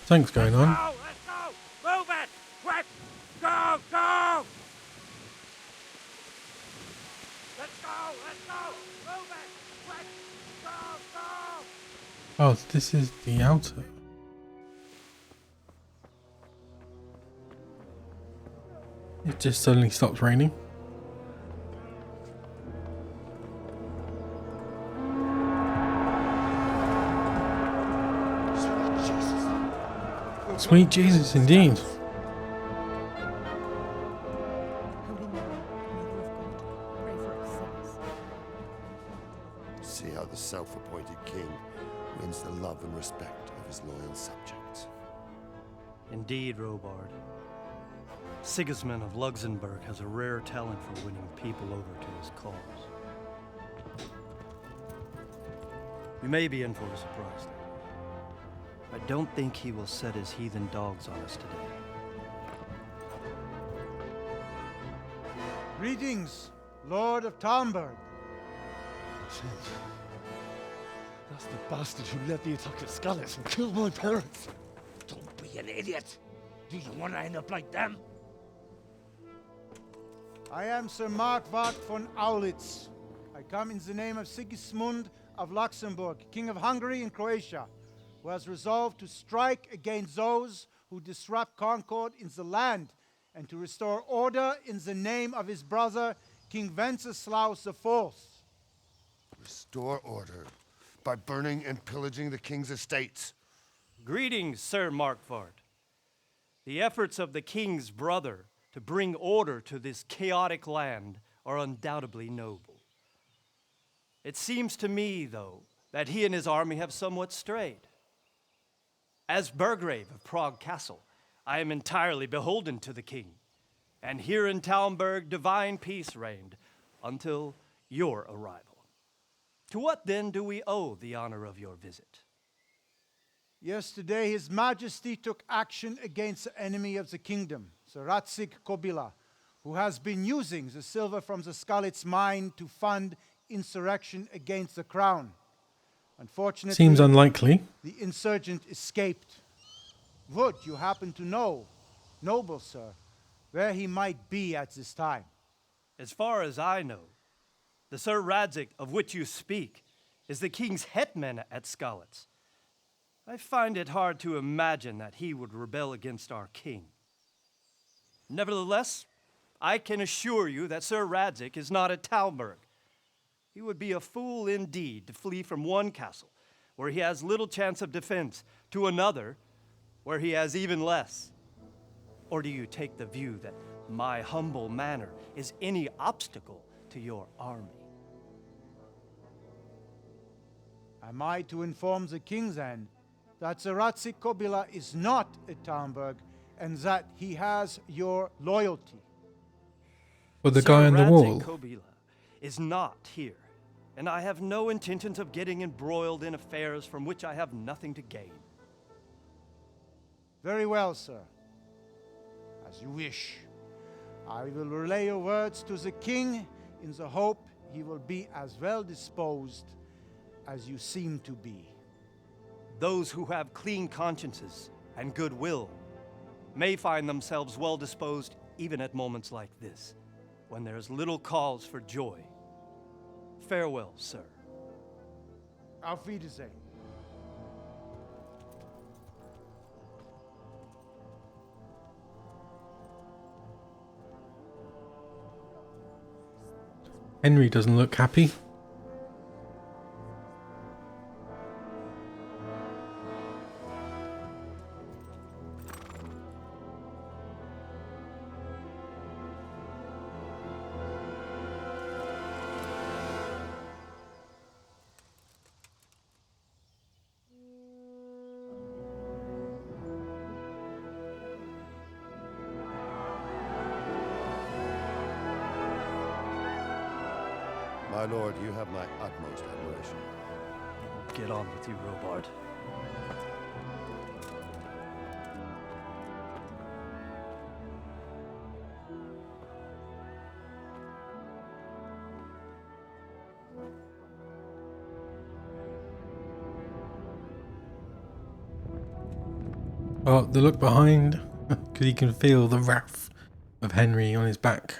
Speaker 1: Something's going on.
Speaker 3: Let's go! Move it! Quick! Go! Go! Let's go! Move it! Quick! Go!
Speaker 1: Oh, this is the outer. It just suddenly stops raining. Sweet Jesus, indeed.
Speaker 8: love and respect of his loyal subjects.
Speaker 13: Indeed, Robard. Sigismund of Luxembourg has a rare talent for winning people over to his cause. You may be in for a surprise, though. I don't think he will set his heathen dogs on us today.
Speaker 14: Greetings, Lord of Talmberg.
Speaker 5: That's the bastard who led the attack at Scarlet and killed my parents.
Speaker 18: Don't be an idiot. Do you want to end up like them?
Speaker 14: I am Sir Markwart von Aulitz. I come in the name of Sigismund of Luxembourg, King of Hungary and Croatia, who has resolved to strike against those who disrupt concord in the land and to restore order in the name of his brother, King Wenceslaus IV.
Speaker 8: Restore order by burning and pillaging the king's estates.
Speaker 13: Greetings, Sir Markwart. The efforts of the king's brother to bring order to this chaotic land are undoubtedly noble. It seems to me, though, that he and his army have somewhat strayed. As Burgrave of Prague Castle, I am entirely beholden to the king, and here in Talmberg divine peace reigned until your arrival. To what then do we owe the honor of your visit?
Speaker 14: Yesterday, His Majesty took action against the enemy of the kingdom, Sir Radzig Kobyla, who has been using the silver from the Skalitz mine to fund insurrection against the crown. Unfortunately,
Speaker 1: Seems unlikely.
Speaker 14: The insurgent escaped. Would you happen to know, noble sir, where he might be at this time?
Speaker 13: As far as I know, the Sir Radzig of which you speak is the king's hetman at Skalitz. I find it hard to imagine that he would rebel against our king. Nevertheless, I can assure you that Sir Radzig is not at Talmberg. He would be a fool indeed to flee from one castle, where he has little chance of defense, to another, where he has even less. Or do you take the view that my humble manner is any obstacle to your army?
Speaker 14: Am I to inform the king then that Sir Radzig Kobyla is not at Talmberg and that he has your loyalty?
Speaker 1: For the guy on the wall.
Speaker 13: Kobyla is not here, and I have no intentions of getting embroiled in affairs from which I have nothing to gain.
Speaker 14: Very well, sir. As you wish. I will relay your words to the king in the hope he will be as well disposed as you seem to be.
Speaker 13: Those who have clean consciences and goodwill may find themselves well disposed even at moments like this, when there is little cause for joy. Farewell, sir.
Speaker 14: Auf Wiedersehen.
Speaker 1: Henry doesn't look happy.
Speaker 8: My lord, you have my utmost admiration.
Speaker 13: Get on with you, Robard.
Speaker 1: Oh, the look behind, because he can feel the wrath of Henry on his back.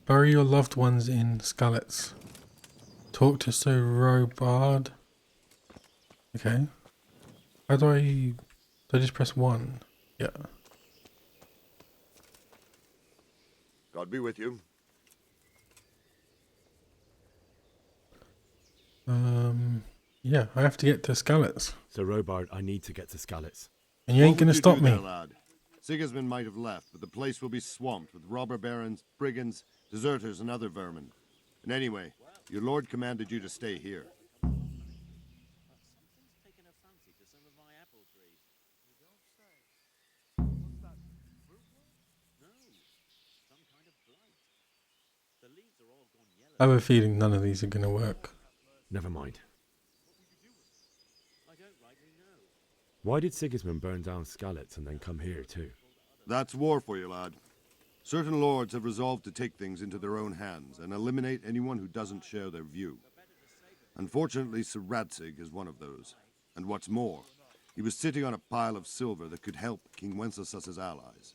Speaker 1: Bury your loved ones in Skalitz. Talk to Sir Robard. Okay. How do I just press 1? Yeah.
Speaker 11: God be with you.
Speaker 1: Yeah, I have to get to Skalitz.
Speaker 5: Sir Robard, I need to get to Skalitz.
Speaker 1: And you ain't gonna stop me.
Speaker 11: There, lad? Sigismund might have left, but the place will be swamped with robber barons, brigands, deserters, and other vermin. And anyway, your lord commanded you to stay here.
Speaker 1: I have a feeling none of these are going to work.
Speaker 5: Never mind. Why did Sigismund burn down Skalitz and then come here too?
Speaker 11: That's war for you, lad. Certain lords have resolved to take things into their own hands and eliminate anyone who doesn't share their view. Unfortunately, Sir Radzig is one of those. And what's more, he was sitting on a pile of silver that could help King Wenceslas's allies.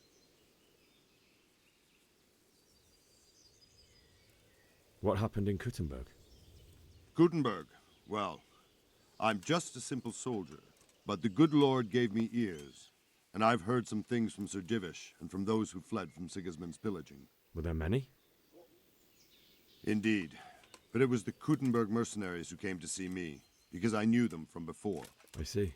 Speaker 5: What happened in Kuttenberg?
Speaker 11: Kuttenberg? Well, I'm just a simple soldier, but the good Lord gave me ears, and I've heard some things from Sir Divish and from those who fled from Sigismund's pillaging.
Speaker 5: Were there many?
Speaker 11: Indeed, but it was the Kuttenberg mercenaries who came to see me, because I knew them from before.
Speaker 5: I see.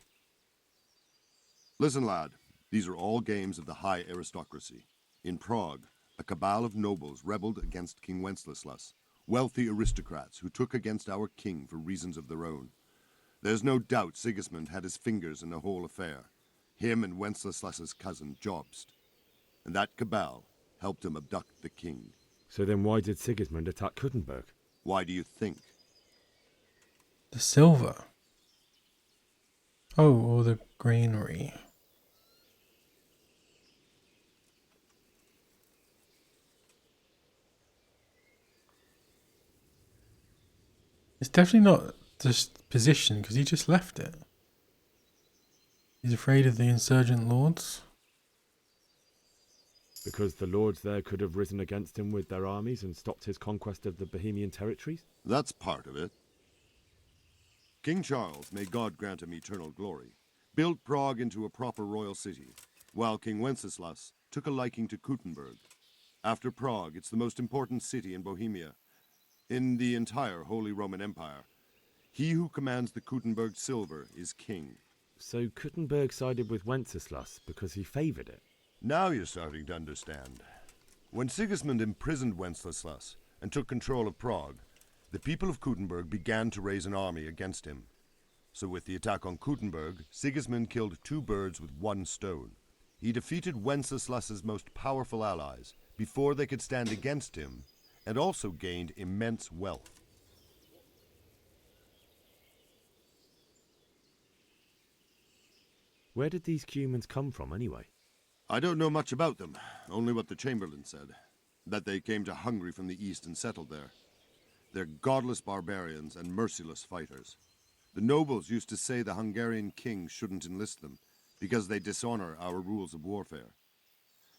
Speaker 11: Listen, lad, these are all games of the high aristocracy. In Prague, a cabal of nobles rebelled against King Wenceslas, wealthy aristocrats who took against our king for reasons of their own. There's no doubt Sigismund had his fingers in the whole affair. Him and Wenceslas's cousin, Jobst. And that cabal helped him abduct the king.
Speaker 5: So then why did Sigismund attack Kuttenberg?
Speaker 11: Why do you think?
Speaker 1: The silver. Oh, or the granary. It's definitely not just position, because he just left it. He's afraid of the insurgent lords.
Speaker 5: Because the lords there could have risen against him with their armies and stopped his conquest of the Bohemian territories?
Speaker 11: That's part of it. King Charles, may God grant him eternal glory, built Prague into a proper royal city, while King Wenceslas took a liking to Kuttenberg. After Prague, it's the most important city in Bohemia, in the entire Holy Roman Empire. He who commands the Kuttenberg silver is king.
Speaker 5: So Kuttenberg sided with Wenceslas because he favoured it?
Speaker 11: Now you're starting to understand. When Sigismund imprisoned Wenceslas and took control of Prague, the people of Kuttenberg began to raise an army against him. So with the attack on Kuttenberg, Sigismund killed two birds with one stone. He defeated Wenceslas's most powerful allies before they could stand against him, and also gained immense wealth.
Speaker 5: Where did these Cumans come from anyway?
Speaker 11: I don't know much about them, only what the Chamberlain said, that they came to Hungary from the east and settled there. They're godless barbarians and merciless fighters. The nobles used to say the Hungarian king shouldn't enlist them, because they dishonor our rules of warfare.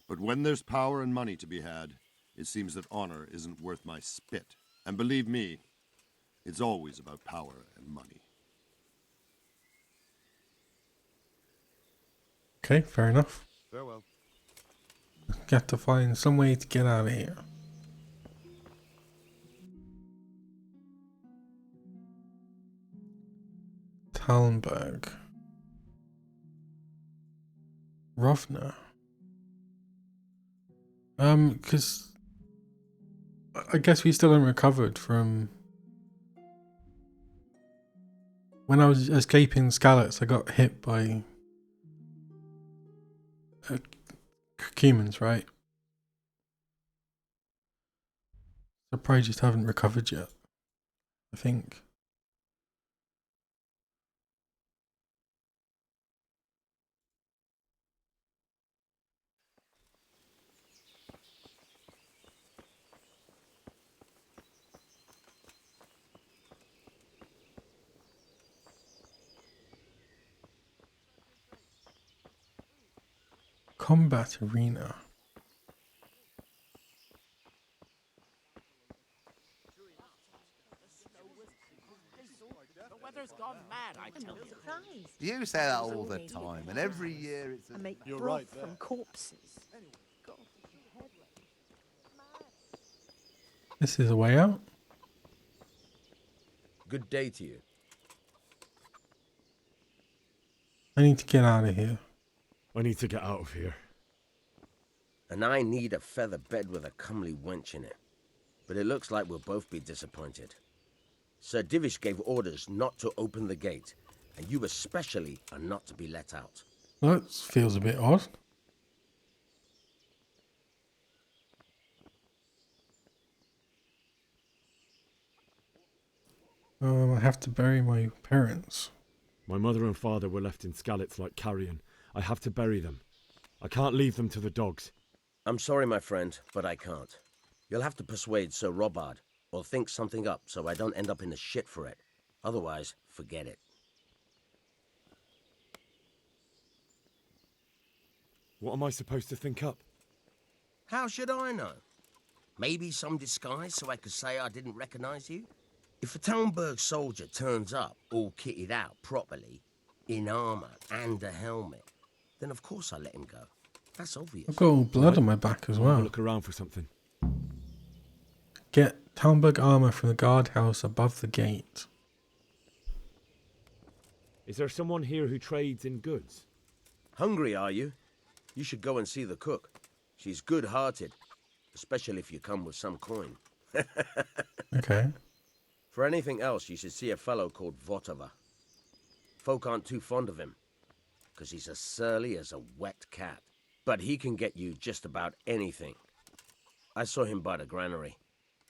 Speaker 11: But when there's power and money to be had, it seems that honor isn't worth my spit. And believe me, it's always about power and money.
Speaker 1: Okay, fair enough.
Speaker 11: Farewell.
Speaker 1: Got to find some way to get out of here. Talmberg. Rovna. Because I guess we still haven't recovered from when I was escaping Skalitz. I got hit by Cumans, right? I probably just haven't recovered yet, I think. Combat arena.
Speaker 18: The weather's gone mad, I tell you.
Speaker 15: You say that all the time, and every year it's a...
Speaker 10: Make
Speaker 15: You're
Speaker 10: broth
Speaker 15: right there.
Speaker 10: from corpses.
Speaker 1: This is a way out.
Speaker 19: Good day to you.
Speaker 1: I need to get out of here.
Speaker 5: I need to get out of here.
Speaker 19: And I need a feather bed with a comely wench in it. But it looks like we'll both be disappointed. Sir Divish gave orders not to open the gate, and you especially are not to be let out.
Speaker 1: Well, that feels a bit odd. I have to bury my parents.
Speaker 5: My mother and father were left in Skalitz like carrion. I have to bury them. I can't leave them to the dogs.
Speaker 19: I'm sorry, my friend, but I can't. You'll have to persuade Sir Robard, or think something up so I don't end up in the shit for it. Otherwise, forget it.
Speaker 5: What am I supposed to think up?
Speaker 19: How should I know? Maybe some disguise so I could say I didn't recognize you? If a Talmberg soldier turns up all kitted out properly, in armor and a helmet, then of course I let him go. That's obvious.
Speaker 1: I've got all blood on my back as well.
Speaker 5: I'll look around for something.
Speaker 1: Get Talmberg armor from the guardhouse above the gate.
Speaker 5: Is there someone here who trades in goods?
Speaker 19: Hungry, are you? You should go and see the cook. She's good-hearted, especially if you come with some coin.
Speaker 1: Okay.
Speaker 19: For anything else, you should see a fellow called Votava. Folk aren't too fond of him, because he's as surly as a wet cat. But he can get you just about anything. I saw him by the granary.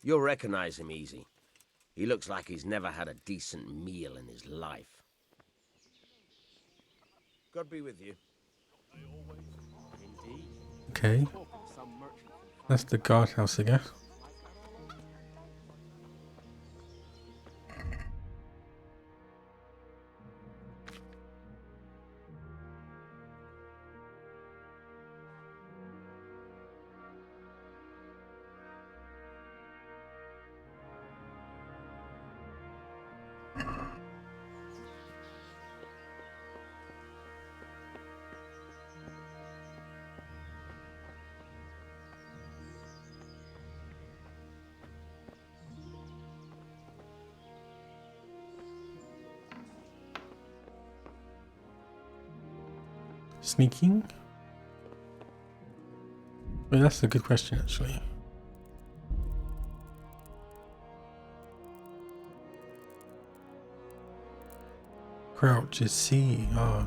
Speaker 19: You'll recognize him easy. He looks like he's never had a decent meal in his life. God be with you.
Speaker 1: Okay. That's the guardhouse, I guess. Sneaking? Well, that's a good question, actually. Crouch is C. Oh.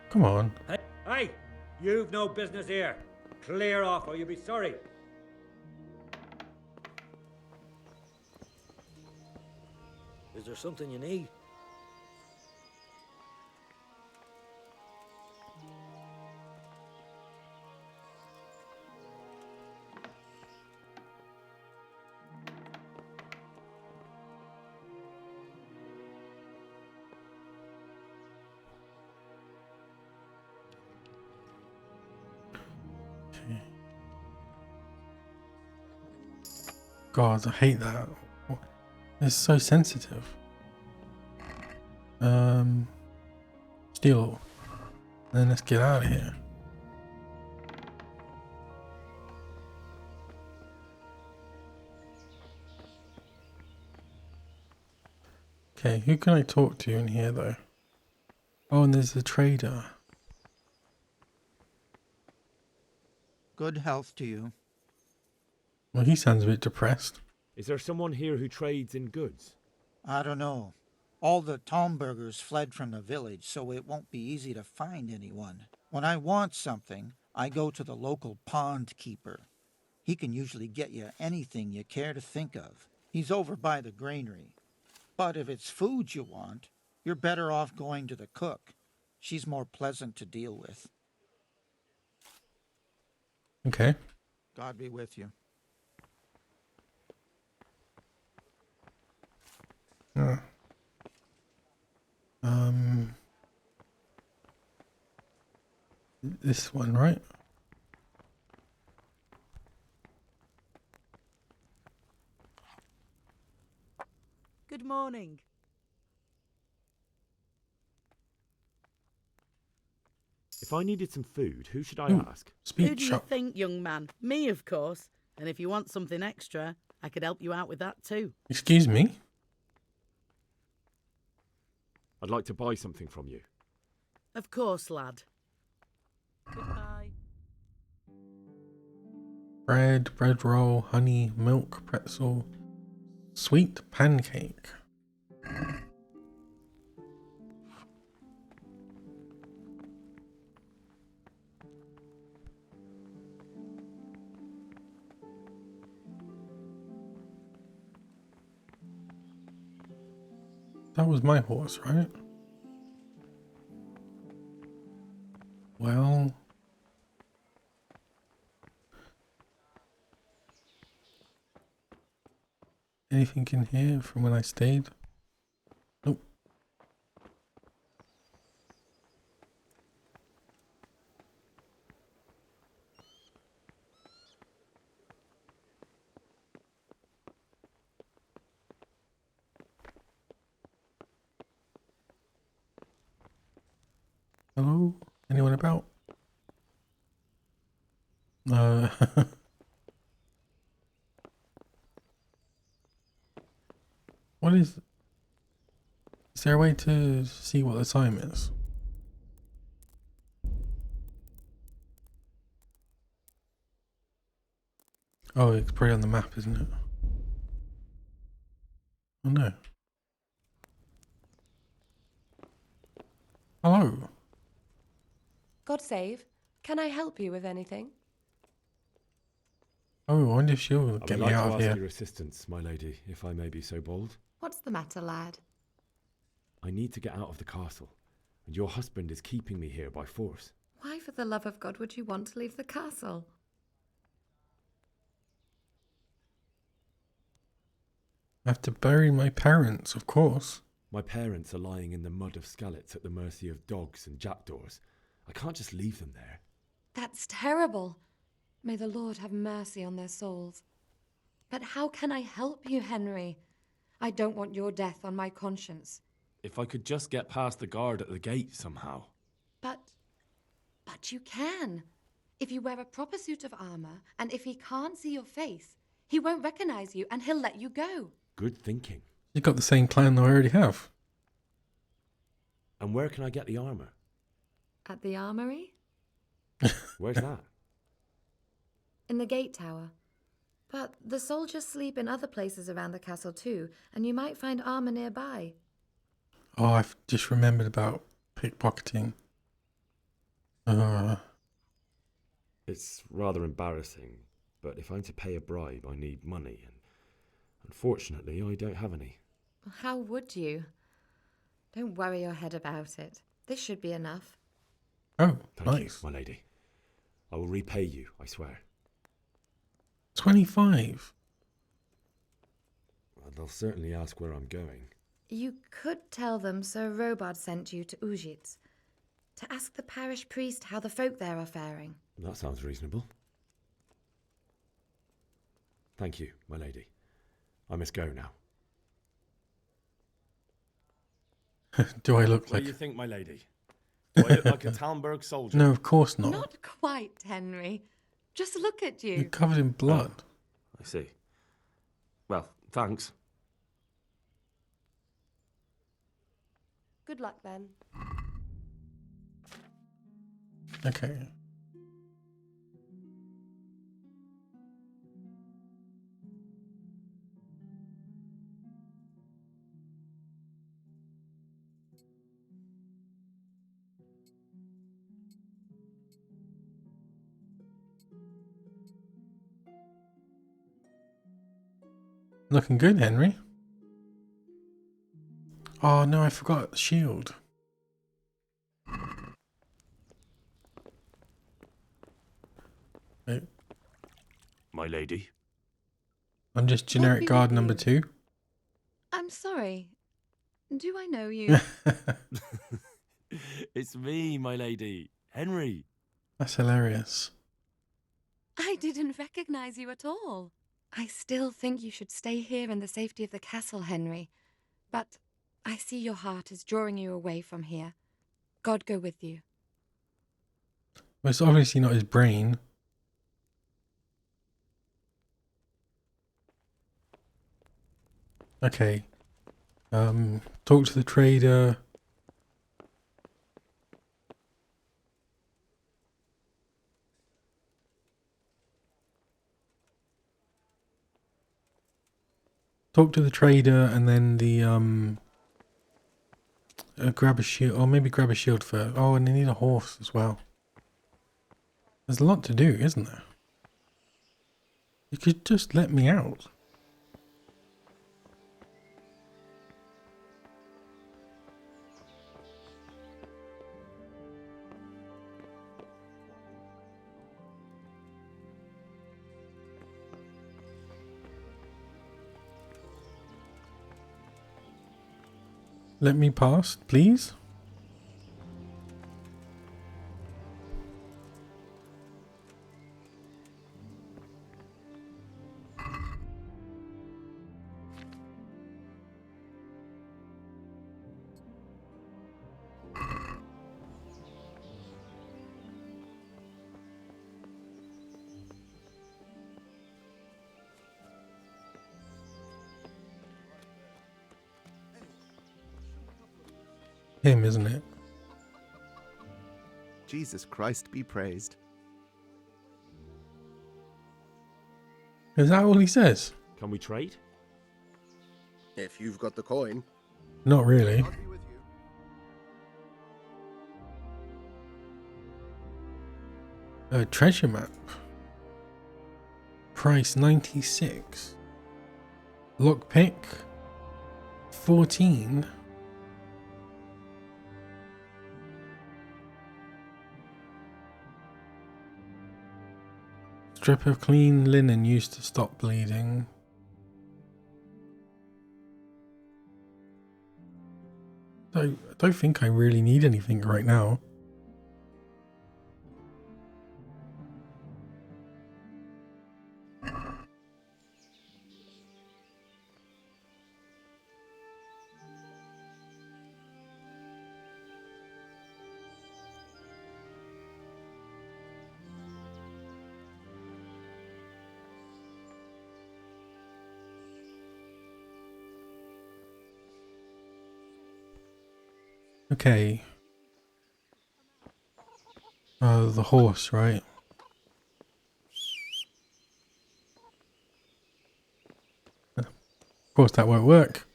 Speaker 1: Come on.
Speaker 4: Hey! You've no business here. Clear off or you'll be sorry.
Speaker 9: Is there something you need?
Speaker 1: God, I hate that. It's so sensitive. Steal. Then let's get out of here. Okay, who can I talk to in here though? Oh, and there's the trader.
Speaker 17: Good health to you.
Speaker 1: Well, he sounds a bit depressed.
Speaker 5: Is there someone here who trades in goods?
Speaker 17: I don't know. All the Talmbergers fled from the village, so it won't be easy to find anyone. When I want something, I go to the local pond keeper. He can usually get you anything you care to think of. He's over by the granary. But if it's food you want, you're better off going to the cook. She's more pleasant to deal with.
Speaker 1: Okay.
Speaker 17: God be with you.
Speaker 1: This one, right?
Speaker 10: Good morning.
Speaker 5: If I needed some food, who should I ask?
Speaker 2: Who do you think, young man? Me, of course. And if you want something extra, I could help you out with that too.
Speaker 1: Excuse me?
Speaker 5: I'd like to buy something from you.
Speaker 2: Of course, lad.
Speaker 10: Goodbye.
Speaker 1: Bread roll, honey, milk, pretzel, sweet pancake. That was my horse, right? Well... anything in here from when I stayed? Nope. Hello? Anyone about? What is there a way to see what the time is? Oh, it's probably on the map, isn't it? Oh no. Hello.
Speaker 20: God save. Can I help you with anything?
Speaker 1: Oh, I wonder if she'll get me out of
Speaker 5: I would like to ask
Speaker 1: here.
Speaker 5: your assistance, my lady, if I may be so bold.
Speaker 20: What's the matter, lad?
Speaker 5: I need to get out of the castle, and your husband is keeping me here by force.
Speaker 20: Why, for the love of God, would you want to leave the castle?
Speaker 1: I have to bury my parents, of course.
Speaker 5: My parents are lying in the mud of Skalitz at the mercy of dogs and jackdaws. I can't just leave them there.
Speaker 20: That's terrible. May the Lord have mercy on their souls. But how can I help you, Henry? I don't want your death on my conscience.
Speaker 16: If I could just get past the guard at the gate somehow.
Speaker 20: But you can. If you wear a proper suit of armor, and if he can't see your face, he won't recognize you and he'll let you go.
Speaker 5: Good thinking.
Speaker 1: You got the same plan that I already have.
Speaker 5: And where can I get the armor?
Speaker 20: At the armory?
Speaker 5: Where's that?
Speaker 20: In the gate tower. But the soldiers sleep in other places around the castle too, and you might find armor nearby.
Speaker 1: Oh, I've just remembered about pickpocketing.
Speaker 5: It's rather embarrassing, but if I'm to pay a bribe, I need money, and unfortunately, I don't have any.
Speaker 20: How would you? Don't worry your head about it. This should be enough.
Speaker 1: Oh,
Speaker 5: Thank
Speaker 1: nice.
Speaker 5: you, my lady. I will repay you, I swear.
Speaker 1: 25.
Speaker 5: Well, they'll certainly ask where I'm going.
Speaker 20: You could tell them Sir Robard sent you to Ujitz to ask the parish priest how the folk there are faring.
Speaker 5: That sounds reasonable. Thank you, my lady. I must go now.
Speaker 1: Do I look
Speaker 16: What
Speaker 1: like...
Speaker 16: do you think, my lady? Do I look like a Talmberg soldier?
Speaker 1: No, of course not.
Speaker 20: Not quite, Henry. Just look at you.
Speaker 1: You're covered in blood.
Speaker 16: I see. Well, thanks.
Speaker 20: Good luck, then.
Speaker 1: Okay. Looking good, Henry. Oh no, I forgot the shield. Wait,
Speaker 16: My lady.
Speaker 1: I'm just generic
Speaker 20: be
Speaker 1: guard
Speaker 20: with
Speaker 1: number
Speaker 20: you.
Speaker 1: 2.
Speaker 20: I'm sorry. Do I know you?
Speaker 16: It's me, my lady. Henry.
Speaker 1: That's hilarious.
Speaker 20: I didn't recognize you at all. I still think you should stay here in the safety of the castle, Henry. But I see your heart is drawing you away from here. God go with you.
Speaker 1: Well, it's obviously not his brain. Okay. Talk to the trader. Talk to the trader and then the grab a shield, or maybe grab a shield first. Oh, and they need a horse as well. There's a lot to do, isn't there? You could just let me out. Let me pass, please. Him, isn't it?
Speaker 15: Jesus Christ be praised.
Speaker 1: Is that all he says?
Speaker 6: Can we trade?
Speaker 7: If you've got the coin.
Speaker 1: Not really. A treasure map. Price 96. Lockpick 14. Strip of clean linen used to stop bleeding. I don't think I really need anything right now. Okay. The horse, right? Of course that won't work.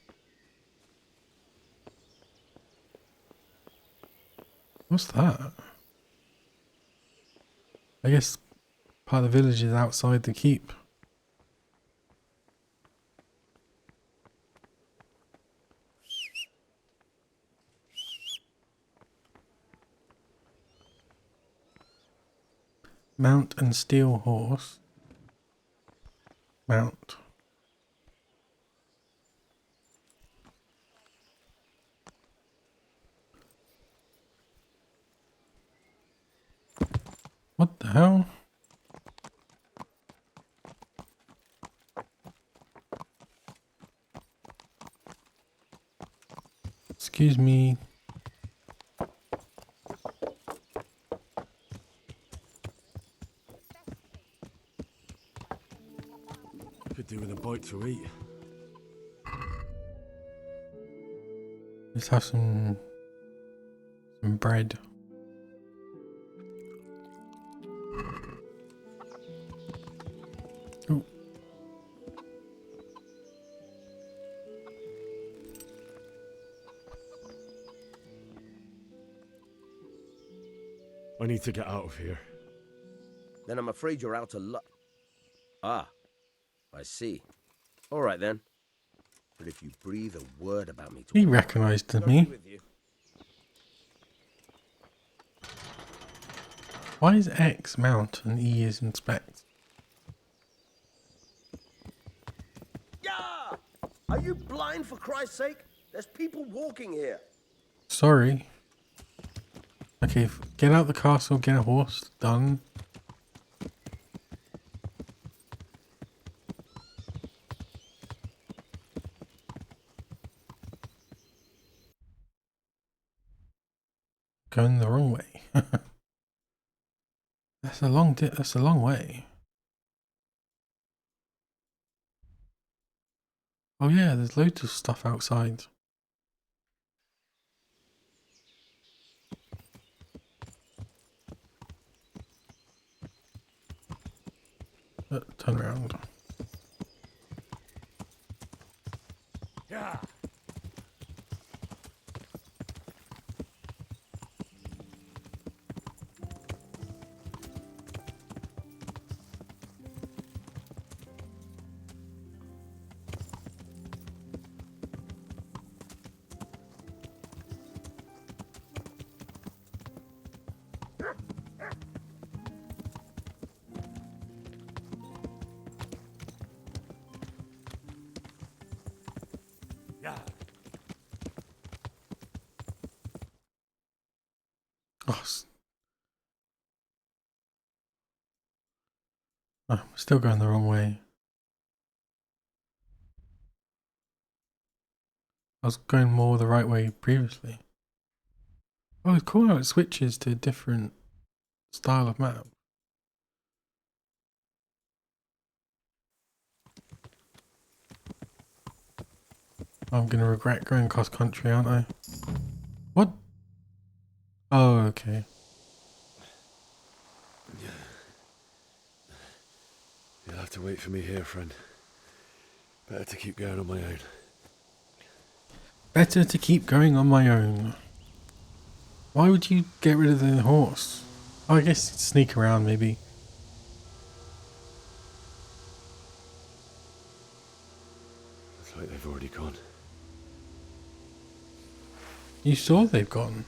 Speaker 1: What's that? I guess part of the village is outside the keep. Mount and steal horse. Mount. What the hell? Excuse me.
Speaker 6: Could do with a bite to eat.
Speaker 1: Let's have some bread. Ooh.
Speaker 6: I need to get out of here.
Speaker 19: Then I'm afraid you're out of luck. Ah, I see. All right then. But if you breathe a word about me to
Speaker 1: He recognized me. Why is X mount and E is inspect?
Speaker 19: Yeah! Are you blind for Christ's sake? There's people walking here.
Speaker 1: Sorry. Okay, get out the castle, get a horse, done. Going the wrong way. That's a long way. Oh yeah, there's loads of stuff outside. Turn around.
Speaker 4: Yeah. Yeah.
Speaker 1: Oh, I'm still going the wrong way. I was going more the right way previously. Oh, it's cool how it switches to a different style of map. I'm gonna regret going cross country, aren't I? What? Oh, okay.
Speaker 5: You'll have to wait for me here, friend. Better to keep going on my own.
Speaker 1: Better to keep going on my own. Why would you get rid of the horse? Oh, I guess sneak around maybe.
Speaker 5: Looks like they've already gone.
Speaker 1: You saw they've gone.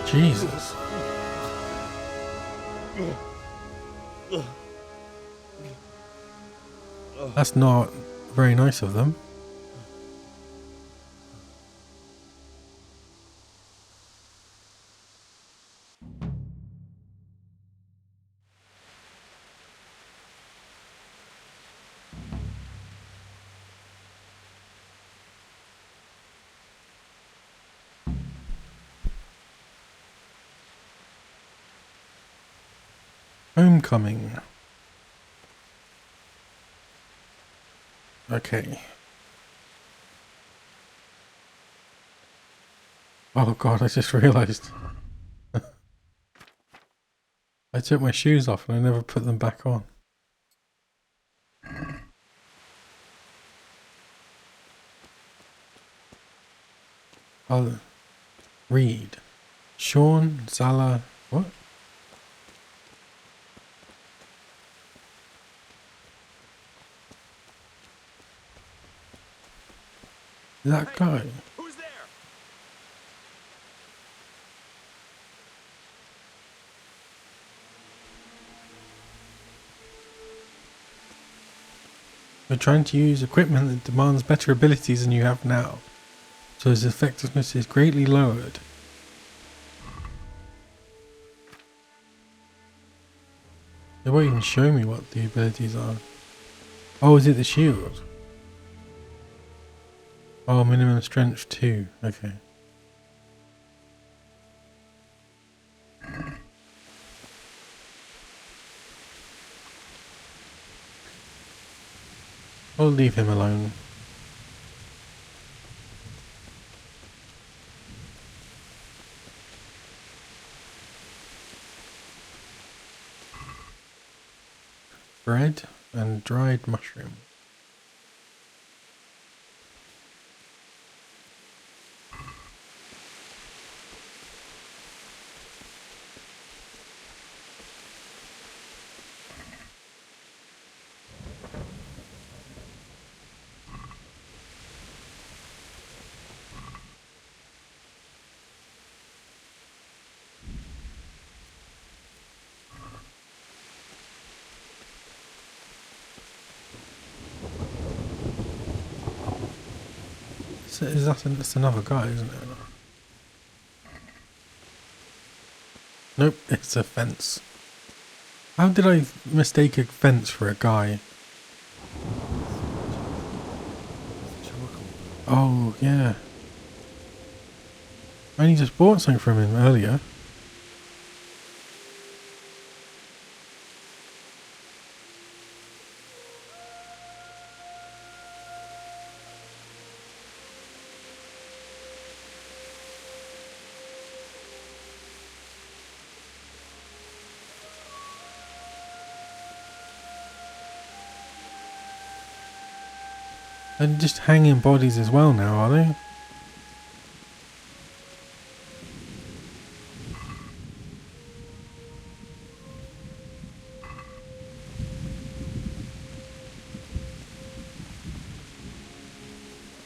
Speaker 1: Jesus. That's not very nice of them. Homecoming. Okay. Oh god, I just realised. I took my shoes off and I never put them back on. I'll read. Sean, Zala, what? That guy.
Speaker 18: Who's there?
Speaker 1: You're trying to use equipment that demands better abilities than you have now, so its effectiveness is greatly lowered. They won't even show me what the abilities are. Oh, is it the shield? Oh, minimum strength 2. Okay. I'll leave him alone. Bread and dried mushroom. That's another guy, isn't it? Nope, it's a fence. How did I mistake a fence for a guy? Oh, yeah. I only just bought something from him earlier. They're just hanging bodies as well now, are they?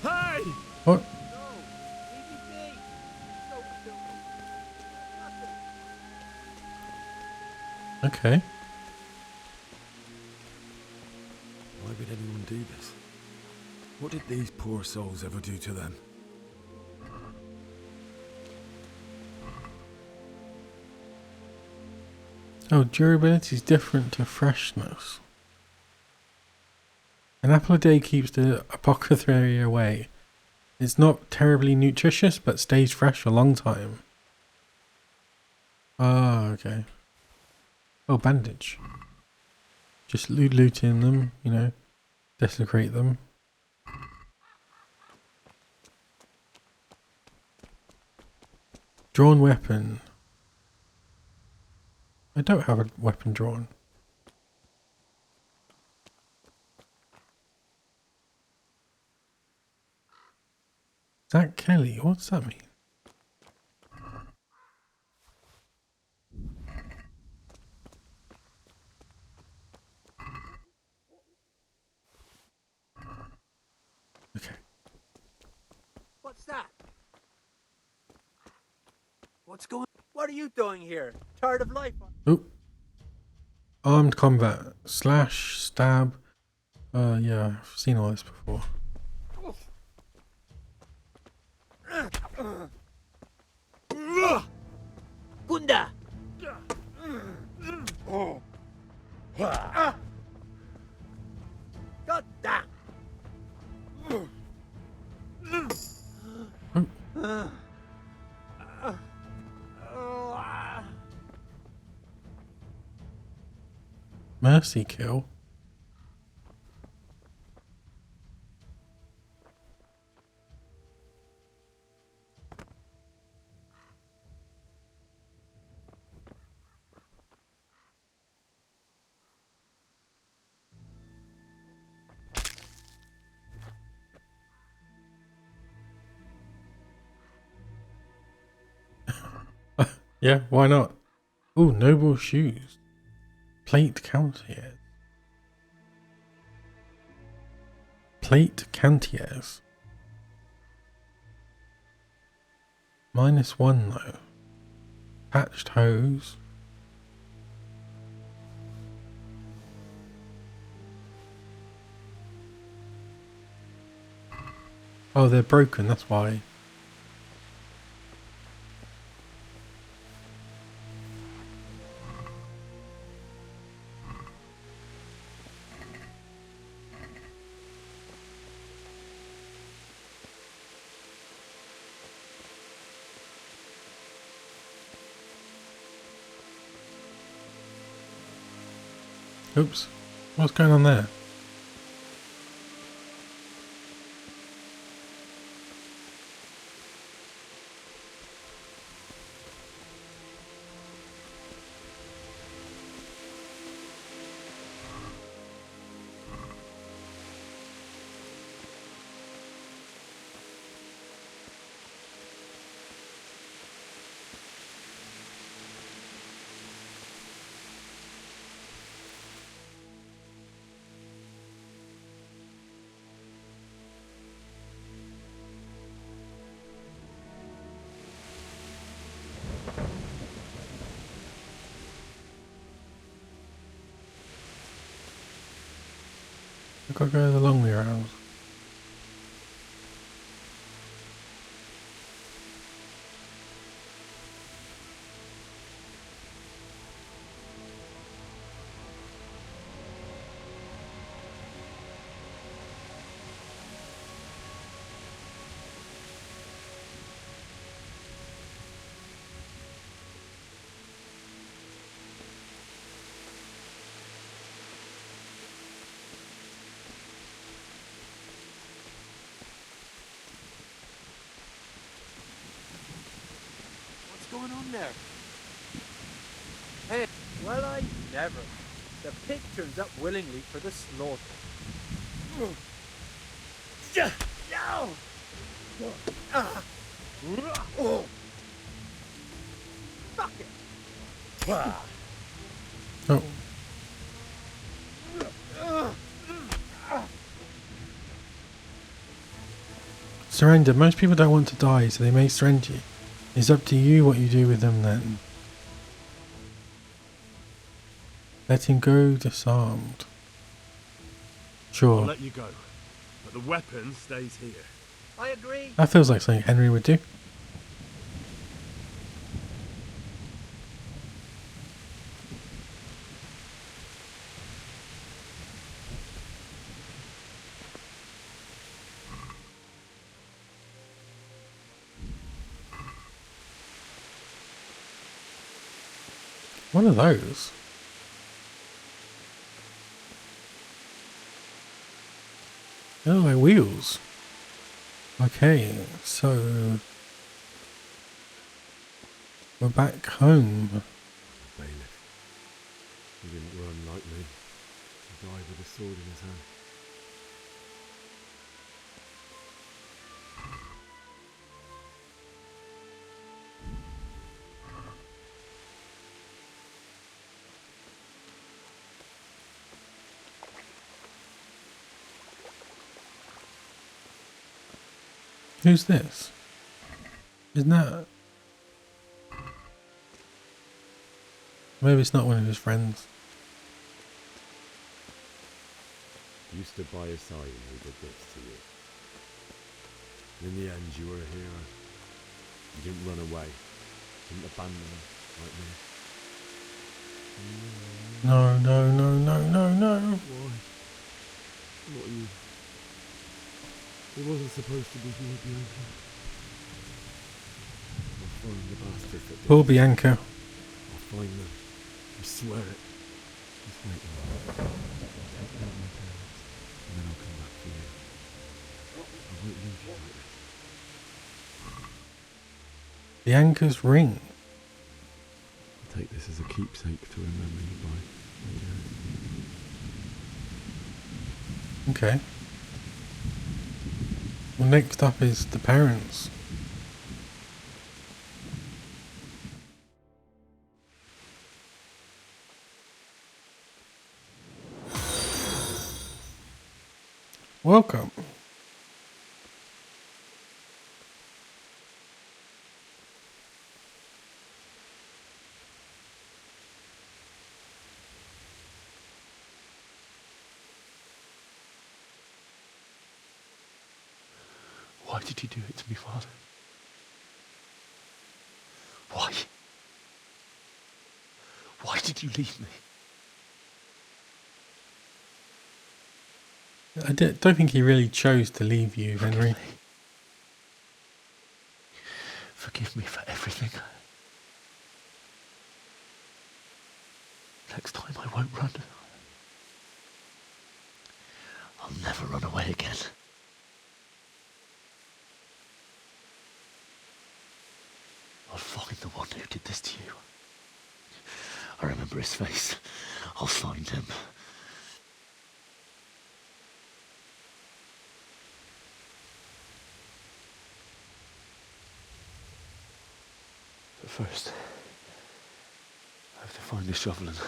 Speaker 5: Hey!
Speaker 1: What? Okay.
Speaker 5: Why would anyone do this? What did these poor souls ever do to them?
Speaker 1: Oh, durability is different to freshness. An apple a day keeps the apothecary away. It's not terribly nutritious, but stays fresh a long time. Ah, okay. Oh, bandage. Just looting them, you know, desecrate them. Drawn weapon. I don't have a weapon drawn. Zach Kelly, what's that mean? Okay.
Speaker 18: What's that? What's going? What are you doing here? Tired of life?
Speaker 1: Oop. Armed combat. Slash, stab. Yeah, I've seen all this before.
Speaker 18: Gunda! God damn!
Speaker 1: Mercy kill. Yeah, why not? Ooh, noble shoes. Plate Cantiers. Plate Cantiers. -1 though. Patched hose. Oh, they're broken, that's why. Oops. What's going on there? I've got to go the long way around.
Speaker 18: on there? Hey, well, I never. The pig turns up willingly for the slaughter. Fuck it.
Speaker 1: Oh. Surrender. Most people don't want to die, so they may surrender you. It's up to you what you do with them then. Letting go disarmed. Sure.
Speaker 6: I'll let you go, but the weapon stays here.
Speaker 18: I agree.
Speaker 1: That feels like something Henry would do. What are those? They look like wheels. Okay, so we're back home.
Speaker 5: Bailiff. He didn't run like me. He died with a sword in his hand.
Speaker 1: Who's this? Isn't that... Maybe it's not one of his friends.
Speaker 5: You stood by his side and he did this to you. And in the end, you were a hero. You didn't run away. You didn't abandon him like me.
Speaker 1: No, no, no, no, no, no.
Speaker 5: Why? What are you? It wasn't supposed to be you, Bianca. I'll find the bastard that did
Speaker 1: Poor
Speaker 5: it.
Speaker 1: Bianca.
Speaker 5: I'll find them. I swear it. Just wait a while. Take down my parents, and then I'll come back for you. I won't leave you like this.
Speaker 1: Bianca's ring.
Speaker 5: I'll take this as a keepsake to remember you by.
Speaker 1: Okay. Well, next up is the parents. Welcome.
Speaker 5: Why did you do it to me, Father? Why? Why did you leave me?
Speaker 1: I don't think he really chose to leave you, Henry.
Speaker 5: Forgive me for everything. Next time I won't run. I'll never run away again. I'll find the one who did this to you. I remember his face. I'll find him. But first, I have to find the shovel and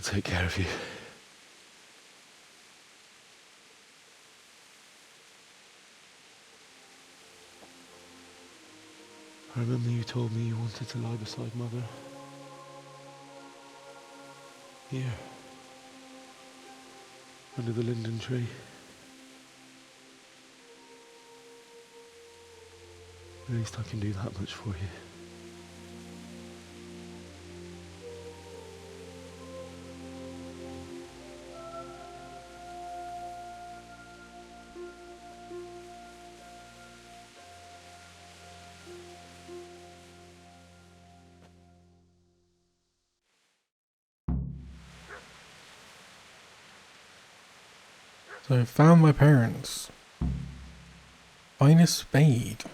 Speaker 5: take care of you. I remember you told me you wanted to lie beside Mother. Here. Under the linden tree. At least I can do that much for you.
Speaker 1: So I found my parents. Find a spade.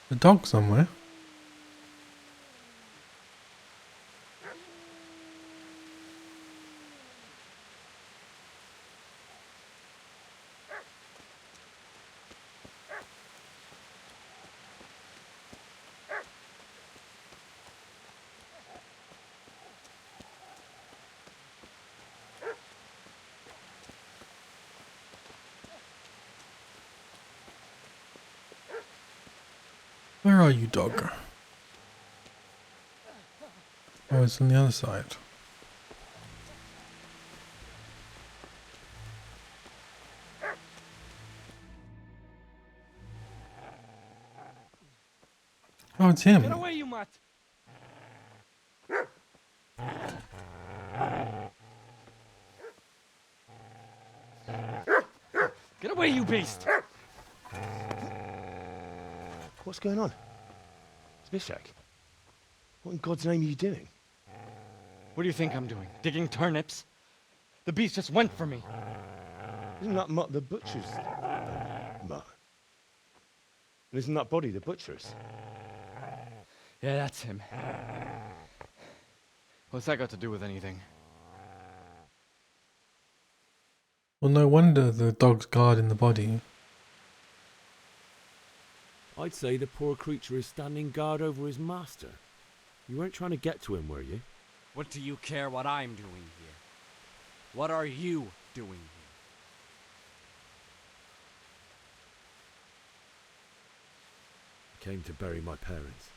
Speaker 1: The dog somewhere. Where are you, dog? Oh, it's on the other side. Oh, it's him.
Speaker 3: Get away, you mutt! Get away, you beast!
Speaker 6: What's going on? Zbyszek, what in God's name are you doing?
Speaker 3: What do you think I'm doing? Digging turnips? The beast just went for me.
Speaker 6: Isn't that Mutt the butcher's? Mutt. And isn't that body the butcher's?
Speaker 3: Yeah, that's him. What's that got to do with anything?
Speaker 1: Well, no wonder the dog's guarding the body.
Speaker 6: I'd say the poor creature is standing guard over his master. You weren't trying to get to him, were you?
Speaker 3: What do you care what I'm doing here? What are you doing here?
Speaker 6: I came to bury my parents.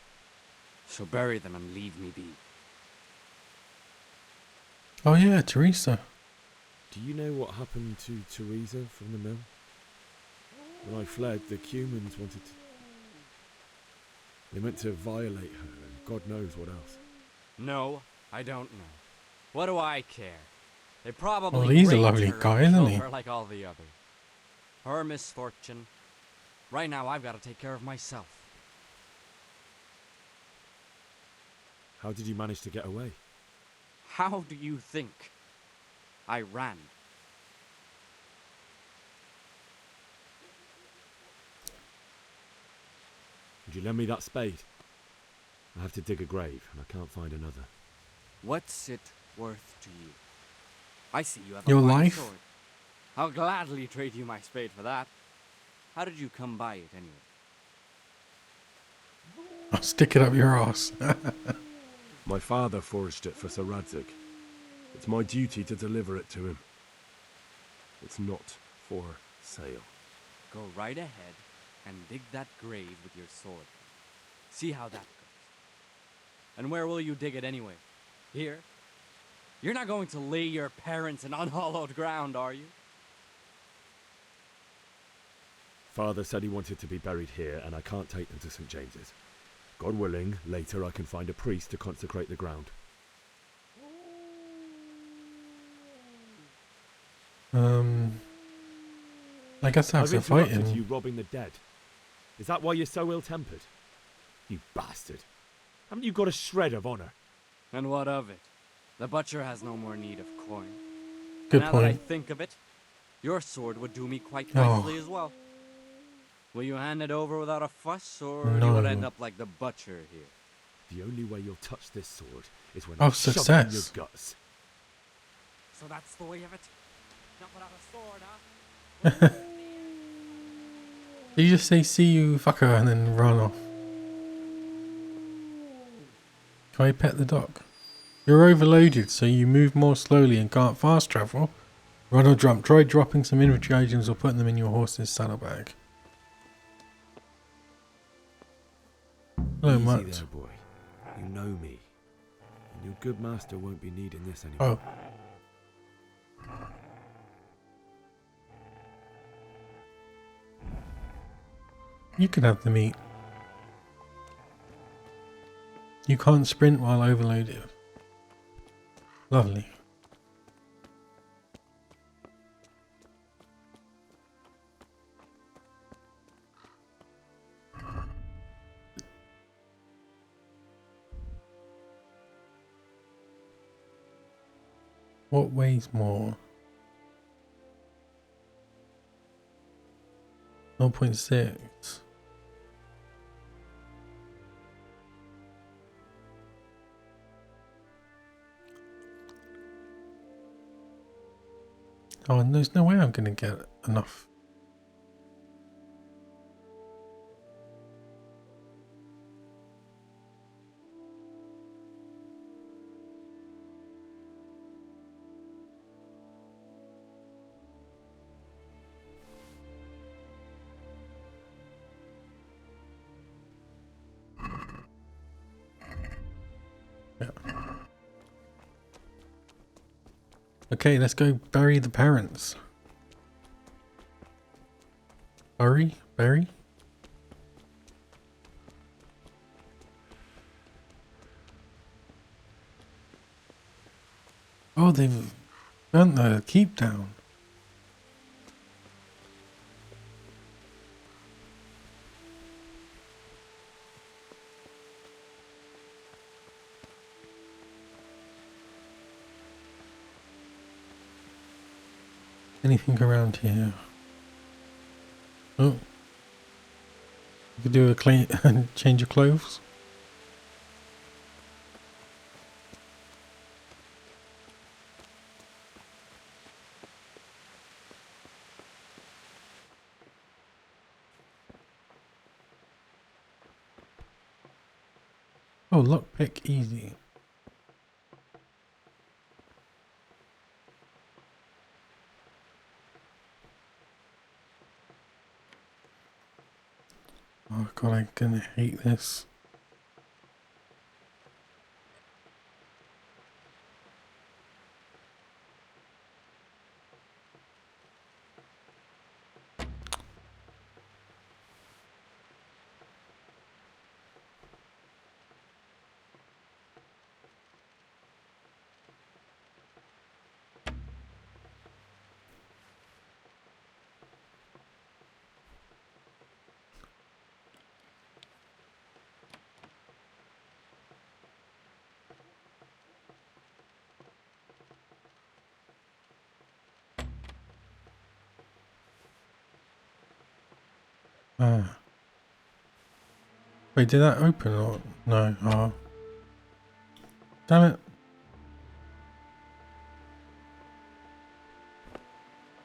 Speaker 3: So bury them and leave me be.
Speaker 1: Oh yeah, Teresa.
Speaker 6: Do you know what happened to Teresa from the mill? When I fled, the Cumans wanted to... They meant to violate her, and God knows what else.
Speaker 3: No, I don't know. What do I care? They probably
Speaker 1: Well, he's a
Speaker 3: raped
Speaker 1: lovely
Speaker 3: her
Speaker 1: guy,
Speaker 3: and
Speaker 1: isn't
Speaker 3: killed
Speaker 1: he?
Speaker 3: her like all the others. Her misfortune. Right now, I've got to take care of myself.
Speaker 6: How did you manage to get away?
Speaker 3: How do you think? I ran.
Speaker 6: Would you lend me that spade? I have to dig a grave, and I can't find another.
Speaker 3: What's it worth to you? I see you have
Speaker 1: Your
Speaker 3: a fine
Speaker 1: life?
Speaker 3: sword. I'll gladly trade you my spade for that. How did you come by it anyway?
Speaker 1: I'll stick it up your ass.
Speaker 6: My father forged it for Sir Radzig. It's my duty to deliver it to him. It's not for sale.
Speaker 3: Go right ahead and dig that grave with your sword. See how that goes. And where will you dig it anyway? Here? You're not going to lay your parents in unhallowed ground, are you?
Speaker 6: Father said he wanted to be buried here, and I can't take them to St. James's. God willing, later I can find a priest to consecrate the ground.
Speaker 1: I guess that's a
Speaker 6: I've interrupted
Speaker 1: fighting.
Speaker 6: you robbing the dead. Is that why you're so ill-tempered? You bastard. Haven't you got a shred of honor?
Speaker 3: And what of it? The butcher has no more need of coin.
Speaker 1: Good
Speaker 3: Now that I
Speaker 1: point.
Speaker 3: think of it, your sword would do me quite
Speaker 1: Oh.
Speaker 3: nicely as well. Will you hand it over without a fuss, or do you want to end
Speaker 6: No.
Speaker 3: up like the butcher here?
Speaker 6: The only way you'll touch this sword is when
Speaker 1: Oh,
Speaker 6: I shove it in your
Speaker 1: success.
Speaker 6: guts.
Speaker 3: So that's the way of it? Not without a sword, huh?
Speaker 1: Did you just say "see you, fucker" and then run off? Can I pet the dog? You're overloaded, so you move more slowly and can't fast travel. Run or jump. Try dropping some inventory items or putting them in your horse's saddlebag. Hello,
Speaker 6: Easy
Speaker 1: Mutt.
Speaker 6: there, boy. You know me. And your good master won't be needing this anymore.
Speaker 1: Oh. You can have the meat. You can't sprint while overloaded. Lovely. What weighs more? 0.6. Oh, and there's no way I'm going to get enough. Yeah. Okay, let's go bury the parents. Bury? Oh, they've burnt the keep down. Anything around here? Oh. You could do a clean change of clothes. Oh, lockpick easy. Oh god, I'm gonna hate this. Ah. Wait, did that open or no? Oh. Damn it.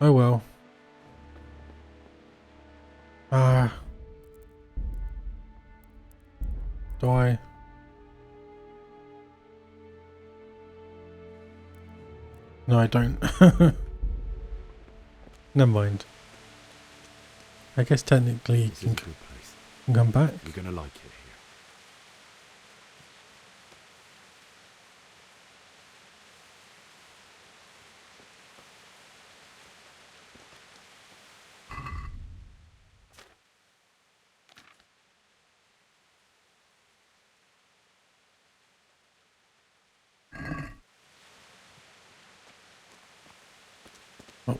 Speaker 1: Oh well. Ah. Do I? No, I don't. Never mind. I guess technically you can come back.
Speaker 5: You're gonna like it here.
Speaker 1: Oh.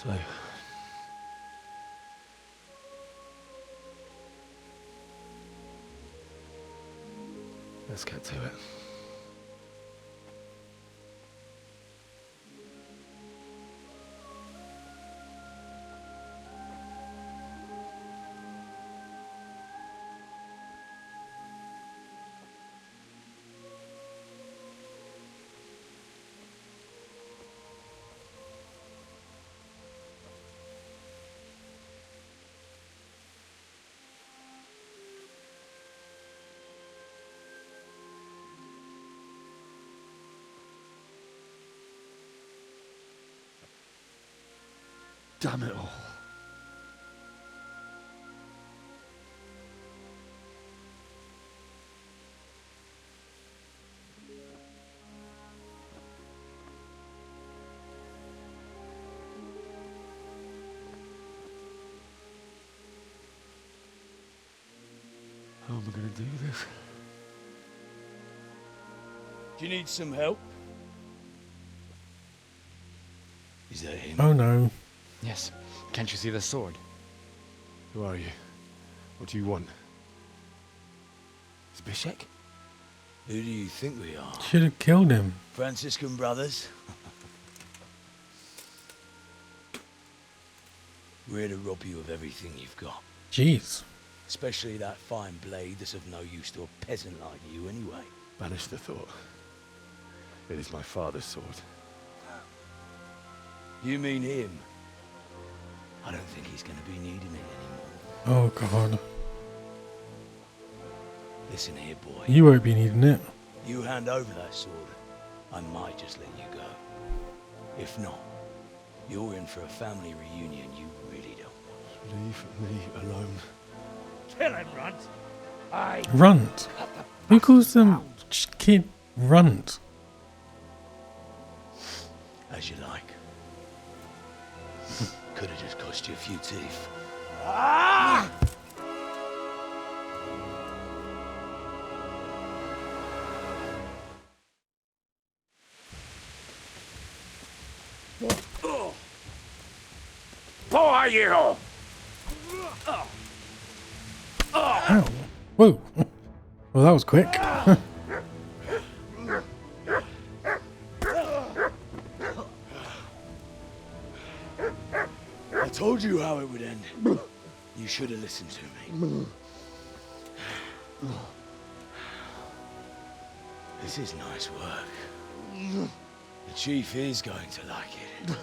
Speaker 5: So, let's get to it. Damn it all.
Speaker 12: am I going to do this?
Speaker 22: Do you need some help? Is that him?
Speaker 1: Oh no.
Speaker 12: Yes. Can't you see the sword?
Speaker 5: Who are you? What do you want?
Speaker 12: Zbyszek?
Speaker 22: Who do you think we are?
Speaker 1: Should have killed him.
Speaker 22: Franciscan brothers? We're here to rob you of everything you've got.
Speaker 1: Jeez.
Speaker 22: Especially that fine blade that's of no use to a peasant like you anyway.
Speaker 5: Banish the thought. It is my father's sword.
Speaker 22: You mean him? I don't think he's going to be needing it anymore.
Speaker 1: Oh god.
Speaker 22: Listen here, boy.
Speaker 1: You won't be needing it.
Speaker 22: You hand over that sword, I might just let you go. If not, you're in for a family reunion you really don't want.
Speaker 5: Leave me alone.
Speaker 4: Kill him, Runt.
Speaker 1: Runt. Who calls them kid Runt?
Speaker 22: As you like. Could have just cost you a few teeth.
Speaker 4: Ah!
Speaker 12: Who are you?
Speaker 1: Ow. Whoa. Well, that was quick.
Speaker 22: I told you how it would end. You should have listened to me. This is nice work. The chief is going to like it.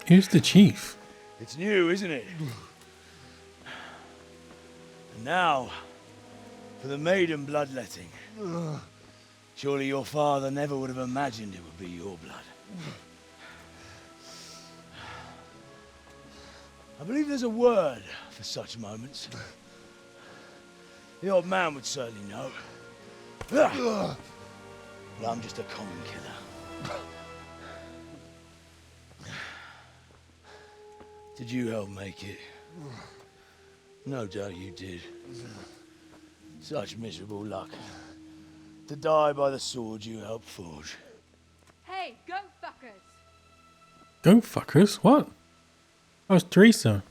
Speaker 1: Who's the chief?
Speaker 22: It's new, isn't it? And now, for the maiden bloodletting. Surely your father never would have imagined it would be your blood. I believe there's a word for such moments. The old man would certainly know. But I'm just a common killer. Did you help make it? No doubt you did. Such miserable luck. To die by the sword you helped forge.
Speaker 21: Hey, go fuckers!
Speaker 1: Go fuckers? What? That was Teresa.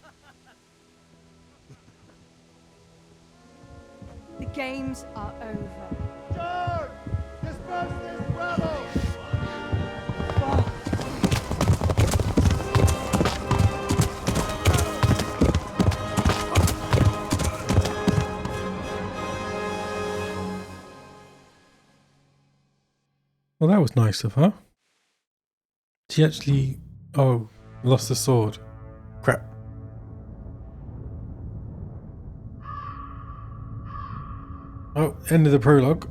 Speaker 21: The games are over.
Speaker 14: George! Disperse this rebel!
Speaker 1: Well, that was nice of her. She actually... Oh, lost the sword. Crap. Oh, end of the prologue.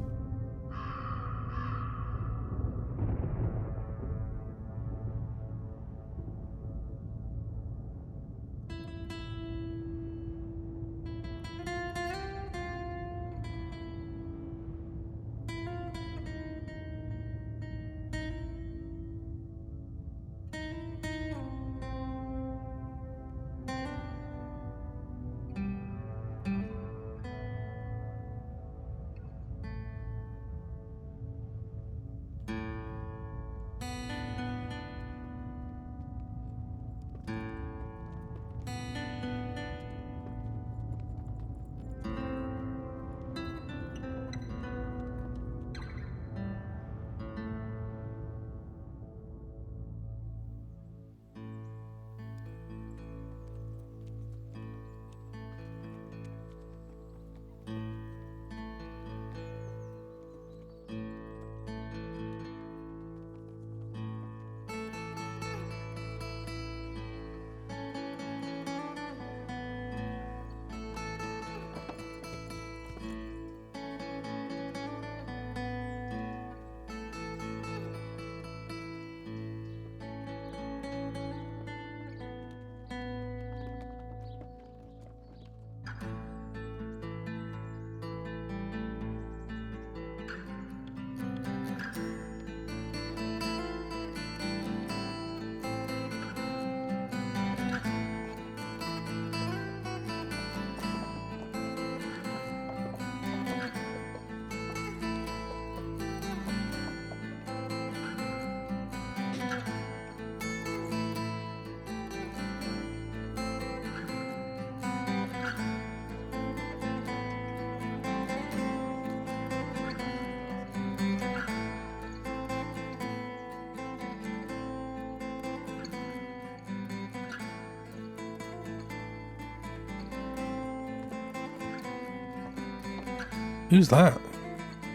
Speaker 1: Who's that?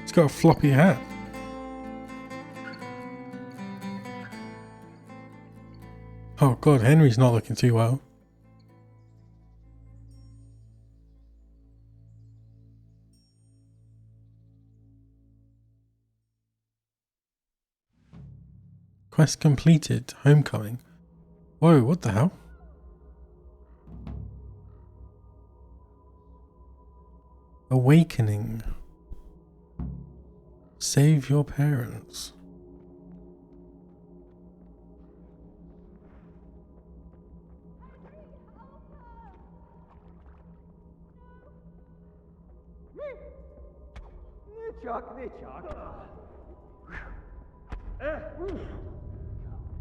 Speaker 1: He's got a floppy hat. Oh god, Henry's not looking too well. Quest completed. Homecoming. Whoa, what the hell? Awakening. Save your parents.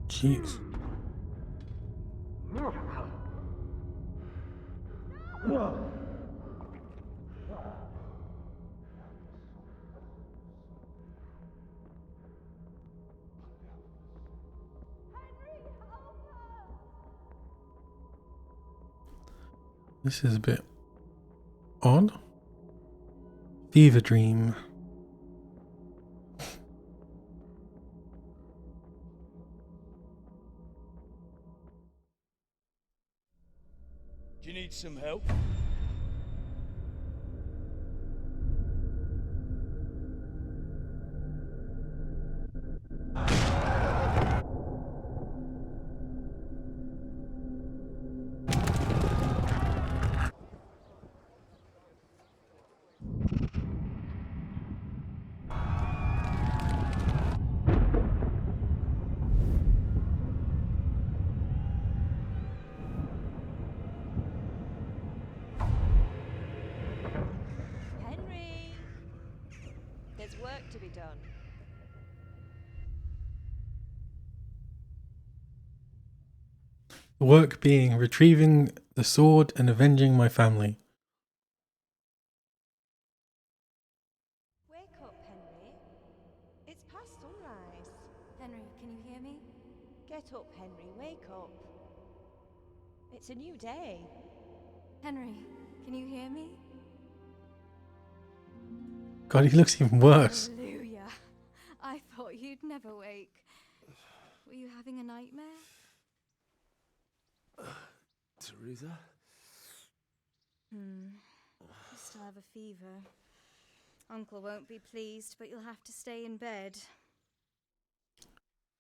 Speaker 1: Jeez. This is a bit odd. Fever dream.
Speaker 22: Do you need some help?
Speaker 8: Henry! There's work to be done.
Speaker 1: The work being retrieving the sword and avenging my family.
Speaker 8: Wake up, Henry. It's past sunrise.
Speaker 21: Henry, can you hear me?
Speaker 8: Get up, Henry. Wake up. It's a new day.
Speaker 21: Henry, can you hear me?
Speaker 1: God, he looks even worse.
Speaker 21: Hallelujah. I thought you'd never wake. Were you having a nightmare?
Speaker 6: Teresa?
Speaker 21: You still have a fever. Uncle won't be pleased, but you'll have to stay in bed.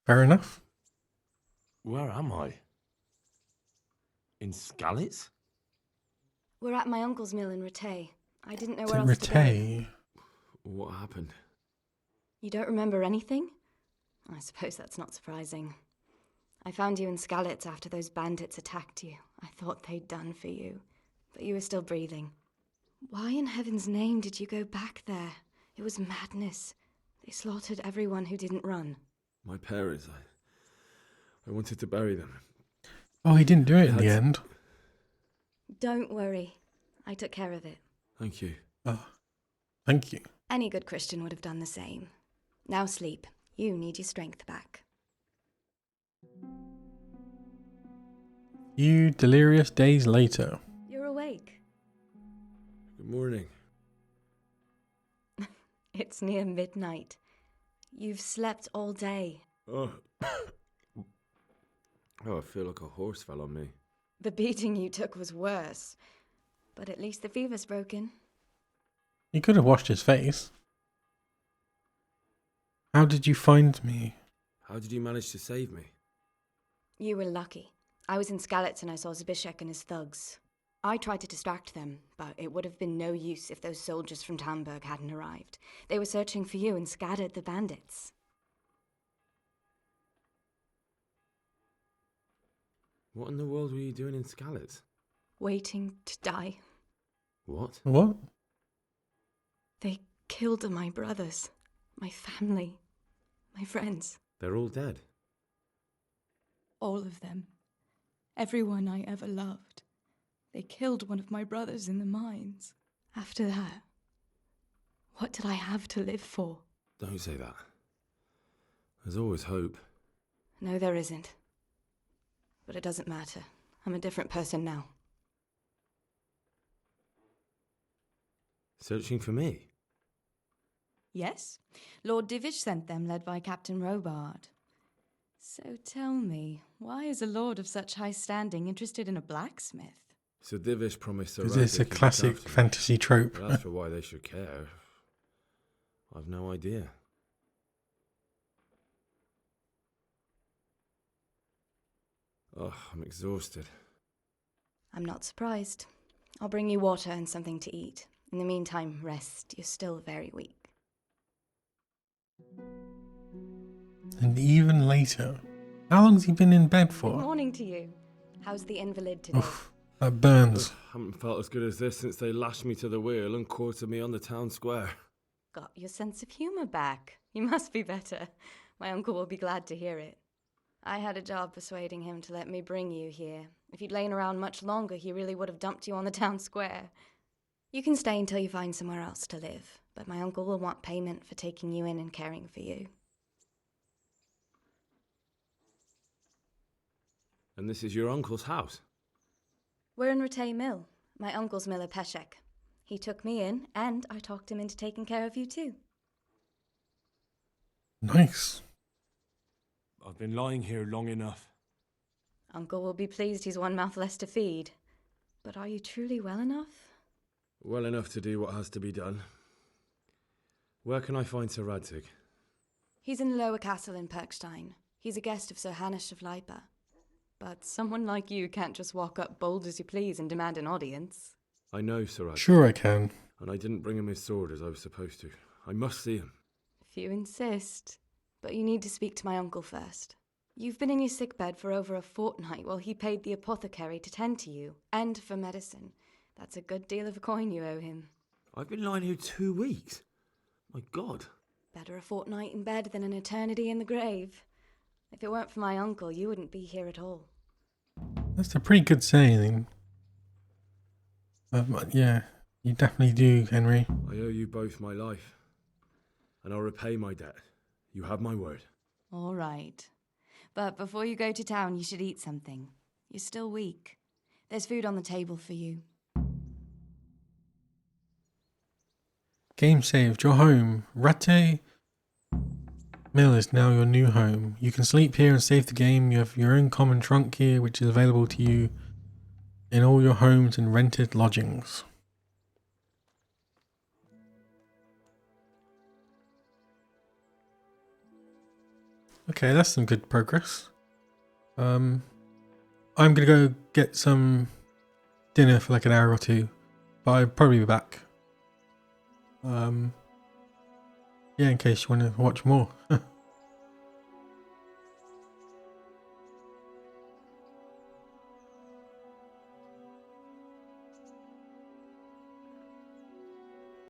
Speaker 1: Fair enough.
Speaker 6: Where am I? In Skalitz?
Speaker 21: We're at my uncle's mill in Rattay. I didn't know
Speaker 1: It's
Speaker 21: where
Speaker 1: in
Speaker 21: else to go.
Speaker 1: Rattay.
Speaker 6: What happened?
Speaker 21: You don't remember anything? I suppose that's not surprising. I found you in Skalitz after those bandits attacked you. I thought they'd done for you, but you were still breathing. Why in heaven's name did you go back there? It was madness. They slaughtered everyone who didn't run.
Speaker 5: My parents, I wanted to bury them.
Speaker 1: Oh, he didn't do it in the end.
Speaker 21: Don't worry. I took care of it.
Speaker 5: Thank you.
Speaker 1: Oh, thank you.
Speaker 21: Any good Christian would have done the same. Now sleep. You need your strength back.
Speaker 1: Few delirious days later.
Speaker 21: You're awake.
Speaker 5: Good morning.
Speaker 21: It's near midnight. You've slept all day.
Speaker 5: Oh. Oh, I feel like a horse fell on me.
Speaker 21: The beating you took was worse. But at least the fever's broken.
Speaker 1: He could have washed his face. How did you find me?
Speaker 5: How did you manage to save me?
Speaker 21: You were lucky. I was in Skalitz and I saw Zbyszek and his thugs. I tried to distract them, but it would have been no use if those soldiers from Talmberg hadn't arrived. They were searching for you and scattered the bandits.
Speaker 5: What in the world were you doing in Skalitz?
Speaker 21: Waiting to die.
Speaker 5: What?
Speaker 1: What?
Speaker 21: They killed my brothers, my family, my friends.
Speaker 5: They're all dead.
Speaker 21: All of them. Everyone I ever loved. They killed one of my brothers in the mines. After that, what did I have to live for?
Speaker 5: Don't say that. There's always hope.
Speaker 21: No, there isn't. But it doesn't matter. I'm a different person now.
Speaker 5: Searching for me?
Speaker 21: Yes, Lord Divish sent them, led by Captain Robard. So tell me, why is a lord of such high standing interested in a blacksmith?
Speaker 5: Sir Divish promised Sir
Speaker 1: Because it's a
Speaker 5: Radcliffe he'd look
Speaker 1: classic
Speaker 5: after me.
Speaker 1: fantasy trope.
Speaker 5: But as for why they should care, I've no idea. Oh, I'm exhausted.
Speaker 21: I'm not surprised. I'll bring you water and something to eat. In the meantime, rest. You're still very weak.
Speaker 1: And even later. How long's he been in bed
Speaker 21: Good
Speaker 1: for?
Speaker 21: morning to you. How's the invalid today?
Speaker 1: Oof, that burns.
Speaker 5: I haven't felt as good as this since they lashed me to the wheel and quartered me on the town square.
Speaker 21: Got your sense of humour back. You must be better. My uncle will be glad to hear it. I had a job persuading him to let me bring you here. If you'd lain around much longer, he really would have dumped you on the town square. You can stay until you find somewhere else to live, but my uncle will want payment for taking you in and caring for you.
Speaker 5: And this is your uncle's house?
Speaker 21: We're in Rattay Mill. My uncle's miller Peshek. He took me in, and I talked him into taking care of you too.
Speaker 1: Nice.
Speaker 6: I've been lying here long enough.
Speaker 21: Uncle will be pleased he's one mouth less to feed. But are you truly well enough?
Speaker 5: Well enough to do what has to be done. Where can I find Sir Radcliffe?
Speaker 21: He's in the lower castle in Perkstein. He's a guest of Sir Hanish of Leipa. But someone like you can't just walk up bold as you please and demand an audience.
Speaker 5: I know Sir Radcliffe.
Speaker 1: Sure I can.
Speaker 5: And I didn't bring him his sword as I was supposed to. I must see him.
Speaker 21: If you insist. But you need to speak to my uncle first. You've been in your sickbed for over a fortnight while he paid the apothecary to tend to you, and for medicine. That's a good deal of a coin you owe him.
Speaker 5: I've been lying here 2 weeks. My God.
Speaker 21: Better a fortnight in bed than an eternity in the grave. If it weren't for my uncle, you wouldn't be here at all.
Speaker 1: That's a pretty good saying. Yeah, you definitely do, Henry.
Speaker 5: I owe you both my life. And I'll repay my debt. You have my word.
Speaker 21: All right. But before you go to town, you should eat something. You're still weak. There's food on the table for you.
Speaker 1: Game saved. Your home. Rattay Mill is now your new home. You can sleep here and save the game. You have your own common trunk here, which is available to you in all your homes and rented lodgings. Okay, that's some good progress. I'm gonna go get some dinner for like an hour or two, but I'll probably be back. Yeah, in case you want to watch more.